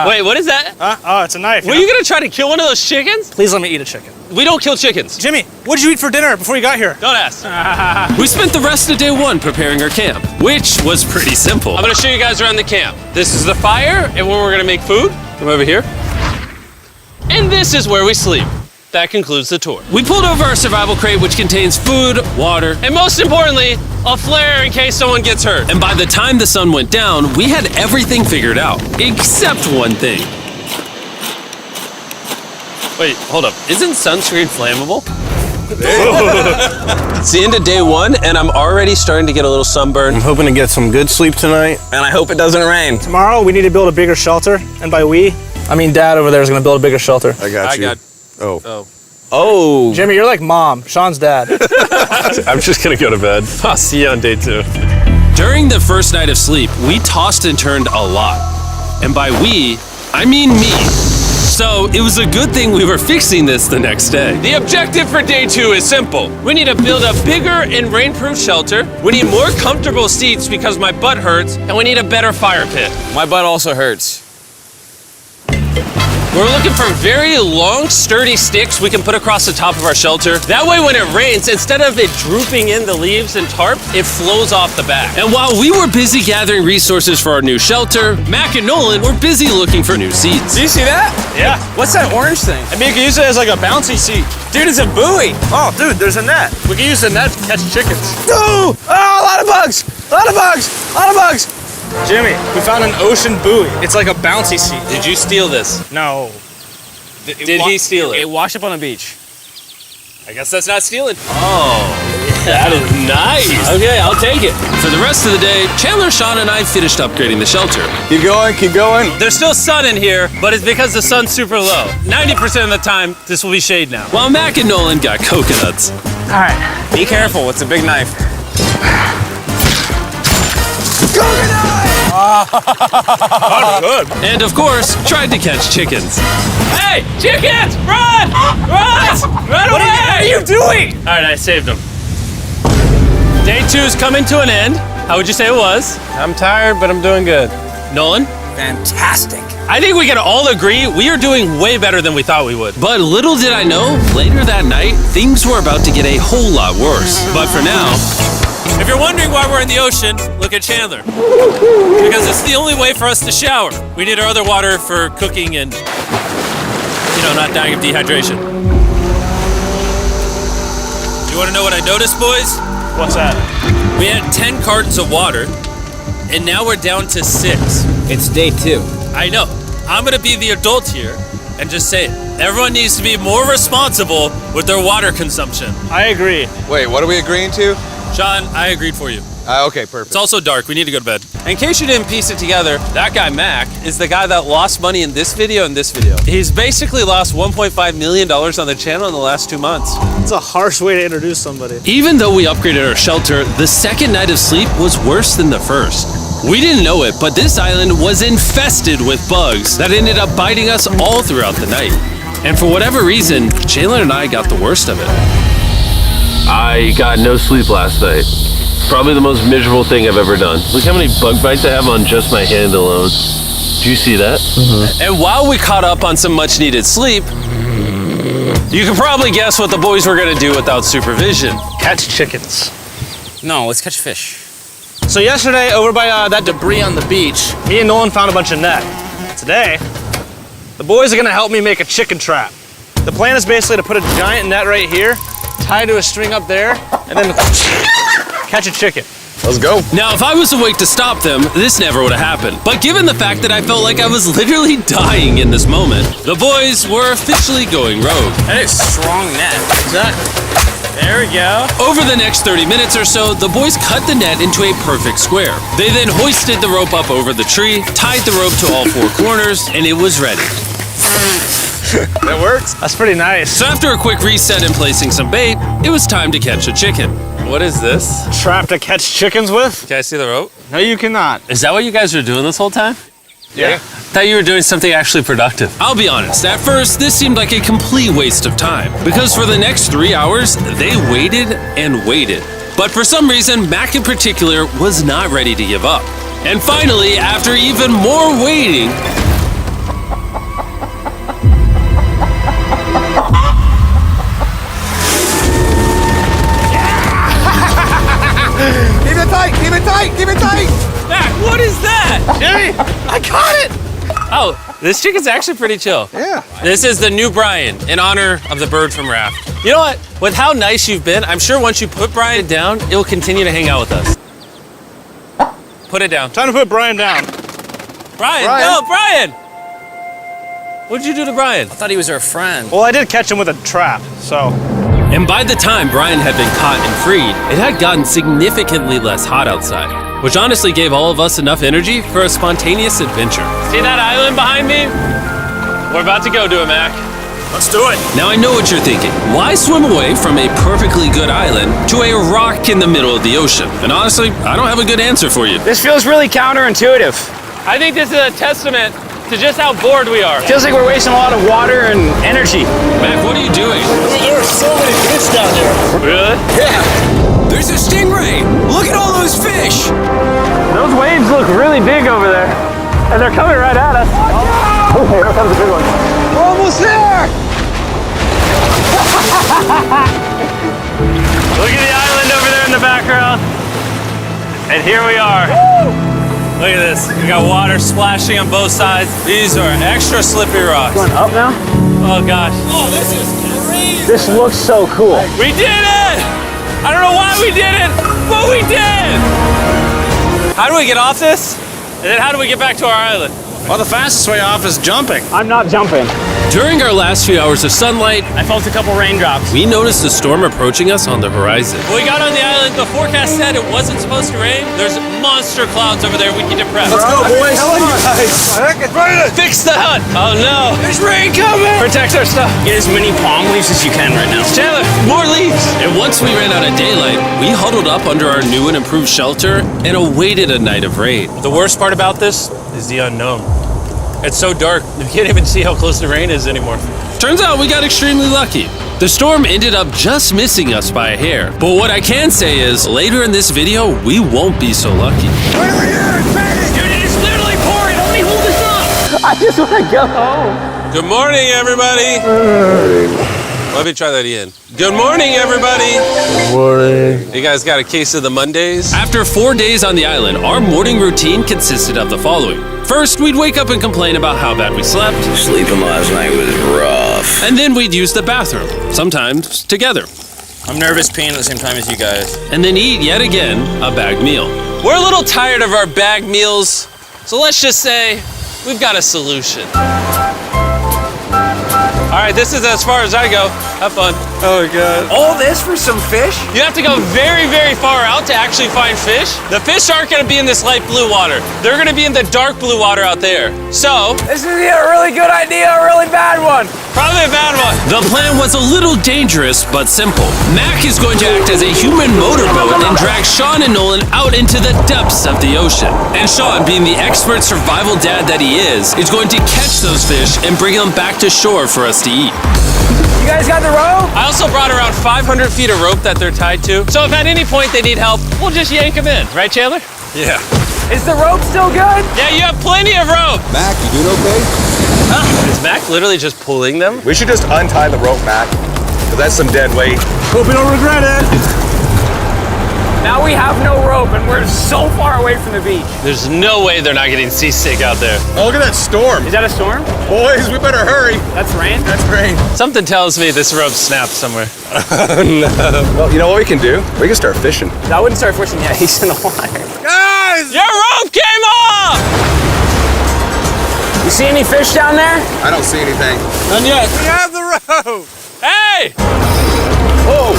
Wait, what is that? Oh, it's a knife. Were you gonna try to kill one of those chickens? Please let me eat a chicken. We don't kill chickens. Jimmy, what did you eat for dinner before you got here? Don't ask. We spent the rest of day one preparing our camp, which was pretty simple. I'm gonna show you guys around the camp. This is the fire, and where we're gonna make food. Come over here. And this is where we sleep. That concludes the tour. We pulled over our survival crate, which contains food, water, and most importantly, a flare in case someone gets hurt. And by the time the sun went down, we had everything figured out, except one thing. Wait, hold up. Isn't sunscreen flammable? It's the end of day one, and I'm already starting to get a little sunburn. I'm hoping to get some good sleep tonight. And I hope it doesn't rain. Tomorrow, we need to build a bigger shelter. And by we, I mean Dad over there is going to build a bigger shelter. I got you. Oh. Jimmy, you're like Mom. Sean's dad. I'm just gonna go to bed. I'll see you on day 2. During the first night of sleep, we tossed and turned a lot. And by we, I mean me. So it was a good thing we were fixing this the next day. The objective for day 2 is simple. We need to build a bigger and rainproof shelter. We need more comfortable seats because my butt hurts, and we need a better fire pit. My butt also hurts. We're looking for very long, sturdy sticks we can put across the top of our shelter. That way when it rains, instead of it drooping in the leaves and tarp, it flows off the back. And while we were busy gathering resources for our new shelter, Mac and Nolan were busy looking for new seats. Do you see that? Yeah. What's that orange thing? I mean, you can use it as like a bouncy seat. Dude, it's a buoy. Oh, dude, there's a net. We can use the net to catch chickens. No! Oh, a lot of bugs! A lot of bugs! A lot of bugs! Jimmy, we found an ocean buoy. It's like a bouncy seat. Did you steal this? No. Did he steal it? It washed up on the beach. I guess that's not stealing. Oh, that is nice. Okay, I'll take it. For the rest of the day, Chandler, Sean, and I finished upgrading the shelter. Keep going, keep going. There's still sun in here, but it's because the sun's super low. 90% of the time, this will be shade now. While Mac and Nolan got coconuts. All right, be careful. It's a big knife. Good. And of course, tried to catch chickens. Hey, chickens! Run! Run! Run away! What are you doing? All right, I saved them. Day 2 is coming to an end. How would you say it was? I'm tired, but I'm doing good. Nolan? Fantastic. I think we can all agree we are doing way better than we thought we would. But little did I know, later that night, things were about to get a whole lot worse. But for now, if you're wondering why we're in the ocean, look at Chandler. Because it's the only way for us to shower. We need our other water for cooking and, not dying of dehydration. You want to know what I noticed, boys? What's that? We had 10 cartons of water, and now we're down to 6. It's day 2. I know. I'm gonna be the adult here and just say it. Everyone needs to be more responsible with their water consumption. I agree. Wait, what are we agreeing to? Sean, I agreed for you. Okay, perfect. It's also dark. We need to go to bed. In case you didn't piece it together, that guy Mac is the guy that lost money in this video and this video. He's basically lost $1.5 million on the channel in the last 2 months. It's a harsh way to introduce somebody. Even though we upgraded our shelter, the second night of sleep was worse than the first. We didn't know it, but this island was infested with bugs that ended up biting us all throughout the night. And for whatever reason, Jalen and I got the worst of it. I got no sleep last night. Probably the most miserable thing I've ever done. Look how many bug bites I have on just my hand alone. Do you see that? And while we caught up on some much needed sleep, you can probably guess what the boys were gonna do without supervision. Catch chickens. No, let's catch fish. So yesterday, over by that debris on the beach, me and Nolan found a bunch of net. Today, the boys are gonna help me make a chicken trap. The plan is basically to put a giant net right here, tied to a string up there, and then catch a chicken. Let's go. Now, if I was awake to stop them, this never would have happened. But given the fact that I felt like I was literally dying in this moment, the boys were officially going rogue. That is strong net. Exactly. There we go. Over the next 30 minutes or so, the boys cut the net into a perfect square. They then hoisted the rope up over the tree, tied the rope to all 4 corners, and it was ready. That works. That's pretty nice. So after a quick reset and placing some bait, it was time to catch a chicken. What is this? Trap to catch chickens with? Can I see the rope? No, you cannot. Is that what you guys were doing this whole time? Yeah. I thought you were doing something actually productive. I'll be honest, at first, this seemed like a complete waste of time. Because for the next 3 hours, they waited and waited. But for some reason, Mac in particular was not ready to give up. And finally, after even more waiting, Keep it tight, keep it tight, keep it tight! Mac, what is that? Jimmy, I caught it! Oh, this chicken's actually pretty chill. Yeah. This is the new Brian, in honor of the bird from Raft. You know what? With how nice you've been, I'm sure once you put Brian down, it'll continue to hang out with us. Put it down. Time to put Brian down. Brian, no, Brian! What'd you do to Brian? I thought he was our friend. Well, I did catch him with a trap, so. And by the time Brian had been caught and freed, it had gotten significantly less hot outside, which honestly gave all of us enough energy for a spontaneous adventure. See that island behind me? We're about to go to it, Mac. Let's do it. Now I know what you're thinking. Why swim away from a perfectly good island to a rock in the middle of the ocean? And honestly, I don't have a good answer for you. This feels really counterintuitive. I think this is a testament to just how bored we are. Feels like we're wasting a lot of water and energy. Mac, what are you doing? There are so many fish down there. Really? Yeah. There's a stingray. Look at all those fish. Those waves look really big over there. And they're coming right at us. Oh, here comes a big one. We're almost there! Look at the island over there in the background. And here we are. Look at this. We got water splashing on both sides. These are extra slippery rocks. Going up now? Oh gosh. Oh, this is crazy. This looks so cool. We did it! I don't know why we did it, but we did! How do we get off this? And then how do we get back to our island? Well, the fastest way off is jumping. I'm not jumping. During our last few hours of sunlight, I felt a couple raindrops. we noticed a storm approaching us on the horizon. When we got on the island, the forecast said it wasn't supposed to rain. There's monster clouds over there we can depress. Let's go, boys. Fix the hut! Oh no! There's rain coming. Protect our stuff. Get as many palm leaves as you can right now. Chandler, more leaves! And once we ran out of daylight, we huddled up under our new and improved shelter and awaited a night of rain. The worst part about this is the unknown. It's so dark, you can't even see how close the rain is anymore. Turns out we got extremely lucky. The storm ended up just missing us by a hair. But what I can say is, later in this video, we won't be so lucky. Dude, it is literally pouring. Let me hold this up. I just want to go home. Good morning, everybody. Let me try that again. Good morning, everybody. Good morning. You guys got a case of the Mondays? After 4 days on the island, our morning routine consisted of the following. First, we'd wake up and complain about how bad we slept. Sleeping last night was rough. And then we'd use the bathroom, sometimes together. I'm nervous peeing at the same time as you guys. And then eat, yet again, a bagged meal. We're a little tired of our bagged meals, so let's just say we've got a solution. All right, this is as far as I go. Have fun. Oh god. All this for some fish? You have to go very, very far out to actually find fish. The fish aren't gonna be in this light blue water. They're gonna be in the dark blue water out there. So, this is either a really good idea or a really bad one. Probably a bad one. The plan was a little dangerous, but simple. Mac is going to act as a human motorboat and drag Sean and Nolan out into the depths of the ocean. And Sean, being the expert survival dad that he is going to catch those fish and bring them back to shore for us to eat. You guys got the rope? I also brought around 500 feet of rope that they're tied to. So if at any point they need help, we'll just yank them in. Right, Chandler? Yeah. Is the rope still good? Yeah, you have plenty of rope. Mac, you doing okay? Is Mac literally just pulling them? We should just untie the rope, Mac. Because that's some dead weight. Hope you don't regret it. Now we have no rope and we're so far away from the beach. There's no way they're not getting seasick out there. Oh, look at that storm. Is that a storm? Boys, we better hurry. That's rain? That's rain. Something tells me this rope snapped somewhere. Oh, no. Well, you know what we can do? We can start fishing. I wouldn't start fishing yet. He's in the water. Guys! Your rope came off! You see any fish down there? I don't see anything. None yet. We have the rope. Hey! Oh,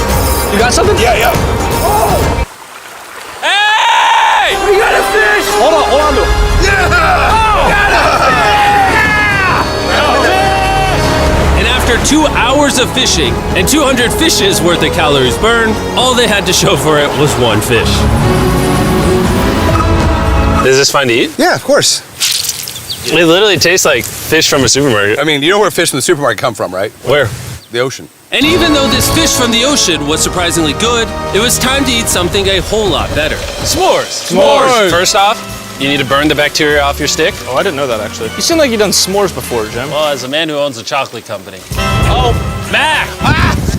You got something? yeah. Oh! Hey! We got a fish! Hold on to it. Yeah! Oh! Got And after 2 hours of fishing and 200 fishes worth of calories burned, all they had to show for it was one fish. Is this fine to eat? Yeah, of course. It literally tastes like fish from a supermarket. I mean, you know where fish from the supermarket come from, right? Where? The ocean. And even though this fish from the ocean was surprisingly good, it was time to eat something a whole lot better. S'mores. S'mores. First off, you need to burn the bacteria off your stick. Oh, I didn't know that actually. You seem like you've done s'mores before, Jim. Well, as a man who owns a chocolate company. Oh, Mac!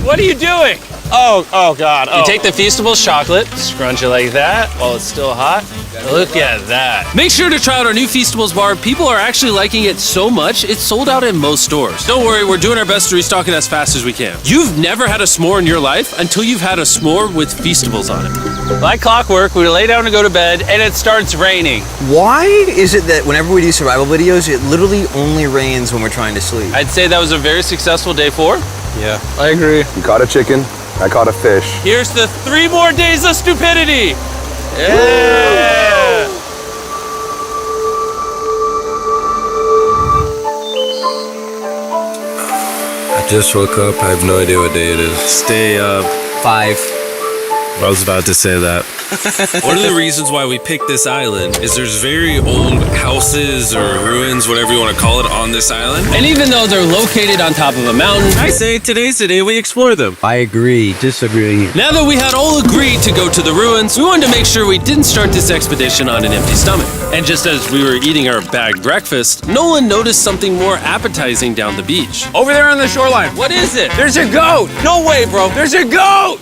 What are you doing? Oh God. You take the Feastables chocolate, scrunch it like that while it's still hot. Look at that. Make sure to try out our new Feastables bar. People are actually liking it so much, it's sold out in most stores. Don't worry, we're doing our best to restock it as fast as we can. You've never had a s'more in your life until you've had a s'more with Feastables on it. Like clockwork, we lay down to go to bed and it starts raining. Why is it that whenever we do survival videos, it literally only rains when we're trying to sleep? I'd say that was a very successful day 4. Yeah, I agree. You caught a chicken. I caught a fish. Here's the 3 more days of stupidity. Yeah. I just woke up. I have no idea what day it is. Stay up. 5. I was about to say that. One of the reasons why we picked this island is there's very old houses or ruins, whatever you want to call it, on this island. And even though they're located on top of a mountain, I say today's the day we explore them. I agree. Disagree. Now that we had all agreed to go to the ruins, we wanted to make sure we didn't start this expedition on an empty stomach. And just as we were eating our bagged breakfast, Nolan noticed something more appetizing down the beach. Over there on the shoreline. What is it? There's a goat. No way, bro. There's a goat.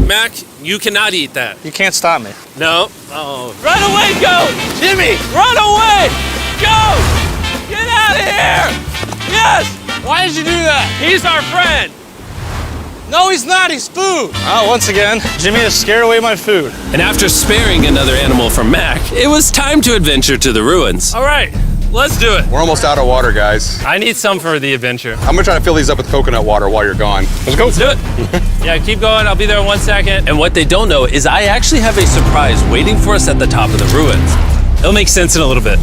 Mac, you cannot eat that. You can't stop me. No. Oh. Run away, goat! Jimmy, run away! Goat! Get out of here! Yes! Why did you do that? He's our friend. No, he's not. He's food. Oh, once again, Jimmy has scared away my food. And after sparing another animal from Mac, it was time to adventure to the ruins. All right, let's do it. We're almost out of water, guys. I need some for the adventure. I'm gonna try to fill these up with coconut water while you're gone. Let's go. Let's do it. Yeah, keep going. I'll be there in 1 second. And what they don't know is I actually have a surprise waiting for us at the top of the ruins. It'll make sense in a little bit.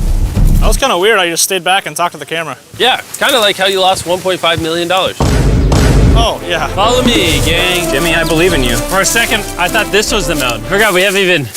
That was kind of weird. I just stayed back and talked to the camera. Yeah, kind of like how you lost $1.5 million. Oh, yeah. Follow me, gang. Jimmy, I believe in you. For a second, I thought this was the mountain. Forgot we haven't even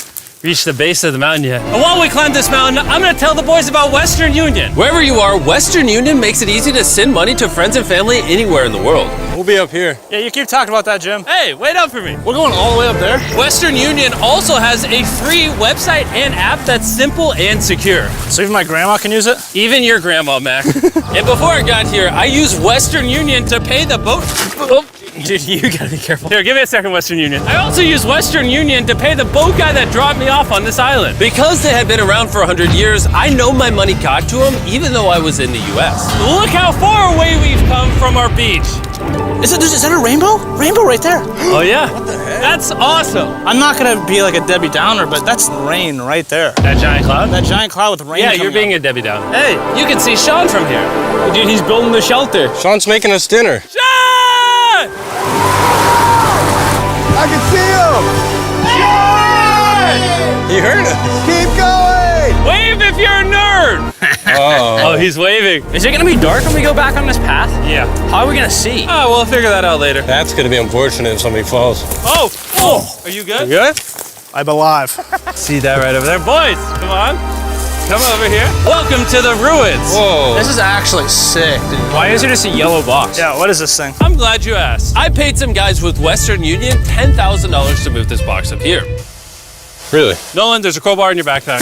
reached the base of the mountain yet. And while we climb this mountain, I'm gonna tell the boys about Western Union. Wherever you are, Western Union makes it easy to send money to friends and family anywhere in the world. We'll be up here. Yeah, you keep talking about that, Jim. Hey, wait up for me. We're going all the way up there? Western Union also has a free website and app that's simple and secure. So even my grandma can use it? Even your grandma, Mac. And before I got here, I used Western Union to pay the boat. Oh. Dude, you gotta be careful. Here, give me a second, Western Union. I also used Western Union to pay the boat guy that dropped me off on this island. Because they had been around for 100 years, I know my money got to them even though I was in the US. Look how far away we've come from our beach. Is that a rainbow? Rainbow right there. Oh yeah? What the heck? That's awesome. I'm not gonna be like a Debbie Downer, but that's rain right there. That giant cloud? That giant cloud with rain. Yeah, you're being a Debbie Downer. Hey, you can see Sean from here. Dude, he's building the shelter. Sean's making us dinner. Sean! Oh, he's waving. Is it gonna be dark when we go back on this path? Yeah. How are we gonna see? Oh, we'll figure that out later. That's gonna be unfortunate if somebody falls. Oh! Oh! Are you good? You good? I'm alive. See that right over there? Boys, come on. Come over here. Welcome to the ruins. Whoa. This is actually sick, dude. Why is there just a yellow box? Yeah, what is this thing? I'm glad you asked. I paid some guys with Western Union $10,000 to move this box up here. Really? Nolan, there's a crowbar in your backpack.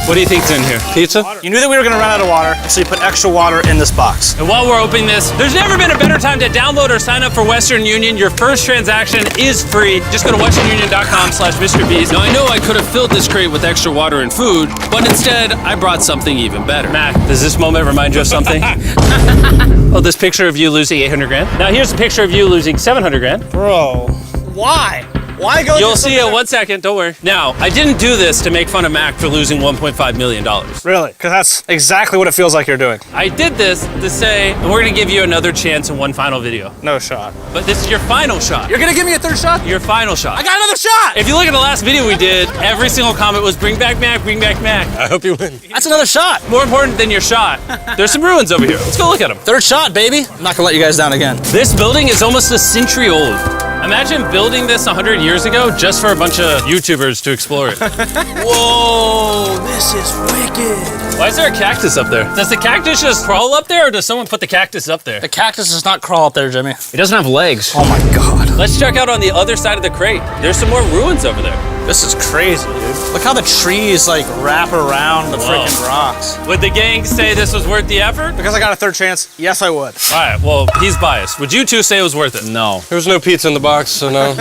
What do you think's in here? Pizza? You knew that we were gonna run out of water, so you put extra water in this box. And while we're opening this, there's never been a better time to download or sign up for Western Union. Your first transaction is free. Just go to westernunion.com/MrBeast. Now, I know I could have filled this crate with extra water and food, but instead, I brought something even better. Mac, does this moment remind you of something? Oh, this picture of you losing 800 grand? Now here's a picture of you losing 700 grand. Bro, why? Why go? You'll see it 1 second, don't worry. Now, I didn't do this to make fun of Mac for losing $1.5 million. Really? Because that's exactly what it feels like you're doing. I did this to say, and we're gonna give you another chance in one final video. No shot. But this is your final shot. You're gonna give me a third shot? Your final shot. I got another shot! If you look at the last video we did, every single comment was bring back Mac, bring back Mac. I hope you win. That's another shot. More important than your shot, there's some ruins over here. Let's go look at them. Third shot, baby. I'm not gonna let you guys down again. This building is almost a century old. Imagine building this 100 years ago just for a bunch of YouTubers to explore it. Whoa, this is wicked. Why is there a cactus up there? Does the cactus just crawl up there, or does someone put the cactus up there? The cactus does not crawl up there, Jimmy. It doesn't have legs. Oh my God. Let's check out on the other side of the crate. There's some more ruins over there. This is crazy, dude. Look how the trees like wrap around the freaking rocks. Would the gang say this was worth the effort? Because I got a third chance, yes I would. All right, well, he's biased. Would you two say it was worth it? No. There was no pizza in the box, so no.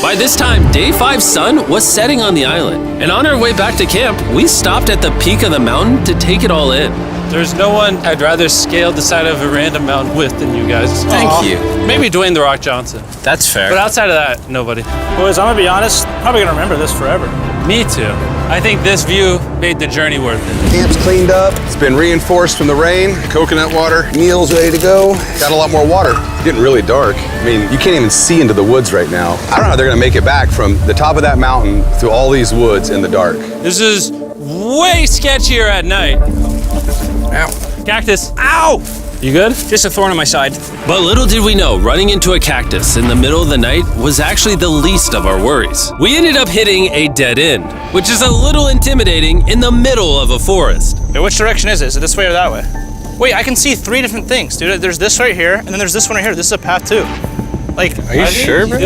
By this time, Day 5's sun was setting on the island. And on our way back to camp, we stopped at the peak of the mountain to take it all in. There's no one I'd rather scale the side of a random mountain with than you guys. Thank you. Maybe Dwayne The Rock Johnson. That's fair. But outside of that, nobody. Boys, I'm gonna be honest, probably gonna remember this forever. Me too. I think this view made the journey worth it. Camp's cleaned up. It's been reinforced from the rain. Coconut water. Meal's ready to go. Got a lot more water. It's getting really dark. I mean, you can't even see into the woods right now. I don't know how they're gonna make it back from the top of that mountain through all these woods in the dark. This is way sketchier at night. Ow. Cactus. Ow! You good? Just a thorn in my side. But little did we know, running into a cactus in the middle of the night was actually the least of our worries. We ended up hitting a dead end, which is a little intimidating in the middle of a forest. Wait, which direction is it? Is it this way or that way? Wait, I can see 3 different things, dude. There's this right here, and then there's this one right here. This is a path too. Like, Are you sure, bro?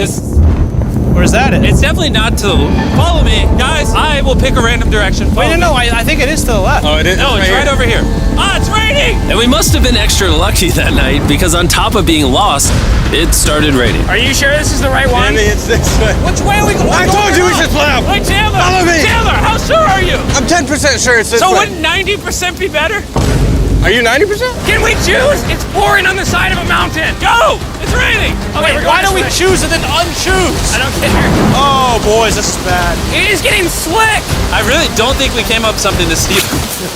Where's that at? It's definitely not to the... Follow me, guys. I will pick a random direction. Wait, no, I think it is to the left. Oh, it is? No, it's right over here. Ah, it's raining! And we must have been extra lucky that night because on top of being lost, it started raining. Are you sure this is the right one? Maybe it's this way. Which way are we going? I told you we should play. Hey, Chandler! Follow me! Chandler, how sure are you? I'm 10% sure it's this So way. wouldn't 90% be better? Are you 90%? Can we choose? It's pouring on the side of a mountain. Go! It's raining. Okay, Wait, why don't we choose and then unchoose? I don't care. Oh, boys, this is bad. It is getting slick. I really don't think we came up with something this steep.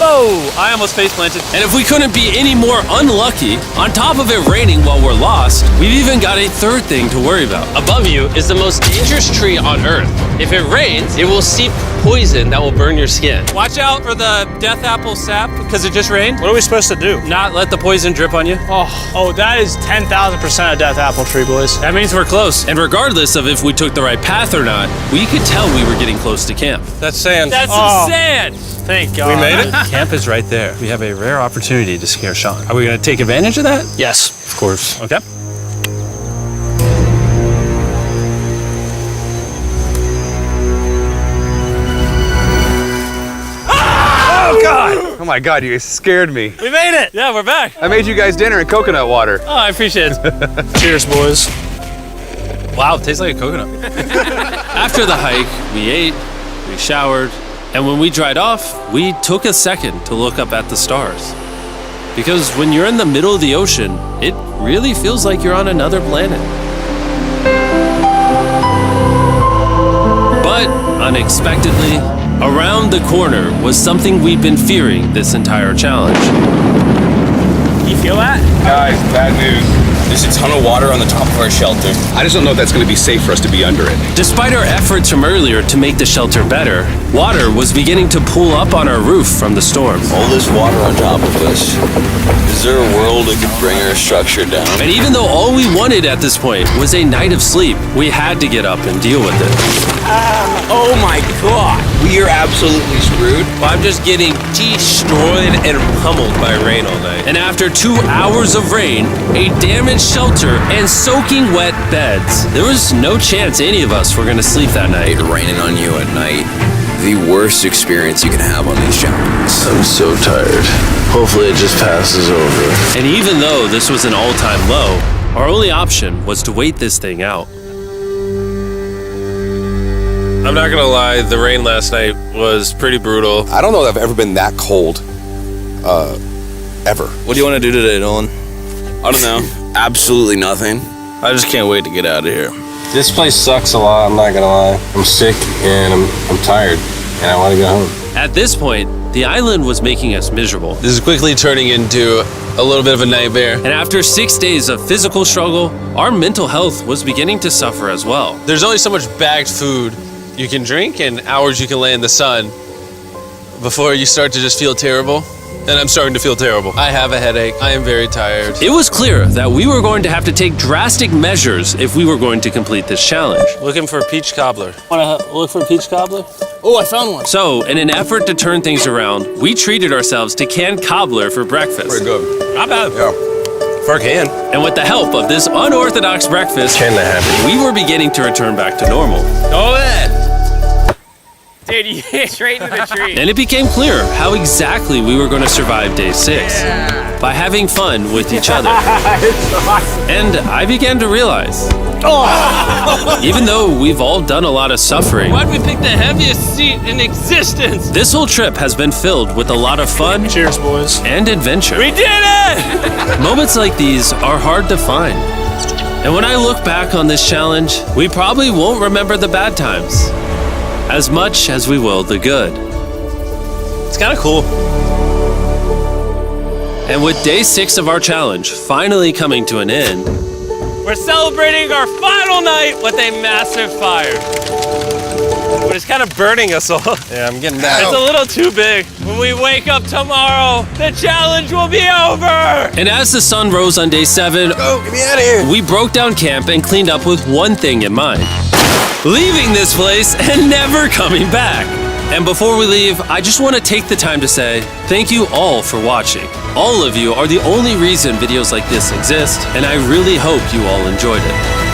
Whoa! I almost face planted. And if we couldn't be any more unlucky, on top of it raining while we're lost, we've even got a third thing to worry about. Above you is the most dangerous tree on Earth. If it rains, it will seep poison that will burn your skin. Watch out for the death apple sap because it just rained. What are we supposed to do? Not let the poison drip on you. Oh, that is 10,000% a death apple tree, boys. That means we're close. And regardless of if we took the right path or not, we could tell we were getting close to camp. That's sand. That's some sand. Thank God. We made it? Camp is right there. We have a rare opportunity to scare Sean. Are we going to take advantage of that? Yes. Of course. Okay. Oh, God. Oh my God, you guys scared me. We made it. Yeah, we're back. I made you guys dinner and coconut water. Oh, I appreciate it. Cheers, boys. Wow, it tastes like a coconut. After the hike, we ate, we showered, and when we dried off, we took a second to look up at the stars. Because when you're in the middle of the ocean, it really feels like you're on another planet. But unexpectedly, around the corner was something we'd been fearing this entire challenge. You feel that? Guys, bad news. There's a ton of water on the top of our shelter. I just don't know if that's going to be safe for us to be under it. Despite our efforts from earlier to make the shelter better, water was beginning to pool up on our roof from the storm. All this water on top of us. Is there a world that could bring our structure down? And even though all we wanted at this point was a night of sleep, we had to get up and deal with it. Oh my god! We are absolutely screwed. Well, I'm just getting destroyed and pummeled by rain all night. And after 2 hours of rain, a damaged shelter, and soaking wet beds, there was no chance any of us were going to sleep that night. Raining on you at night. The worst experience you can have on these challenges. I'm so tired. Hopefully it just passes over. And even though this was an all-time low, our only option was to wait this thing out. I'm not gonna lie, the rain last night was pretty brutal. I don't know that I've ever been that cold, ever. What do you want to do today, Nolan? I don't know. Absolutely nothing. I just can't wait to get out of here. This place sucks a lot, I'm not gonna lie. I'm sick and I'm tired and I want to go home. At this point, the island was making us miserable. This is quickly turning into a little bit of a nightmare. And after 6 days of physical struggle, our mental health was beginning to suffer as well. There's only so much bagged food you can drink and hours you can lay in the sun before you start to just feel terrible. And I'm starting to feel terrible. I have a headache. I am very tired. It was clear that we were going to have to take drastic measures if we were going to complete this challenge. Looking for a peach cobbler. Want to look for a peach cobbler? Oh, I found one. So, in an effort to turn things around, we treated ourselves to canned cobbler for breakfast. Pretty good. Not bad. Yeah. For a can. And with the help of this unorthodox breakfast, we were beginning to return back to normal. Go ahead. Dude, you hit straight into the tree. And it became clear how exactly we were going to survive day 6. By having fun with each other. And I began to realize, even though we've all done a lot of suffering, Why'd we pick the heaviest seat in existence? this whole trip has been filled with a lot of fun. Cheers, boys. And adventure. We did it! Moments like these are hard to find. And when I look back on this challenge, we probably won't remember the bad times as much as we will the good. It's kind of cool. And with day 6 of our challenge finally coming to an end, We're celebrating our final night with a massive fire. But it's kind of burning us all. Yeah, I'm getting that. It's a little too big. When we wake up tomorrow, the challenge will be over! and as the sun rose on day 7, Get me out of here. we broke down camp and cleaned up with one thing in mind: leaving this place and never coming back. And before we leave, I just want to take the time to say thank you all for watching. All of you are the only reason videos like this exist, and I really hope you all enjoyed it.